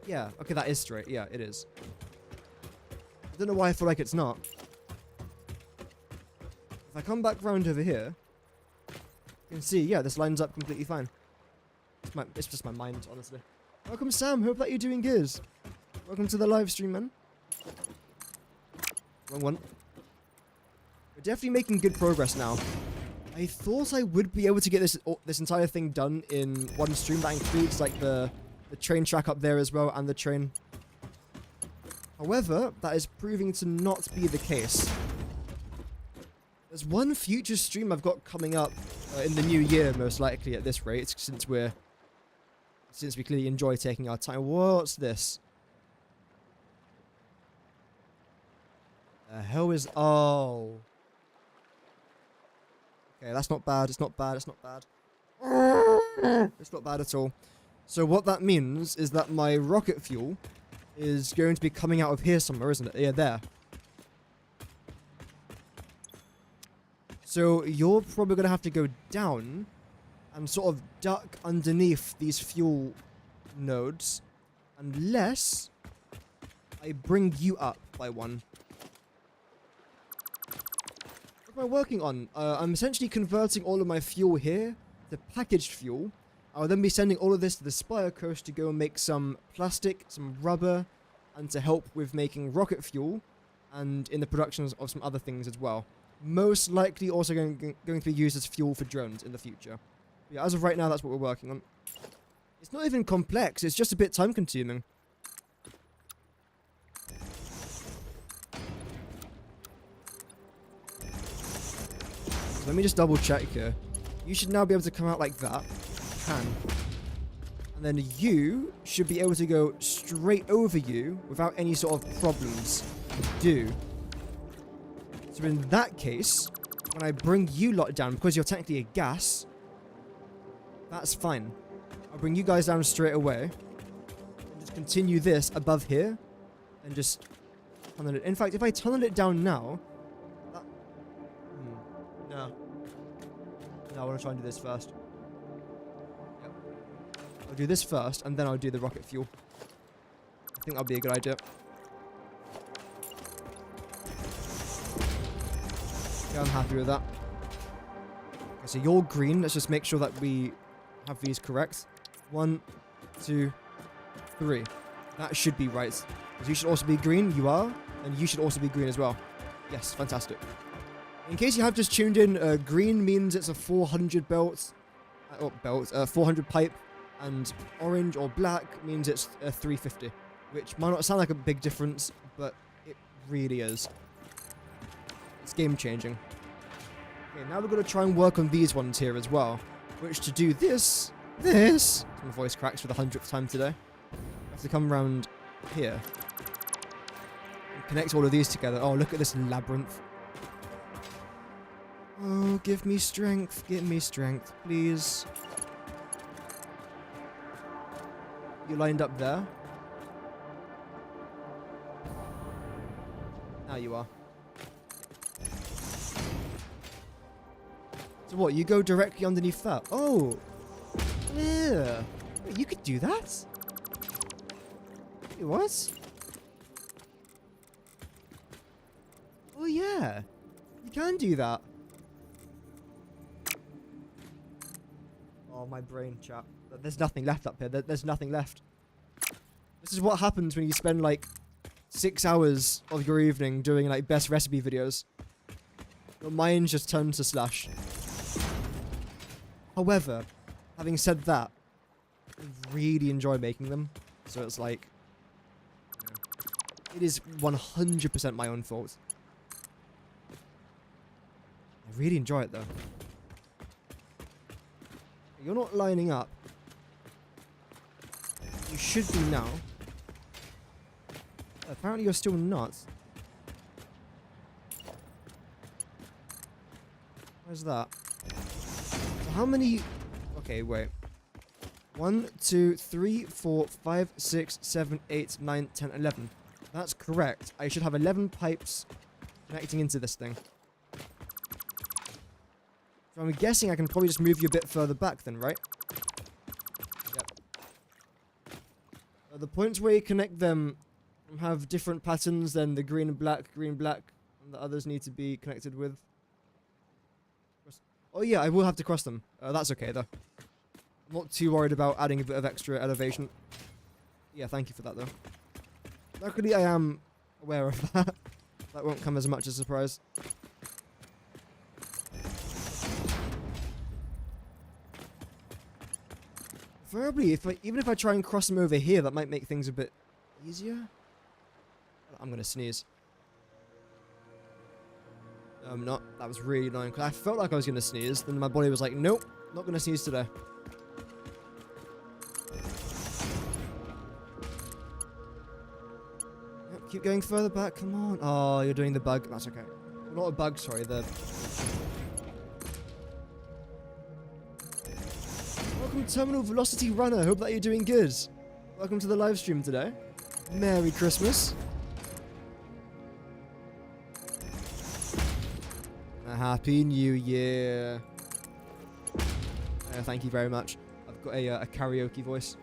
Yeah, okay, that is straight. Yeah, it is. I don't know why I feel like it's not. If I come back round over here, you can see, yeah, this lines up completely fine. It's just my mind, honestly. Welcome, Sam. Hope that you're doing good. Welcome to the live stream, man. Wrong one. We're definitely making good progress now. I thought I would be able to get this entire thing done in one stream. That includes like the train track up there as well and the train. However, that is proving to not be the case. There's one future stream I've got coming up in the new year, most likely at this rate, since we clearly enjoy taking our time. What's this? The hell is... Oh. Okay, that's not bad. It's not bad. It's not bad. It's not bad at all. So what that means is that my rocket fuel is going to be coming out of here somewhere, isn't it? Yeah, there. So you're probably going to have to go down and sort of duck underneath these fuel nodes unless I bring you up by one. What am I working on? I'm essentially converting all of my fuel here to packaged fuel. I'll then be sending all of this to the Spire Coast to go and make some plastic, some rubber, and to help with making rocket fuel and in the productions of some other things as well. Most likely also going to be used as fuel for drones in the future. But yeah, as of right now, that's what we're working on. It's not even complex, it's just a bit time consuming. Let me just double check here. You should now be able to come out like that. You can. And then you should be able to go straight over you without any sort of problems. You do. So in that case, when I bring you lot down, because you're technically a gas, that's fine. I'll bring you guys down straight away. And just continue this above here. And just tunnel it. In fact, if I tunnel it down now... No. No, I want to try and do this first. Yep. I'll do this first, and then I'll do the rocket fuel. I think that'll be a good idea. Yeah, I'm happy with that. Okay, so you're green. Let's just make sure that we have these correct. 1, 2, 3. That should be right. Because you should also be green. You are. And you should also be green as well. Yes, fantastic. In case you have just tuned in, green means it's a 400 belt, 400 pipe, and orange or black means it's a 350, which might not sound like a big difference, but it really is. It's game changing. Okay, now we're going to try and work on these ones here as well, which to do this, my voice cracks for the 100th time today. I have to come around here and connect all of these together. Oh, look at this labyrinth. Oh, give me strength, please. You lined up there. Now you are. So what, you go directly underneath that? Oh! Yeah! Wait, you could do that? Wait, what? Oh yeah! You can do that. Oh, my brain, chat. There's nothing left up here. There's nothing left. This is what happens when you spend, like, 6 hours of your evening doing, like, best recipe videos. Your mind just turns to slush. However, having said that, I really enjoy making them. So it's like... It is 100% my own fault. I really enjoy it, though. You're not lining up. You should be now. Apparently you're still not. Where's that? So how many... Okay, wait. 1, 2, 3, 4, 5, 6, 7, 8, 9, 10, 11. That's correct. I should have 11 pipes connecting into this thing. So I'm guessing I can probably just move you a bit further back then, right? Yep. The points where you connect them have different patterns than the green, black, and the others need to be connected with. Oh yeah, I will have to cross them. That's okay though. I'm not too worried about adding a bit of extra elevation. Yeah, thank you for that though. Luckily I am aware of that. That won't come as much as a surprise. Preferably, even if I try and cross them over here, that might make things a bit easier. I'm gonna sneeze. No, I'm not. That was really annoying, because I felt like I was gonna sneeze, then my body was like, nope, not gonna sneeze today. Yep, keep going further back, come on. Oh, you're doing the bug, that's okay. Not a bug, sorry, the... Welcome Terminal Velocity Runner, hope that you're doing good. Welcome to the live stream today. Merry Christmas. A Happy New Year. Thank you very much. I've got a karaoke voice.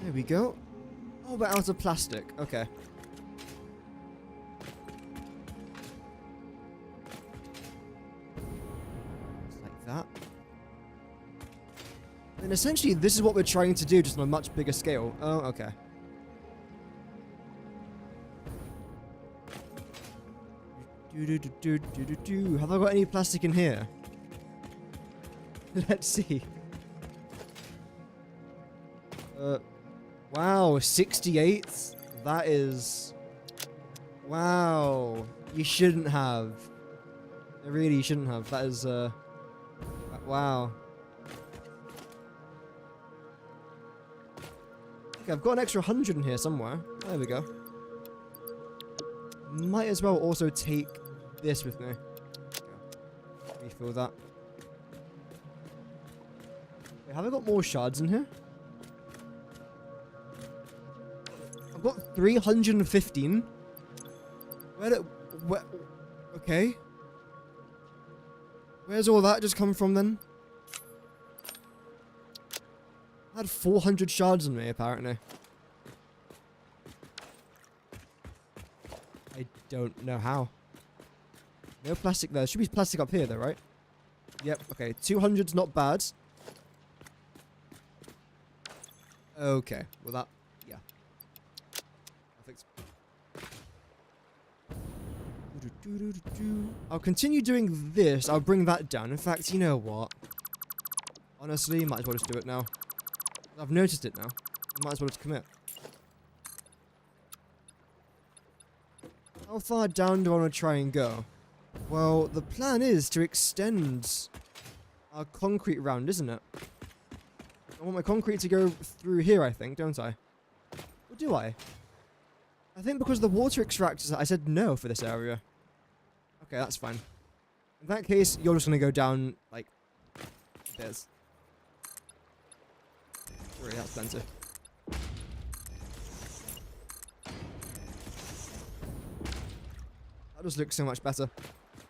There we go. Oh, we're out of plastic. Okay. Just like that. And essentially, this is what we're trying to do, just on a much bigger scale. Oh, okay. Have I got any plastic in here? Let's see. Wow, 68? That is... Wow. You shouldn't have. You really shouldn't have. That is, wow. Okay, I've got an extra 100 in here somewhere. There we go. Might as well also take this with me. Okay. Refill that. Wait, have I got more shards in here? I've got 315. Where? Okay. Where's all that just come from then? I had 400 shards on me, apparently. I don't know how. No plastic there. Should be plastic up here, though, right? Yep, okay. 200's not bad. Okay. Well, that... Yeah. Perfect. I'll continue doing this. I'll bring that down. In fact, you know what? Honestly, might as well just do it now. I've noticed it now. I might as well just commit. How far down do I want to try and go? Well, the plan is to extend our concrete round, isn't it? I want my concrete to go through here, I think, don't I? Or do I? I think because the water extractors, I said no for this area. Okay, that's fine. In that case, you're just going to go down, like, this. Really, that's plenty. That just looks so much better.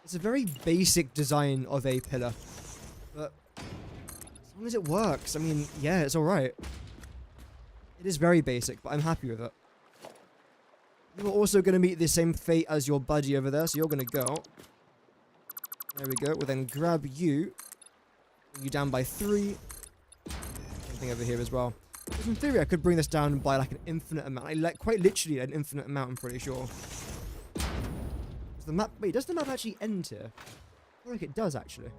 It's a very basic design of a pillar. But as long as it works, I mean, yeah, it's alright. It is very basic, but I'm happy with it. You're also going to meet the same fate as your buddy over there, so you're going to go. There we go. We'll then grab you. Bring you down by 3. Same thing over here as well. Because in theory, I could bring this down by like an infinite amount. Quite literally an infinite amount, I'm pretty sure. Does the map... Wait, does the map actually end here? I feel like it does, actually.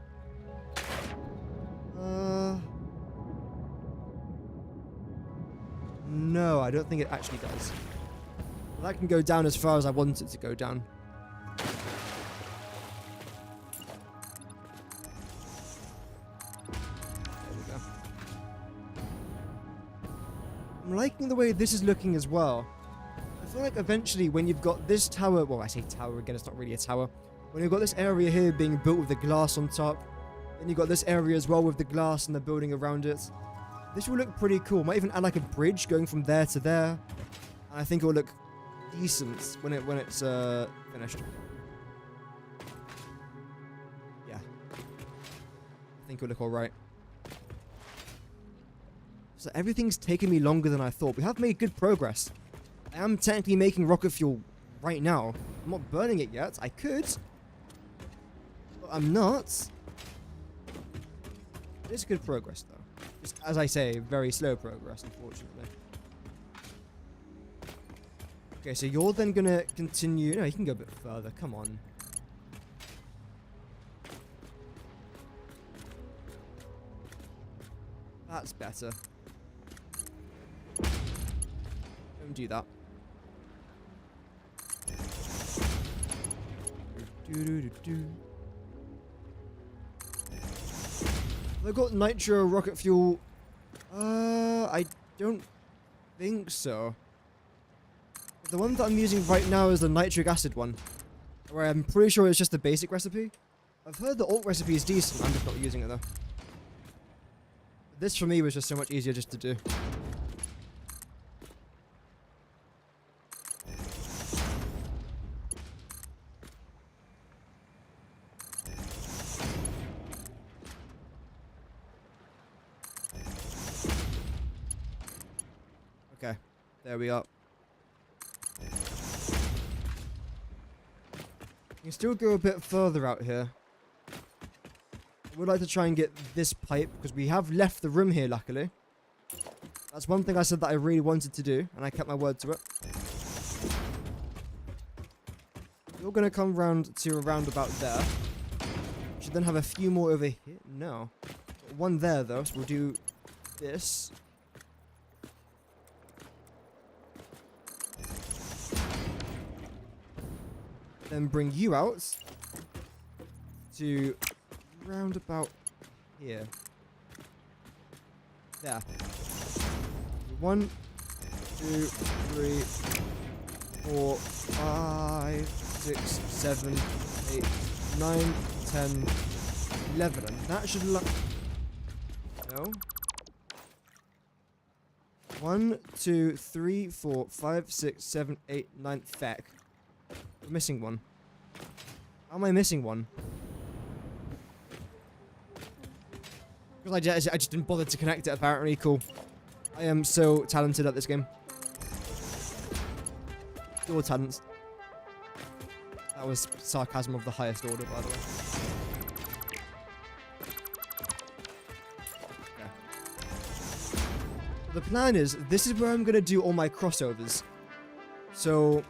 No, I don't think it actually does. Well, that can go down as far as I want it to go down. There we go. I'm liking the way this is looking as well. I feel like eventually when you've got this tower, well, I say tower again, it's not really a tower. When you've got this area here being built with the glass on top, then you've got this area as well with the glass and the building around it. This will look pretty cool. Might even add like a bridge going from there to there. And I think it will look decent when it's finished. think it'll look alright. So everything's taken me longer than I thought. We have made good progress. I am technically making rocket fuel right now. I'm not burning it yet. I could. But I'm not. It's good progress, though. Just, as I say, very slow progress, unfortunately. Okay, so you're then gonna continue. No, you can go a bit further. Come on. That's better. Don't do that. I've got nitro rocket fuel. I don't think so. The one that I'm using right now is the nitric acid one, where I'm pretty sure it's just the basic recipe. I've heard the alt recipe is decent, I'm just not using it though. This for me was just so much easier just to do. Okay, there we are. You can still go a bit further out here. I would like to try and get this pipe, because we have left the room here, luckily. That's one thing I said that I really wanted to do, and I kept my word to it. You're going to come round to around about there. We should then have a few more over here. No. One there, though, so we'll do this. Then bring you out to round about here. There. 1, 2, 3, 4, 5, 6, 7, 8, 9, 10, 11. And that should no. 1, 2, 3, 4, 5, 6, 7, 8, 9. Feck. I'm missing one. How am I missing one? Because I just didn't bother to connect it, apparently. Cool. I am so talented at this game. Pure talents. That was sarcasm of the highest order, by the way. Okay. The plan is, this is where I'm going to do all my crossovers. So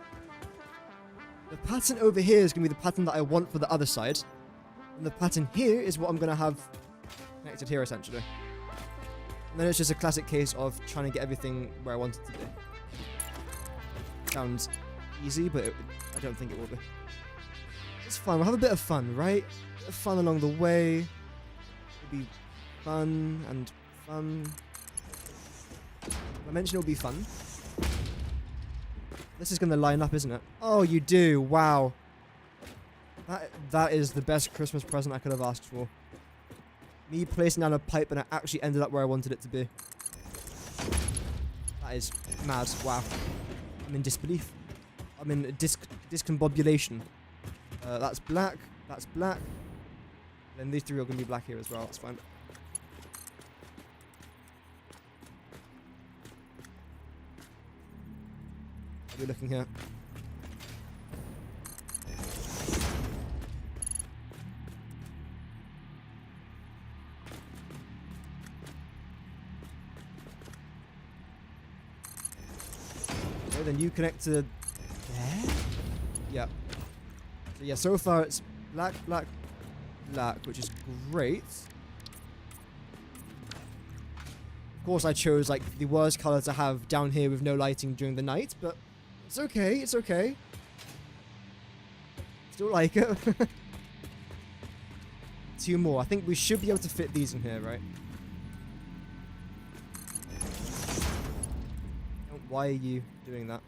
the pattern over here is going to be the pattern that I want for the other side. And the pattern here is what I'm going to have connected here, essentially. And then it's just a classic case of trying to get everything where I want it to be. Sounds easy, but I don't think it will be. It's fun. We'll have a bit of fun, right? A bit of fun along the way. It'll be fun and fun. I mentioned it'll be fun. This is going to line up, isn't it? Oh, you do. Wow. That is the best Christmas present I could have asked for. Me placing down a pipe and it actually ended up where I wanted it to be. That is mad. Wow. I'm in disbelief. I'm in discombobulation. That's black. That's black. Then these three are going to be black here as well. That's fine. We're looking here. Okay, then you connect to there. Yeah. So yeah, so far it's black, black, black, which is great. Of course, I chose like the worst color to have down here with no lighting during the night, but it's okay. It's okay. Still like it. 2 more. I think we should be able to fit these in here, right? Why are you doing that?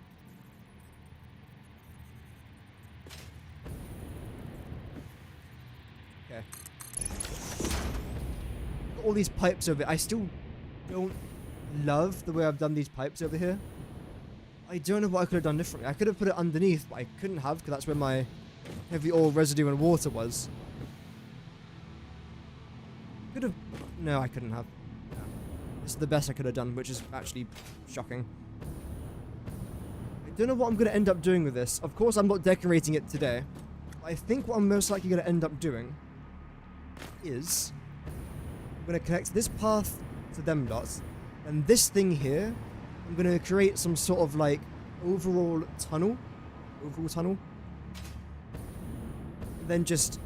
Okay. Got all these pipes over. I still don't love the way I've done these pipes over here. I don't know what I could have done differently. I could have put it underneath, but I couldn't have because that's where my heavy oil residue and water was. Could have... No, I couldn't have. This is the best I could have done, which is actually shocking. I don't know what I'm going to end up doing with this. Of course, I'm not decorating it today. But I think what I'm most likely going to end up doing is... I'm going to connect this path to them dots. And this thing here, I'm going to create some sort of, like, overall tunnel. And then just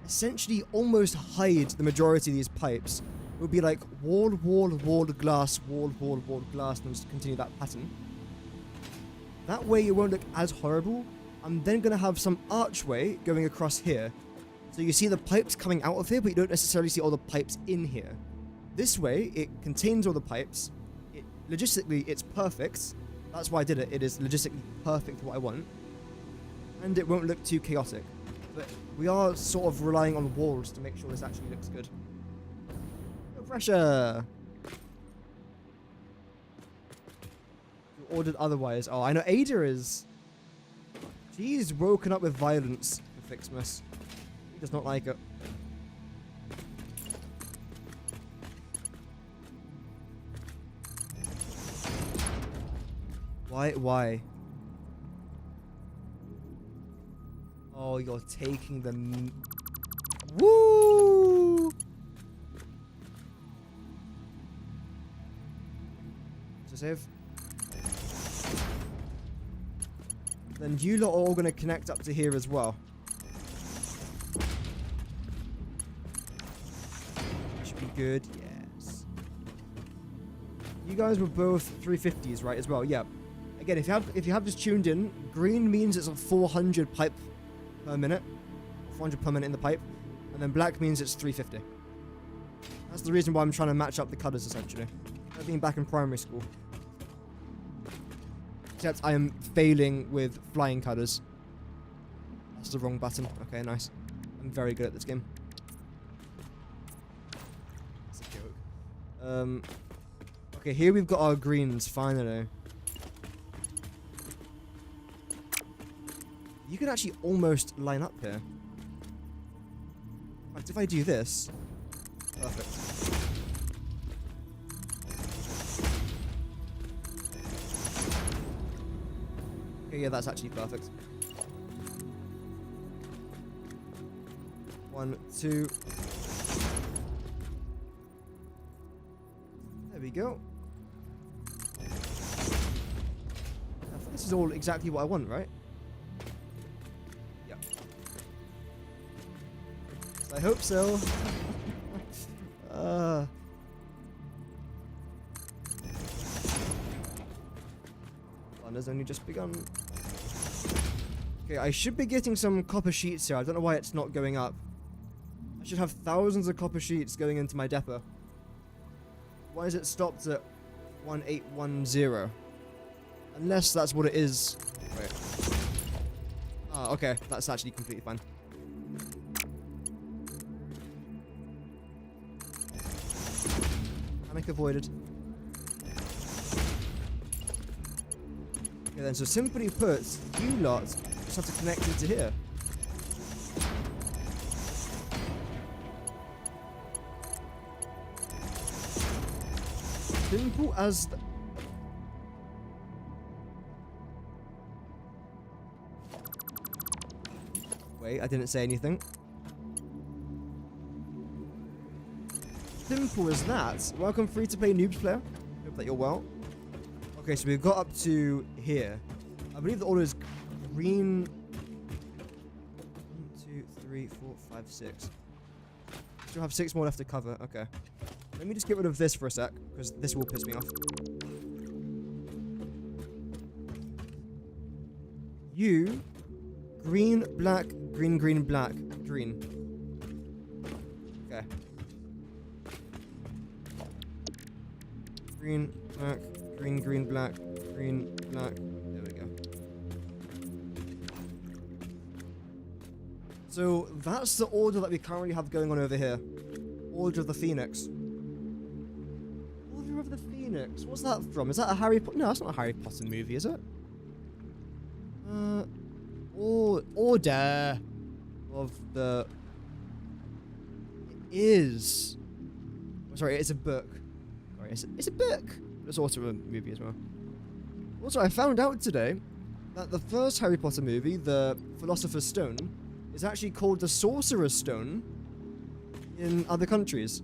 essentially almost hide the majority of these pipes. It would be like wall, glass, wall, glass, and just continue that pattern. That way it won't look as horrible. I'm then going to have some archway going across here. So you see the pipes coming out of here, but you don't necessarily see all the pipes in here. This way, it contains all the pipes. Logistically, it's perfect. That's why I did it. It is logistically perfect for what I want. And it won't look too chaotic. But we are sort of relying on walls to make sure this actually looks good. No pressure! You ordered otherwise. Oh, I know Ada is... She's woken up with violence for Fixmas. He does not like it. Why? Oh, you're taking the... Woo! To save. Then you lot are all going to connect up to here as well. Should be good. Yes. You guys were both 350s, right, as well? Yeah. Again, if you have this tuned in, green means it's a 400 pipe per minute. 400 per minute in the pipe. And then black means it's 350. That's the reason why I'm trying to match up the colours, essentially. Like being back in primary school. Except I am failing with flying colours. That's the wrong button. Okay, nice. I'm very good at this game. That's a joke. Okay, here we've got our greens, finally. You can actually almost line up here. In fact, if I do this... Perfect. Okay, yeah, that's actually perfect. 1, 2... There we go. I think this is all exactly what I want, right? I hope so. Fun has only just begun. Okay, I should be getting some copper sheets here. I don't know why it's not going up. I should have thousands of copper sheets going into my depot. Why is it stopped at 1810? Unless that's what it is. Wait. Ah, okay. That's actually completely fine. Panic avoided. Okay then, so simply put, you lot just have to connect into here. Simple as... Wait, I didn't say anything. Simple as that. Welcome free-to-play noobs player. Hope that you're well. Okay, so we've got up to here. I believe the order is green. 1, 2, 3, 4, 5, 6. Still have 6 more left to cover. Okay. Let me just get rid of this for a sec, because this will piss me off. You, green, black, green, green, black, green. Okay. Green, black, green, green, black, green, black. There we go. So that's the order that we currently have going on over here. Order of the Phoenix. Order of the Phoenix. What's that from? Is that a Harry Potter? No, that's not a Harry Potter movie, is it? Order of the... It is. Sorry, it's a book. Sorry, it's a book. It's also a movie as well. Also, I found out today that the first Harry Potter movie, the Philosopher's Stone, is actually called the Sorcerer's Stone in other countries.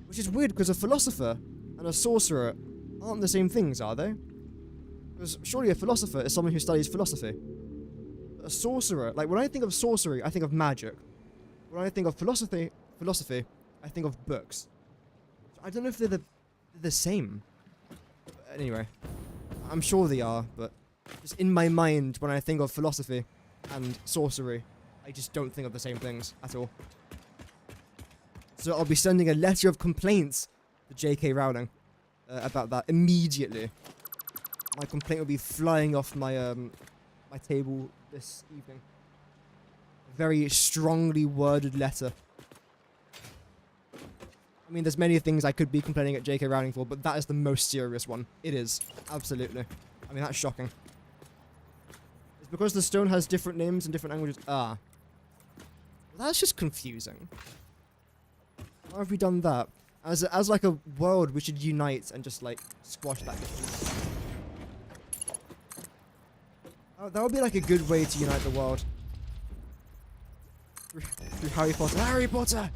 Which is weird, because a philosopher and a sorcerer aren't the same things, are they? Because surely a philosopher is someone who studies philosophy. A sorcerer, like when I think of sorcery, I think of magic. When I think of philosophy, I think of books. So I don't know if they're the same. But anyway, I'm sure they are, but just in my mind, when I think of philosophy and sorcery, I just don't think of the same things at all. So I'll be sending a letter of complaints to J.K. Rowling about that immediately. My complaint will be flying off my my table this evening. A very strongly worded letter. I mean, there's many things I could be complaining at J.K. Rowling for, but that is the most serious one. It is. Absolutely. I mean, that's shocking. It's because the stone has different names and different languages. Ah. Well, that's just confusing. Why have we done that? As like a world, we should unite and just, like, squash that difference. Oh, that would be, like, a good way to unite the world. Through Harry Potter. Harry Potter!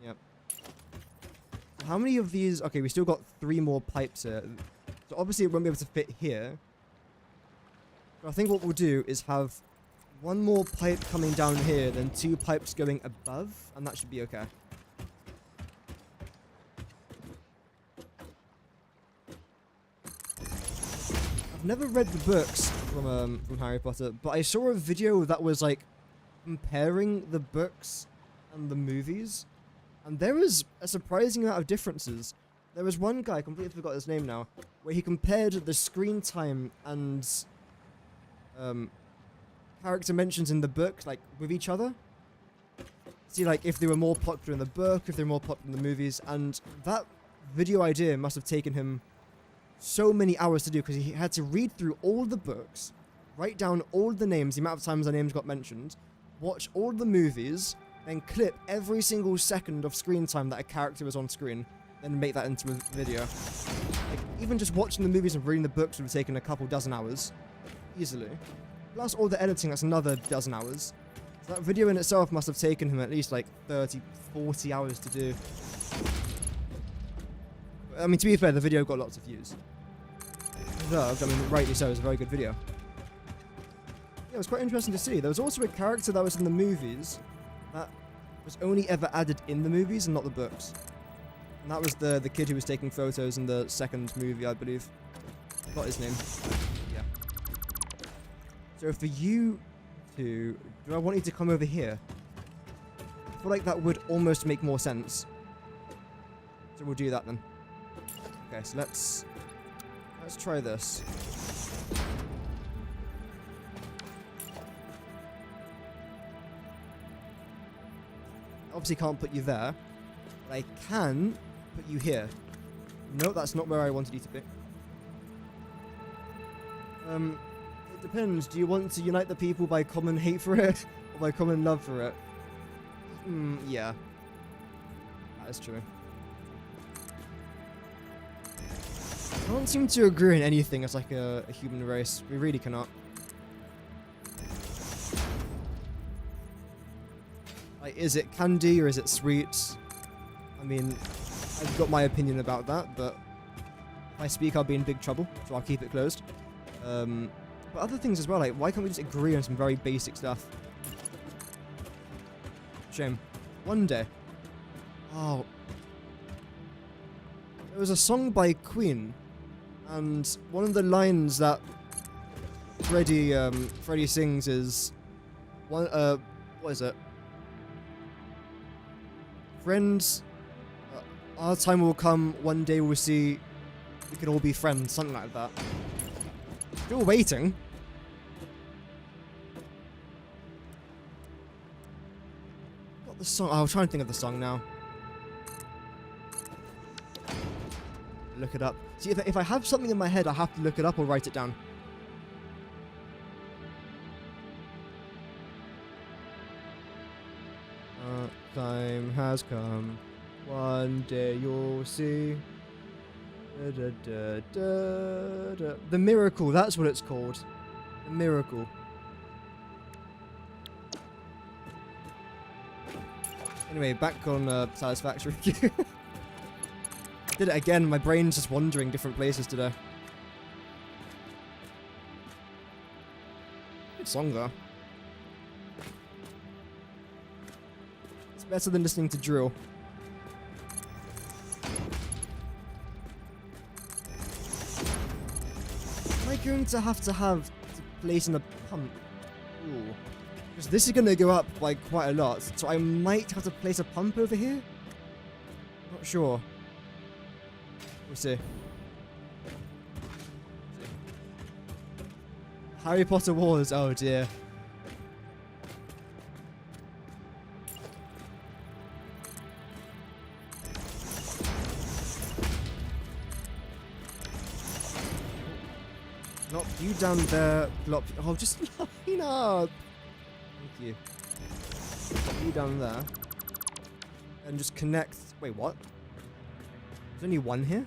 Yep. How many of these... Okay, we still got 3 more pipes here. So obviously it won't be able to fit here. But I think what we'll do is have 1 more pipe coming down here, then 2 pipes going above, and that should be okay. I've never read the books from Harry Potter, but I saw a video that was like comparing the books and the movies, and there was a surprising amount of differences. There was one guy, I completely forgot his name now, where he compared the screen time and character mentions in the book, like, with each other. See, like, if they were more popular in the book, if they were more popular in the movies, and that video idea must have taken him so many hours to do, because he had to read through all the books, write down all the names, the amount of times the names got mentioned, watch all the movies, then clip every single second of screen time that a character was on screen, then make that into a video. Like, even just watching the movies and reading the books would have taken a couple dozen hours. Easily. Plus all the editing, that's another dozen hours. So that video in itself must have taken him at least like 30, 40 hours to do. I mean, to be fair, the video got lots of views. Deserved, I mean, rightly so, it's a very good video. Yeah, it was quite interesting to see. There was also a character that was in the movies that was only ever added in the movies and not the books. And that was the kid who was taking photos in the second movie, I believe. Forgot his name. Yeah. So for you two, do I want you to come over here? I feel like that would almost make more sense. So we'll do that then. Okay, so let's try this. Obviously can't put you there, but I can put you here. No, that's not where I wanted you to be. It depends. Do you want to unite the people by common hate for it, or by common love for it? Yeah. That is true. I don't seem to agree on anything as like a human race. We really cannot. Like, is it candy or is it sweet? I mean, I've got my opinion about that, but if I speak, I'll be in big trouble, so I'll keep it closed. But other things as well, like, why can't we just agree on some very basic stuff? Shame. One day. Oh. There was a song by Queen, and one of the lines that Freddie sings is, what is it? Friends, our time will come, one day we'll see, we can all be friends, something like that. Still waiting. Got the song, I'll try and think of the song now. Look it up. See, if I have something in my head, I have to look it up or write it down. time has come. One day you'll see. Da, da, da, da, da. The Miracle, that's what it's called. The Miracle. Anyway, back on Satisfactory. I did it again, my brain's just wandering different places today. Good song though. It's better than listening to drill. Am I going to have to place in the pump? Ooh. Because this is going to go up like quite a lot, so I might have to place a pump over here? Not sure. We'll see. Harry Potter Wars, oh dear. Plop you down there, plop. Oh, just line up. Thank you. Plop you down there. And just connect. Wait, what? There's only one here?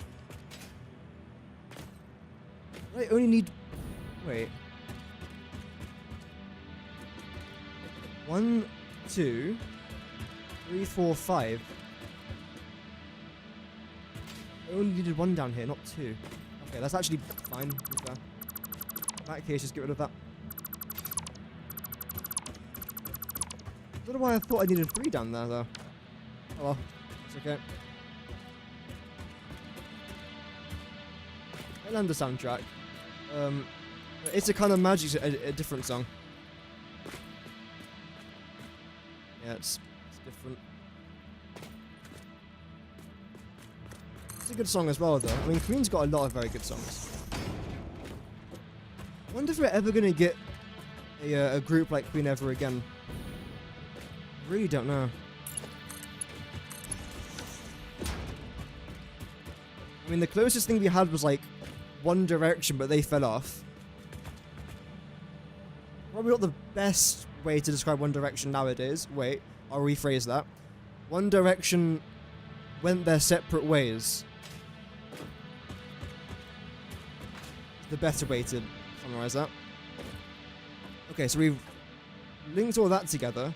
I only need. Wait. 1, 2, 3, 4, 5. I only needed one down here, not two. Okay, that's actually fine. To be fair. In that case, just get rid of that. I don't know why I thought I needed 3 down there, though. Oh well, it's okay. I learned the soundtrack. It's a kind of magic, a different song. Yeah, it's different. It's a good song as well, though. I mean, Queen's got a lot of very good songs. I wonder if we're ever going to get a group like Queen ever again. I really don't know. I mean, the closest thing we had was like One Direction, but they fell off. Probably not the best way to describe One Direction nowadays. Wait, I'll rephrase that. One Direction went their separate ways. The better way to summarize that. Okay, so we've linked all that together.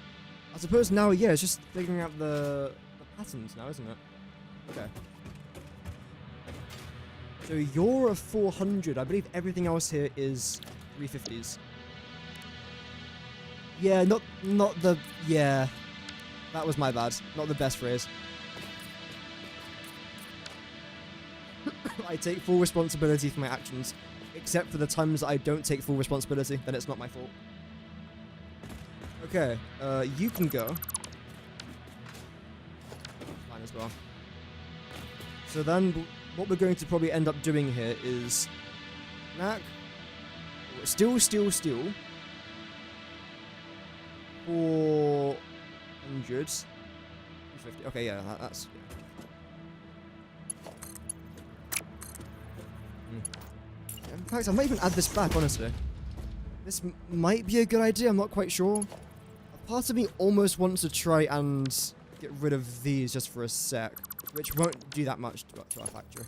I suppose now, yeah, it's just figuring out the patterns now, isn't it? Okay. So you're a 400. I believe everything else here is 350s. Yeah, not the... Yeah. That was my bad. Not the best phrase. I take full responsibility for my actions. Except for the times that I don't take full responsibility. Then it's not my fault. Okay. You can go. Fine as well. So then, what we're going to probably end up doing here is... Knack. Steal. 400. 350. Okay, yeah, that's... Yeah. In fact, I might even add this back, honestly. This might be a good idea, I'm not quite sure. A part of me almost wants to try and get rid of these just for a sec, which won't do that much to our factory.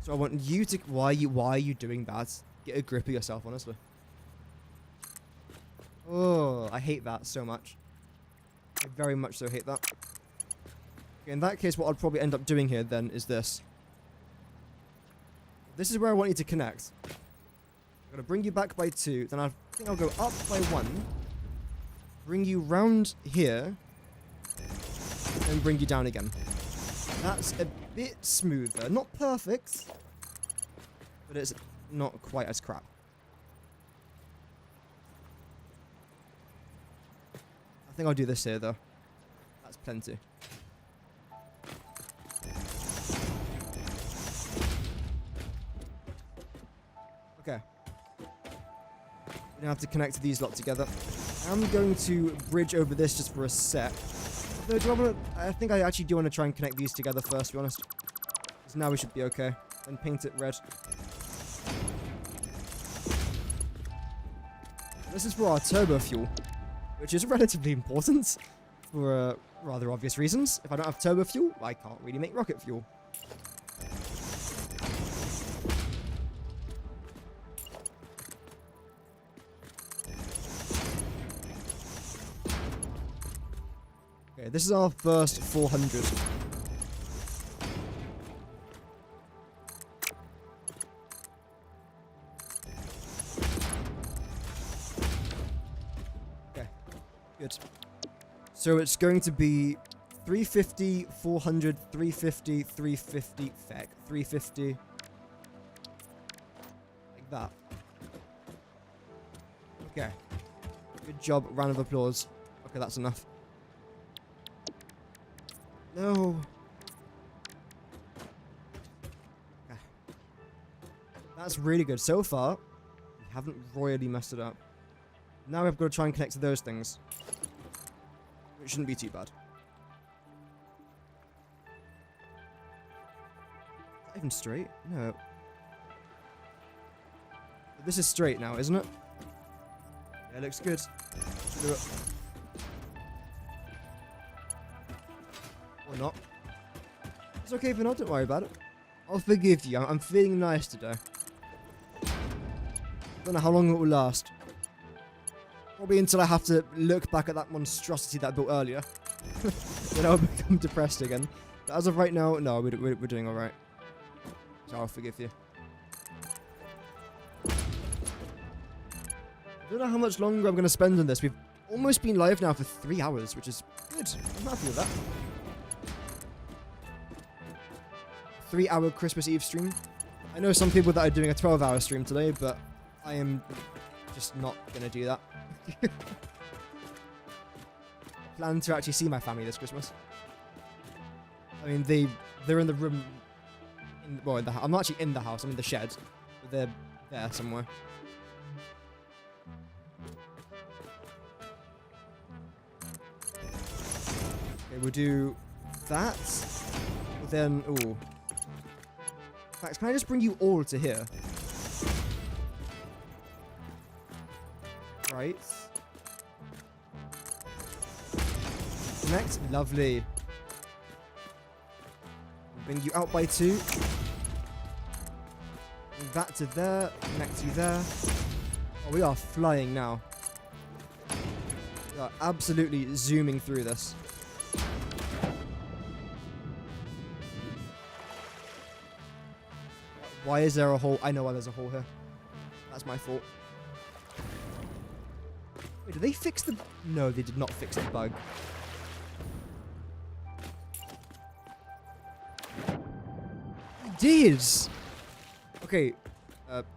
So I want you to... Why are you doing that? Get a grip of yourself, honestly. Oh, I hate that so much. I very much so hate that. Okay, in that case, what I'd probably end up doing here then is this. This is where I want you to connect. I'm going to bring you back by 2, then I think I'll go up by 1. Bring you round here. And bring you down again. That's a bit smoother. Not perfect. But it's not quite as crap. I think I'll do this here, though. That's plenty. Okay. We now have to connect these lot together. I'm going to bridge over this just for a sec. Though, I think I actually do want to try and connect these together first, to be honest. Because now we should be okay. And paint it red. This is for our turbo fuel. which is relatively important for rather obvious reasons. If I don't have turbo fuel, I can't really make rocket fuel. Okay, this is our first 400. Okay, good. So it's going to be 350, 400, 350, 350, feck, 350. Like that. Okay. Good job, round of applause. Okay, that's enough. No. Okay. That's really good. So far, we haven't royally messed it up. Now we've got to try and connect to those things. It shouldn't be too bad. Is that even straight? No. This is straight now, isn't it? Yeah, it looks good. Do it. Or not. It's okay if not, don't worry about it. I'll forgive you. I'm feeling nice today. Don't know how long it will last. Probably until I have to look back at that monstrosity that I built earlier. Then I'll become depressed again. But as of right now, no, we're doing alright. So I'll forgive you. I don't know how much longer I'm going to spend on this. We've almost been live now for 3 hours, which is good. I'm happy with that. 3-hour Christmas Eve stream. I know some people that are doing a 12-hour stream today, but I am just not going to do that. Plan to actually see my family this Christmas. I mean, they're in the room. Well, I'm not actually in the house. I'm in the shed, but they're there somewhere. Okay, we'll do that. But then, ooh. In fact, can I just bring you all to here? Right. Connect. Lovely. Bring you out by 2. Bring that to there. Connect you there. Oh, we are flying now. We are absolutely zooming through this. Why is there a hole? I know why there's a hole here. That's my fault. Wait, did they fix the... No, they did not fix the bug. They did! Okay,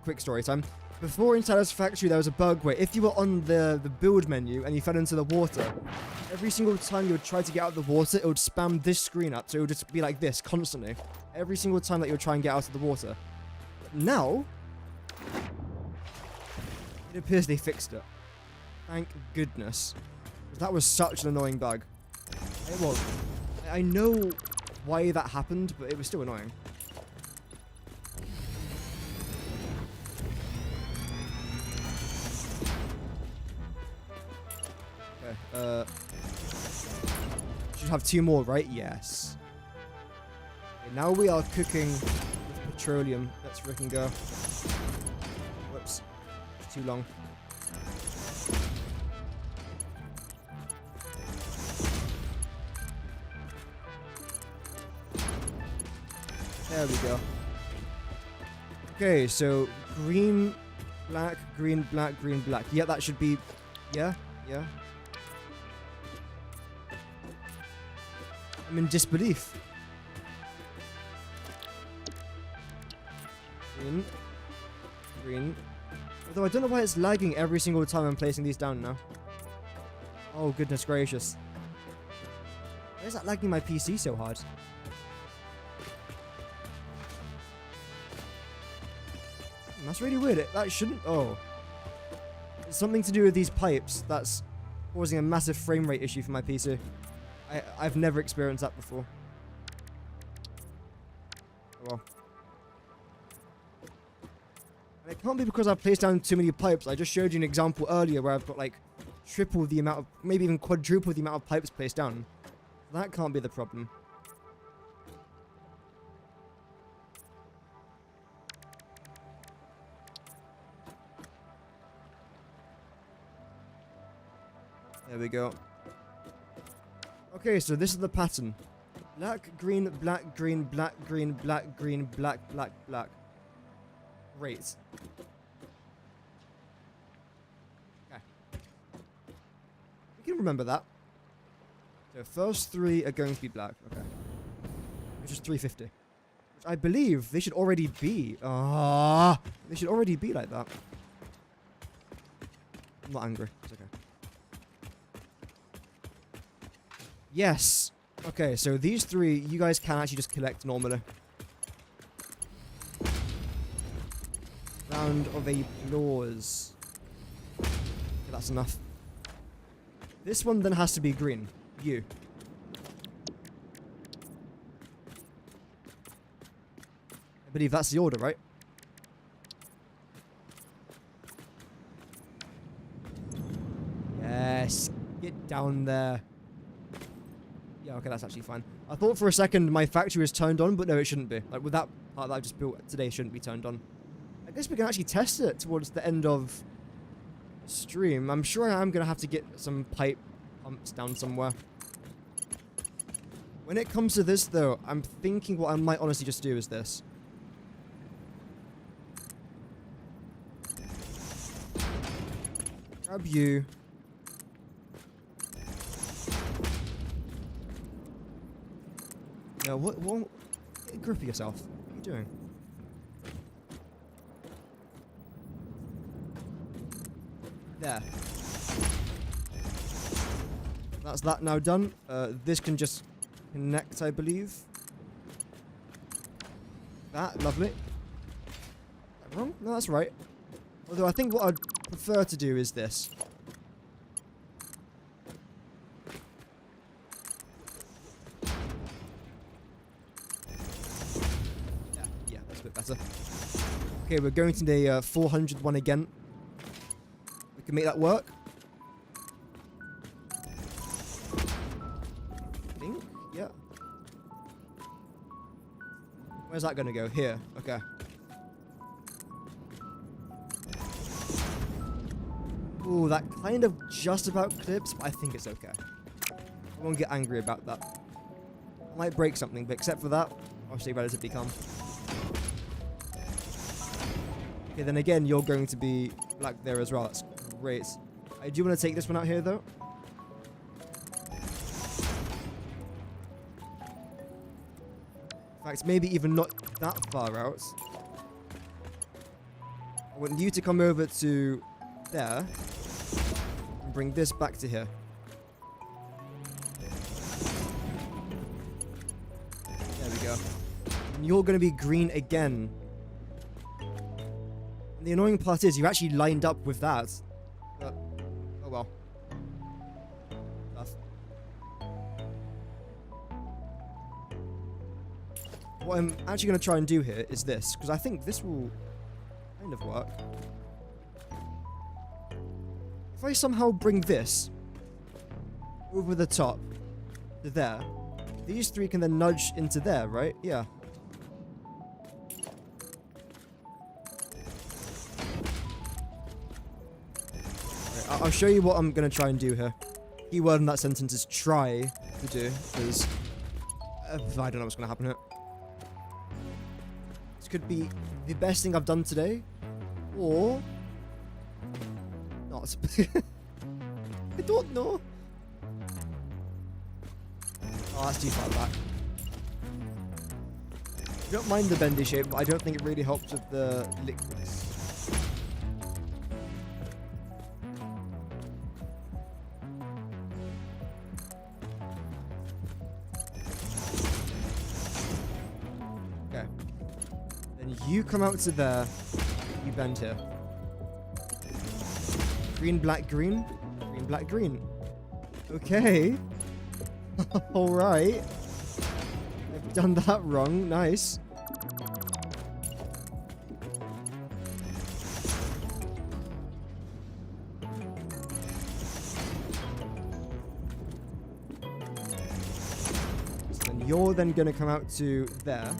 quick story time. Before in Satisfactory, there was a bug where if you were on the build menu and you fell into the water, every single time you would try to get out of the water, it would spam this screen up. So it would just be like this constantly. Every single time that you would try and get out of the water. But now, it appears they fixed it. Thank goodness. That was such an annoying bug. I know why that happened, but it was still annoying. Okay, should have 2 more, right? Yes. Okay, now we are cooking with petroleum. Let's freaking go. Whoops. It's too long. There we go. Okay, so green, black, green, black, green, black. Yeah, that should be... Yeah, yeah. I'm in disbelief. Green. Green. Although I don't know why it's lagging every single time I'm placing these down now. Oh, goodness gracious. Why is that lagging my PC so hard? That's really weird. That shouldn't... Oh. It's something to do with these pipes that's causing a massive frame rate issue for my PC. I've never experienced that before. Oh well. And it can't be because I've placed down too many pipes. I just showed you an example earlier where I've got like triple the amount of, maybe even quadruple the amount of pipes placed down. That can't be the problem. There we go. Okay, so this is the pattern. Black, green, black, green, black, green, black, green, black, black, black. Great. Okay. We can remember that. So first 3 are going to be black. Okay. Which is 350. Which I believe they should already be. They should already be like that. I'm not angry. It's okay. Yes. Okay, so these 3, you guys can actually just collect normally. Round of applause. Okay, that's enough. This one then has to be green. You. I believe that's the order, right? Yes. Get down there. Yeah, okay, that's actually fine. I thought for a second my factory was turned on, but no, it shouldn't be. Like, with that part that I just built today, shouldn't be turned on. I guess we can actually test it towards the end of stream. I'm sure I am going to have to get some pipe pumps down somewhere. When it comes to this, though, I'm thinking what I might honestly just do is this. Grab you. No, what? Get a grip of yourself. What are you doing? There. That's that now done. This can just connect, I believe. That, lovely. Is that wrong? No, that's right. Although I think what I'd prefer to do is this. Yeah, that's a bit better. Okay, we're going to the 400 one again. We can make that work. I think, yeah. Where's that going to go? Here. Okay. Ooh, that kind of just about clips, but I think it's okay. I won't get angry about that. I might break something, but except for that, I'll stay relatively calm. Okay, then again, you're going to be black there as well. That's great. I do want to take this one out here, though. In fact, maybe even not that far out. I want you to come over to there and bring this back to here. There we go. And you're going to be green again. And the annoying part is you actually lined up with that. But, oh well. Tough. What I'm actually going to try and do here is this, because I think this will kind of work. If I somehow bring this over the top to there, these 3 can then nudge into there, right? Yeah. Right, I'll show you what I'm going to try and do here. Keyword in that sentence is try to do, because I don't know what's going to happen here. This could be the best thing I've done today, or not. I don't know. Oh, that's too far back. I don't mind the bendy shape, but I don't think it really helps with the liquids. Okay. Then you come out to there, you bend here. Green, black, green. Green, black, green. Okay. Alright. I've done that wrong. Nice. You're then going to come out to there.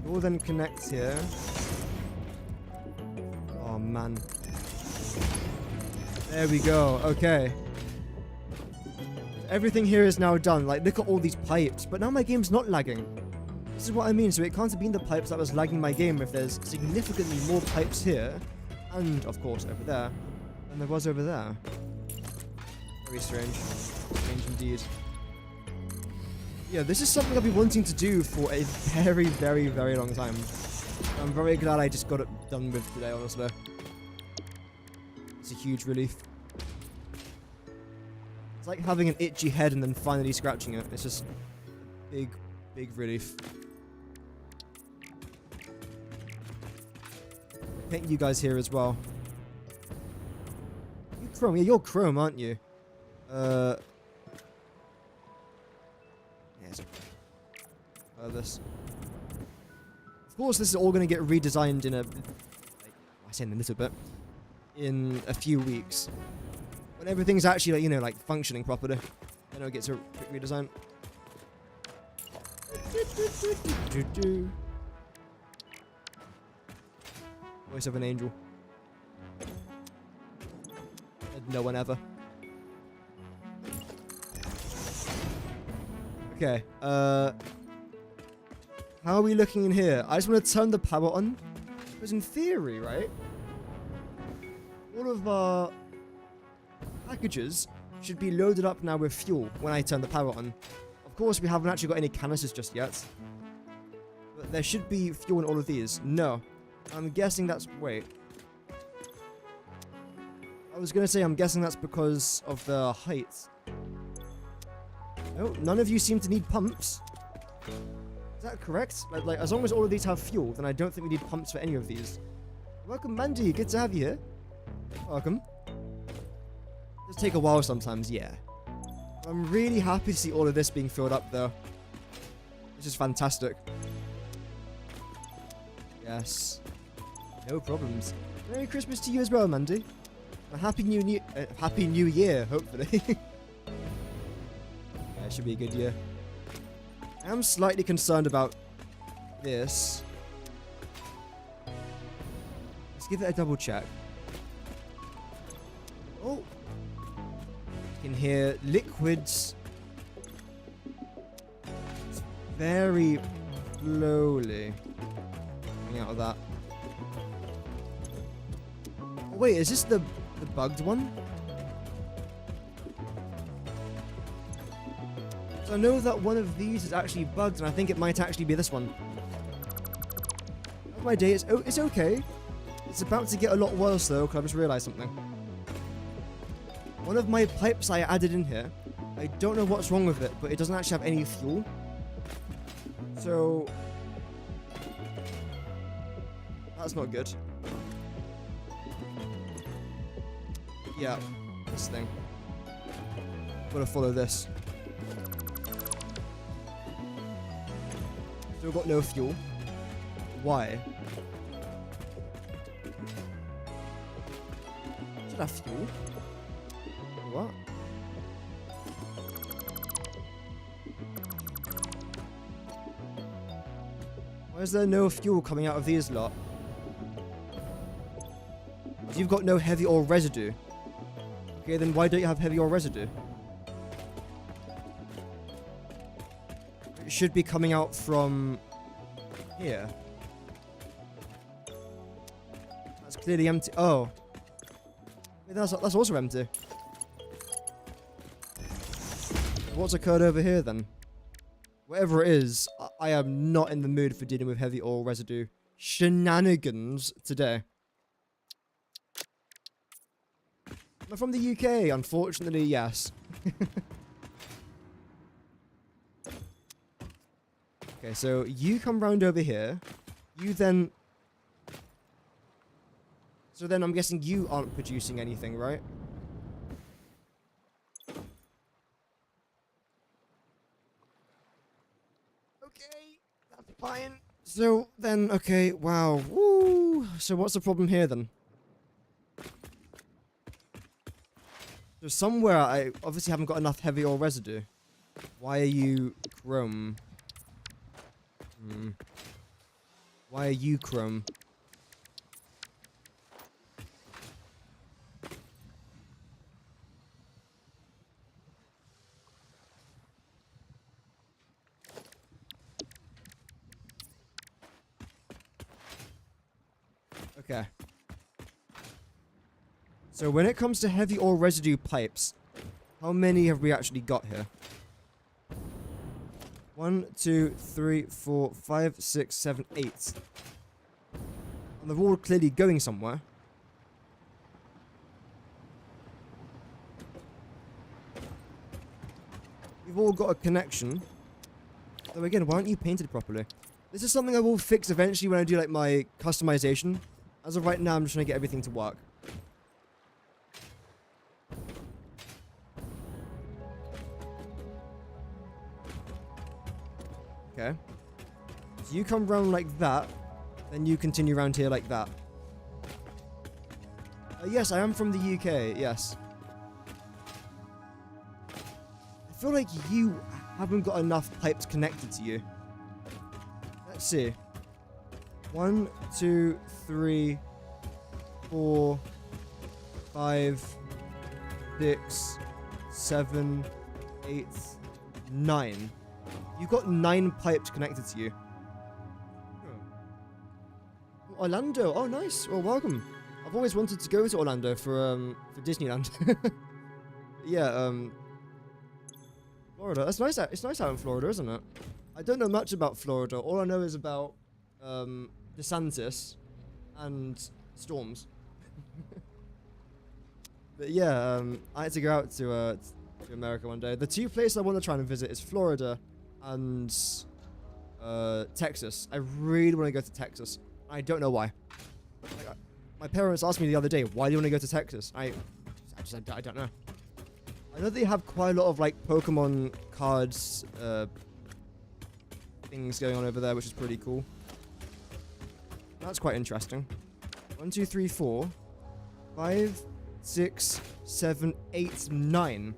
You'll then connect here. Oh, man. There we go. Okay. Everything here is now done. Like, look at all these pipes. But now my game's not lagging. This is what I mean. So it can't have been the pipes that was lagging my game if there's significantly more pipes here. And, of course, over there. Than there was over there. Very strange. Strange indeed. Yeah, this is something I've been wanting to do for a very, very, very long time. I'm very glad I just got it done with today, honestly. It's a huge relief. It's like having an itchy head and then finally scratching it. It's just a big, big relief. Paint you guys here as well. You Chrome? Yeah, you're Chrome, aren't you? Yeah, it's okay. This. Of course, this is all going to get redesigned in a... I say in a little bit. In a few weeks. When everything's actually, like, you know, like, functioning properly. Then it'll get to a quick redesign. Voice of an angel. No one ever. Okay, how are we looking in here? I just want to turn the power on. Because in theory, right? All of our packages should be loaded up now with fuel when I turn the power on. Of course, we haven't actually got any canisters just yet. But there should be fuel in all of these. No. I'm guessing that's... Wait. I was going to say I'm guessing that's because of the height. No, none of you seem to need pumps. Is that correct? Like, as long as all of these have fuel, then I don't think we need pumps for any of these. Welcome, Mandy. Good to have you here. Welcome. Does take a while sometimes, yeah. I'm really happy to see all of this being filled up, though. This is fantastic. Yes. No problems. Merry Christmas to you as well, Mandy. A happy new year, hopefully. Yeah, it should be a good year. I am slightly concerned about this. Let's give it a double check. Oh. You can hear liquids. It's very slowly coming out of that. Oh, wait, is this the bugged one? So I know that one of these is actually bugged, and I think it might actually be this one. How's my day? It's okay. It's about to get a lot worse though, because I just realized something. One of my pipes I added in here, I don't know what's wrong with it, but it doesn't actually have any fuel. So... that's not good. Yeah, this thing. Gotta follow this. Still got no fuel. Why? Should have fuel. What? Why is there no fuel coming out of these lot? You've got no heavy oil residue. Okay, then why don't you have heavy oil residue? It should be coming out from here. That's clearly empty. Oh. Wait, that's also empty. What's occurred over here then? Whatever it is, I am not in the mood for dealing with heavy oil residue shenanigans today. I'm from the UK, unfortunately, yes. Okay, so you come round over here. You then... so then I'm guessing you aren't producing anything, right? Okay, that's fine. So then, okay, wow. Woo! So what's the problem here then? So somewhere I obviously haven't got enough heavy oil residue. Why are you chrome? Why are you chrome? Okay. So when it comes to heavy ore residue pipes, how many have we actually got here? 1, 2, 3, 4, 5, 6, 7, 8. And they're all clearly going somewhere. You've all got a connection. Though again, why aren't you painted properly? This is something I will fix eventually when I do like my customization. As of right now, I'm just trying to get everything to work. Okay. So you come round like that, then you continue around here like that. Yes, I am from the UK, yes. I feel like you haven't got enough pipes connected to you. Let's see. 1, 2, 3, 4, 5, 6, 7, 8, 9. You've got 9 pipes connected to you. Oh. Orlando. Oh, nice. Well, welcome. I've always wanted to go to Orlando for Disneyland. Yeah. Florida. That's nice. It's nice out in Florida, isn't it? I don't know much about Florida. All I know is about DeSantis and storms. But yeah, I had to go out to America one day. The 2 places I want to try and visit is Florida and Texas. I really want to go to Texas. I don't know why. Like, my parents asked me the other day, why do you want to go to Texas? I don't know. I know they have quite a lot of like Pokemon cards things going on over there, which is pretty cool. That's quite interesting. 1, 2, 3, 4, 5, 6, 7, 8, 9.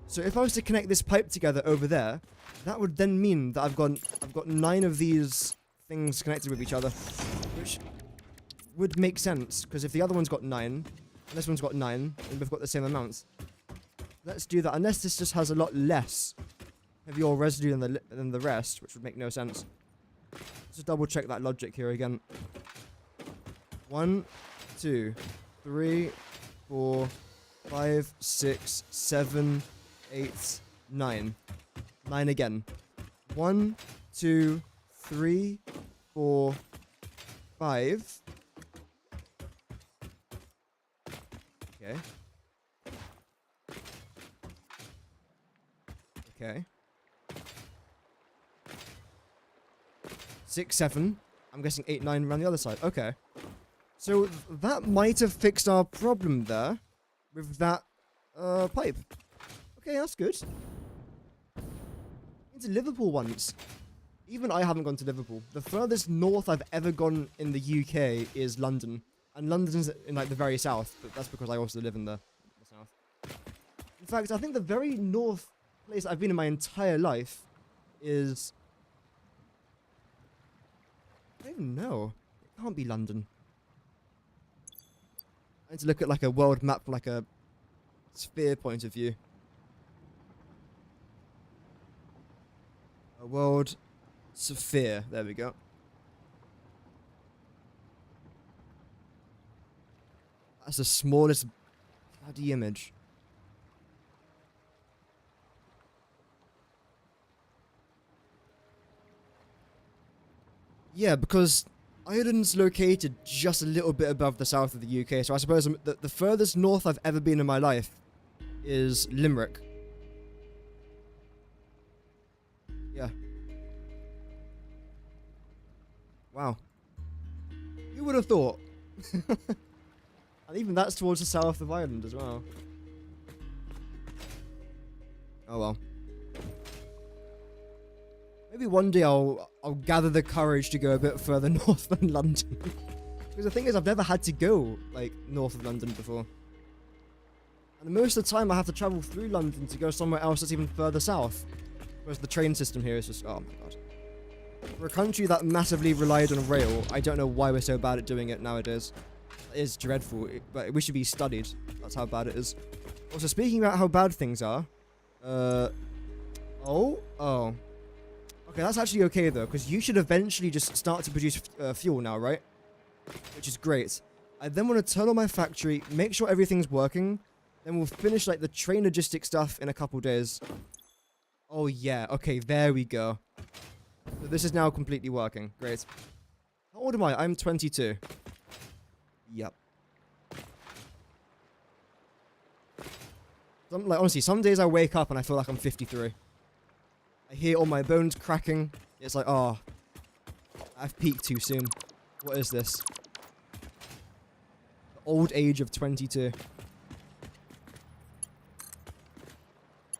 So if I was to connect this pipe together over there, that would then mean that I've got 9 of these things connected with each other, which would make sense because if the other one's got 9 and this one's got 9, and we've got the same amounts. Let's do that. Unless this just has a lot less heavy ore residue than the rest, which would make no sense. Let's just double check that logic here again. 1, 2, 3, 4, 5, 6, 7, 8, 9. 9 again. 1, 2, 3, 4, 5. Okay. Okay. 6, 7. I'm guessing 8, 9 around the other side. Okay. So that might have fixed our problem there with that pipe. Okay, that's good. Been to Liverpool once. Even I haven't gone to Liverpool. The furthest north I've ever gone in the UK is London. And London's in like the very south, but that's because I also live in the south. In fact, I think the very north place I've been in my entire life is... I don't even know. It can't be London. I need to look at like a world map from like a sphere point of view. A world sphere. There we go. That's the smallest bloody image. Yeah, because Ireland's located just a little bit above the south of the UK, so I suppose the furthest north I've ever been in my life is Limerick. Yeah. Wow. Who would have thought? And even that's towards the south of Ireland as well. Oh well. Maybe one day I'll gather the courage to go a bit further north than London. Because the thing is, I've never had to go, like, north of London before. And most of the time I have to travel through London to go somewhere else that's even further south. Whereas the train system here is just, oh my god. For a country that massively relied on rail, I don't know why we're so bad at doing it nowadays. It is dreadful, but we should be studied. That's how bad it is. Also, speaking about how bad things are, oh. Okay, that's actually okay though, because you should eventually just start to produce fuel now, right? Which is great. I then want to turn on my factory, make sure everything's working, then we'll finish like the train logistic stuff in a couple days. Oh yeah, okay, there we go. So this is now completely working. Great. How old am I? I'm 22. Yep. Like honestly, some days I wake up and I feel like I'm 53. I hear all my bones cracking. It's like, oh, I've peaked too soon. What is this? The old age of 22.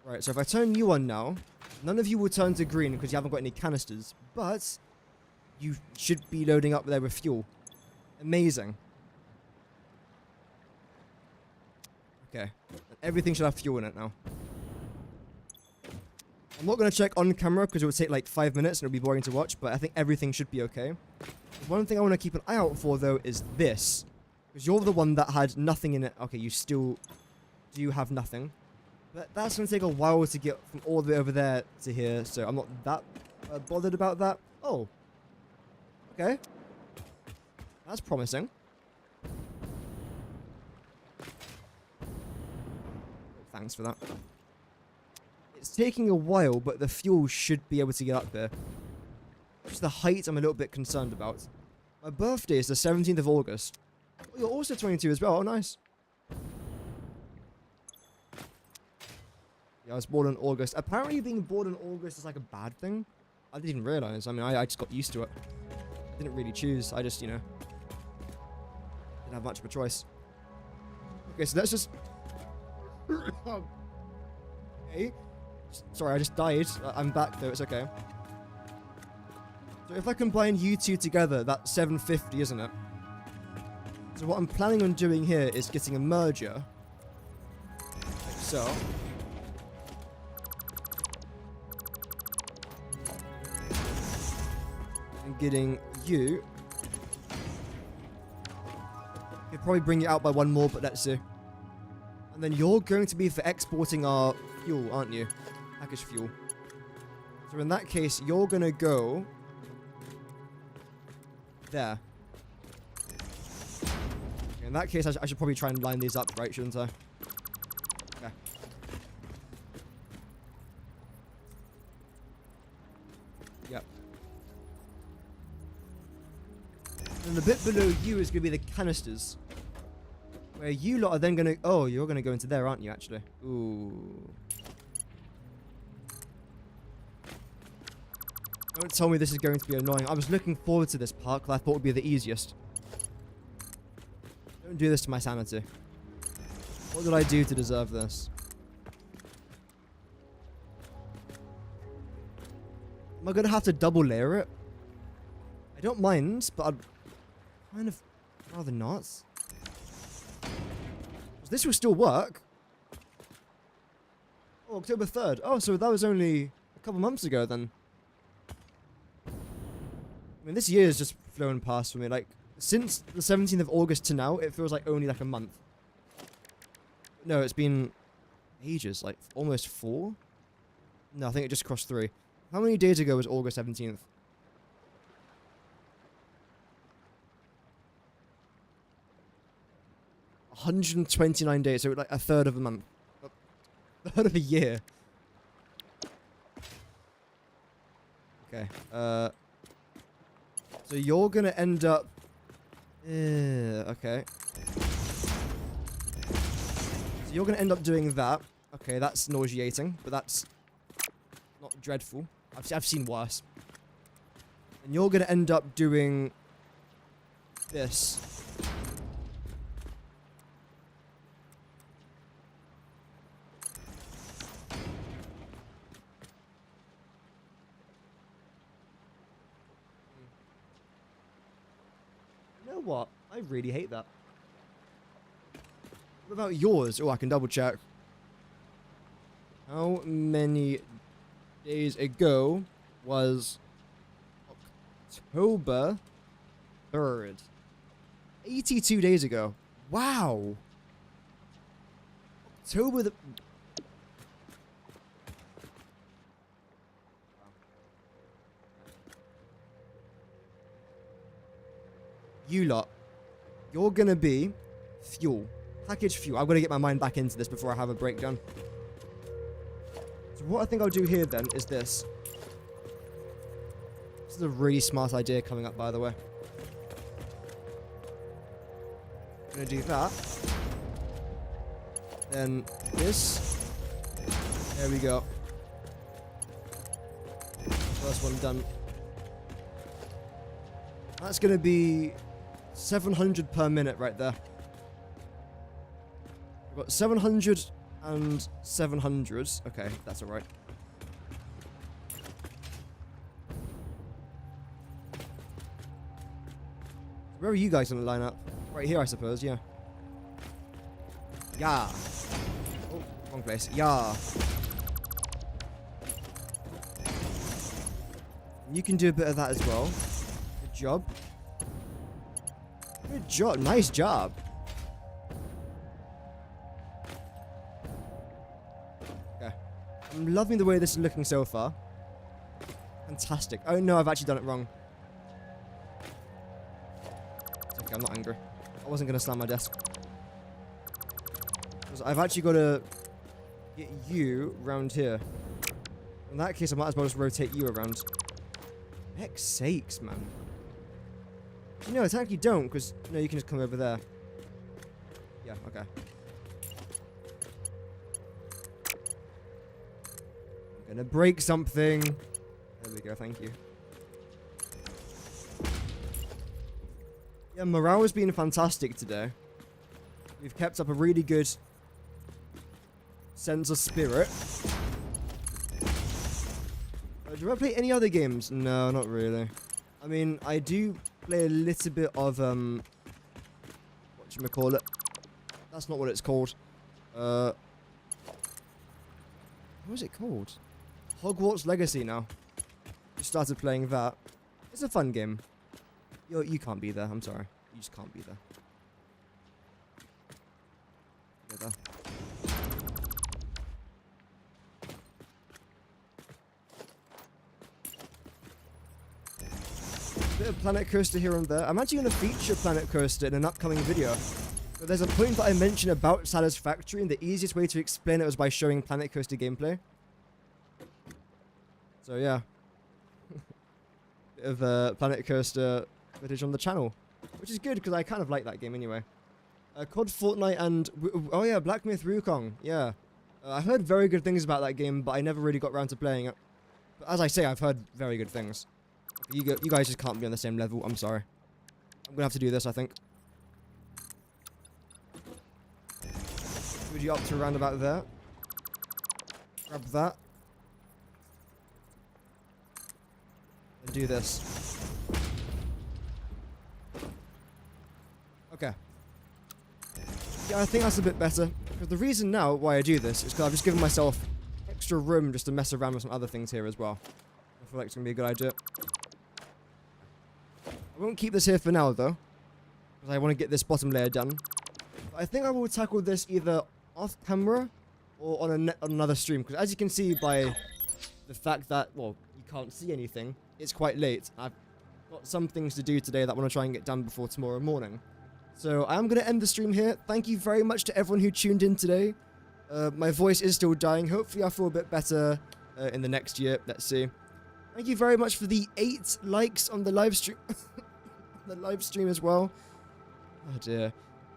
Right, so if I turn you on now, none of you will turn to green because you haven't got any canisters, but you should be loading up there with fuel. Amazing. Okay, everything should have fuel in it now. I'm not going to check on camera because it would take like 5 minutes and it would be boring to watch, but I think everything should be okay. One thing I want to keep an eye out for though is this. Because you're the one that had nothing in it. Okay, you still do have nothing. But that's going to take a while to get from all the way over there to here, so I'm not that bothered about that. Oh. Okay. That's promising. Thanks for that. It's taking a while, but the fuel should be able to get up there. Just the height I'm a little bit concerned about. My birthday is the 17th of August. Oh, you're also 22 as well. Oh, nice. Yeah, I was born in August. Apparently being born in August is like a bad thing. I didn't even realize. I mean, I just got used to it. I didn't really choose. I just, you know, didn't have much of a choice. Okay, so let's just... Okay. Sorry, I just died. I'm back though, it's okay. So if I combine you two together, that's 750, isn't it? So what I'm planning on doing here is getting a merger. Like so. And getting you. Could probably bring it out by one more, but let's see. And then you're going to be for exporting our fuel, aren't you? Package fuel. So in that case, you're going to go there. Okay, in that case, I should probably try and line these up, right? Shouldn't I? Okay. Yep. And the bit below you is going to be the canisters. Where you lot are then going to... Oh, you're going to go into there, aren't you, actually? Ooh. Don't tell me this is going to be annoying. I was looking forward to this part because I thought it would be the easiest. Don't do this to my sanity. What did I do to deserve this? Am I going to have to double layer it? I don't mind, but I'd kind of rather not. This will still work. Oh, October 3rd. Oh, so that was only a couple months ago then. I mean, this year has just flown past for me. Like, since the 17th of August to now, it feels like only like a month. No, it's been ages. Like, almost 4? No, I think it just crossed 3. How many days ago was August 17th? $129 days, so like a third of a month. A third of a year. Okay, so you're gonna end up... okay. So you're gonna end up doing that. Okay, that's nauseating, but that's not dreadful. I've seen worse. And you're gonna end up doing this. What? I really hate that. What about yours? Oh, I can double check. How many days ago was October 3rd. 82 days ago. Wow. October the... You lot, you're gonna be fuel. Package fuel. I'm gonna get my mind back into this before I have a breakdown. So what I think I'll do here then is this. This is a really smart idea coming up, by the way. I'm gonna do that. Then this. There we go. First one done. That's gonna be 700 per minute right there. We've got 700 and 700s. Okay, that's alright. Where are you guys gonna line up? Right here, I suppose, yeah. Yeah. Oh, wrong place. Yeah. You can do a bit of that as well. Good job. Good job. Nice job. Okay. I'm loving the way this is looking so far. Fantastic. Oh no, I've actually done it wrong. It's okay, I'm not angry. I wasn't going to slam my desk. Because I've actually got to get you round here. In that case, I might as well just rotate you around. Heck's sakes, man. No, technically don't, because no, you can just come over there. Yeah, okay. I'm gonna break something. There we go, thank you. Yeah, morale has been fantastic today. We've kept up a really good sense of spirit. Do I play any other games? No, not really. I mean, I do play a little bit of, whatchamacallit. That's not what it's called. What was it called? Hogwarts Legacy now. Just started playing that. It's a fun game. You can't be there, I'm sorry. You just can't be there. Go there. Bit of Planet Coaster here and there. I'm actually going to feature Planet Coaster in an upcoming video. But there's a point that I mentioned about Satisfactory, and the easiest way to explain it was by showing Planet Coaster gameplay. So yeah. Bit of Planet Coaster footage on the channel. Which is good, because I kind of like that game anyway. COD, Fortnite, and... oh yeah, Black Myth Wukong. Yeah. I heard very good things about that game, but I never really got around to playing it. But as I say, I've heard very good things. You guys just can't be on the same level. I'm sorry. I'm gonna have to do this, I think. Move you up to around about there. Grab that. And do this. Okay. Yeah, I think that's a bit better. Because the reason now why I do this is because I've just given myself extra room just to mess around with some other things here as well. I feel like it's gonna be a good idea. I won't keep this here for now, though, because I want to get this bottom layer done. But I think I will tackle this either off camera or on another stream, because as you can see by the fact that, well, you can't see anything, it's quite late. I've got some things to do today that I want to try and get done before tomorrow morning. So I am going to end the stream here. Thank you very much to everyone who tuned in today. My voice is still dying. Hopefully I feel a bit better in the next year. Let's see. Thank you very much for the 8 likes on the live stream. The live stream as well. Oh dear.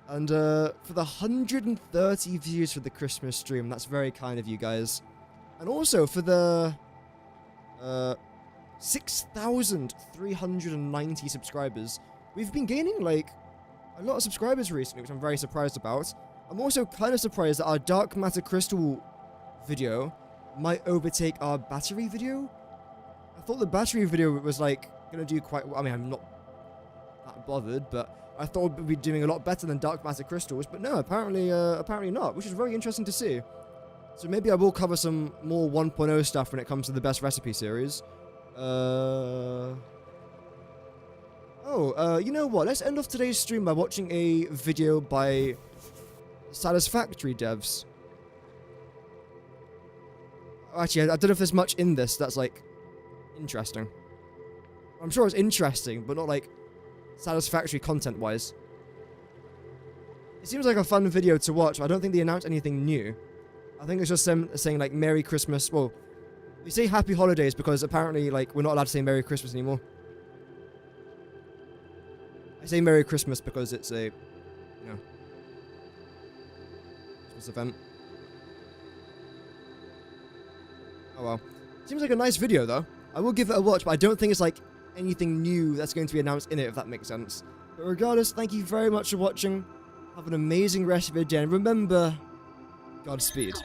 And for the 130 views for the Christmas stream. That's very kind of you guys. And also for the 6,390 subscribers. We've been gaining like a lot of subscribers recently, which I'm very surprised about. I'm also kind of surprised that our dark matter crystal video might overtake our battery video. I thought the battery video was like gonna do quite well. I mean, I'm not that bothered, but I thought we'd be doing a lot better than dark matter crystals. But no, apparently not, which is very interesting to see. So maybe I will cover some more 1.0 stuff when it comes to the best recipe series. You know what? Let's end off today's stream by watching a video by Satisfactory devs. Actually, I don't know if there's much in this that's, like, interesting. I'm sure it's interesting, but not, like, satisfactory content-wise. It seems like a fun video to watch, but I don't think they announced anything new. I think it's just them saying, like, Merry Christmas. Well, they say Happy Holidays because apparently, like, we're not allowed to say Merry Christmas anymore. I say Merry Christmas because it's a, Christmas event. Oh well. Seems like a nice video, though. I will give it a watch, but I don't think it's, like, anything new that's going to be announced in it, if that makes sense. But regardless, thank you very much for watching. Have an amazing rest of your day, and remember, Godspeed.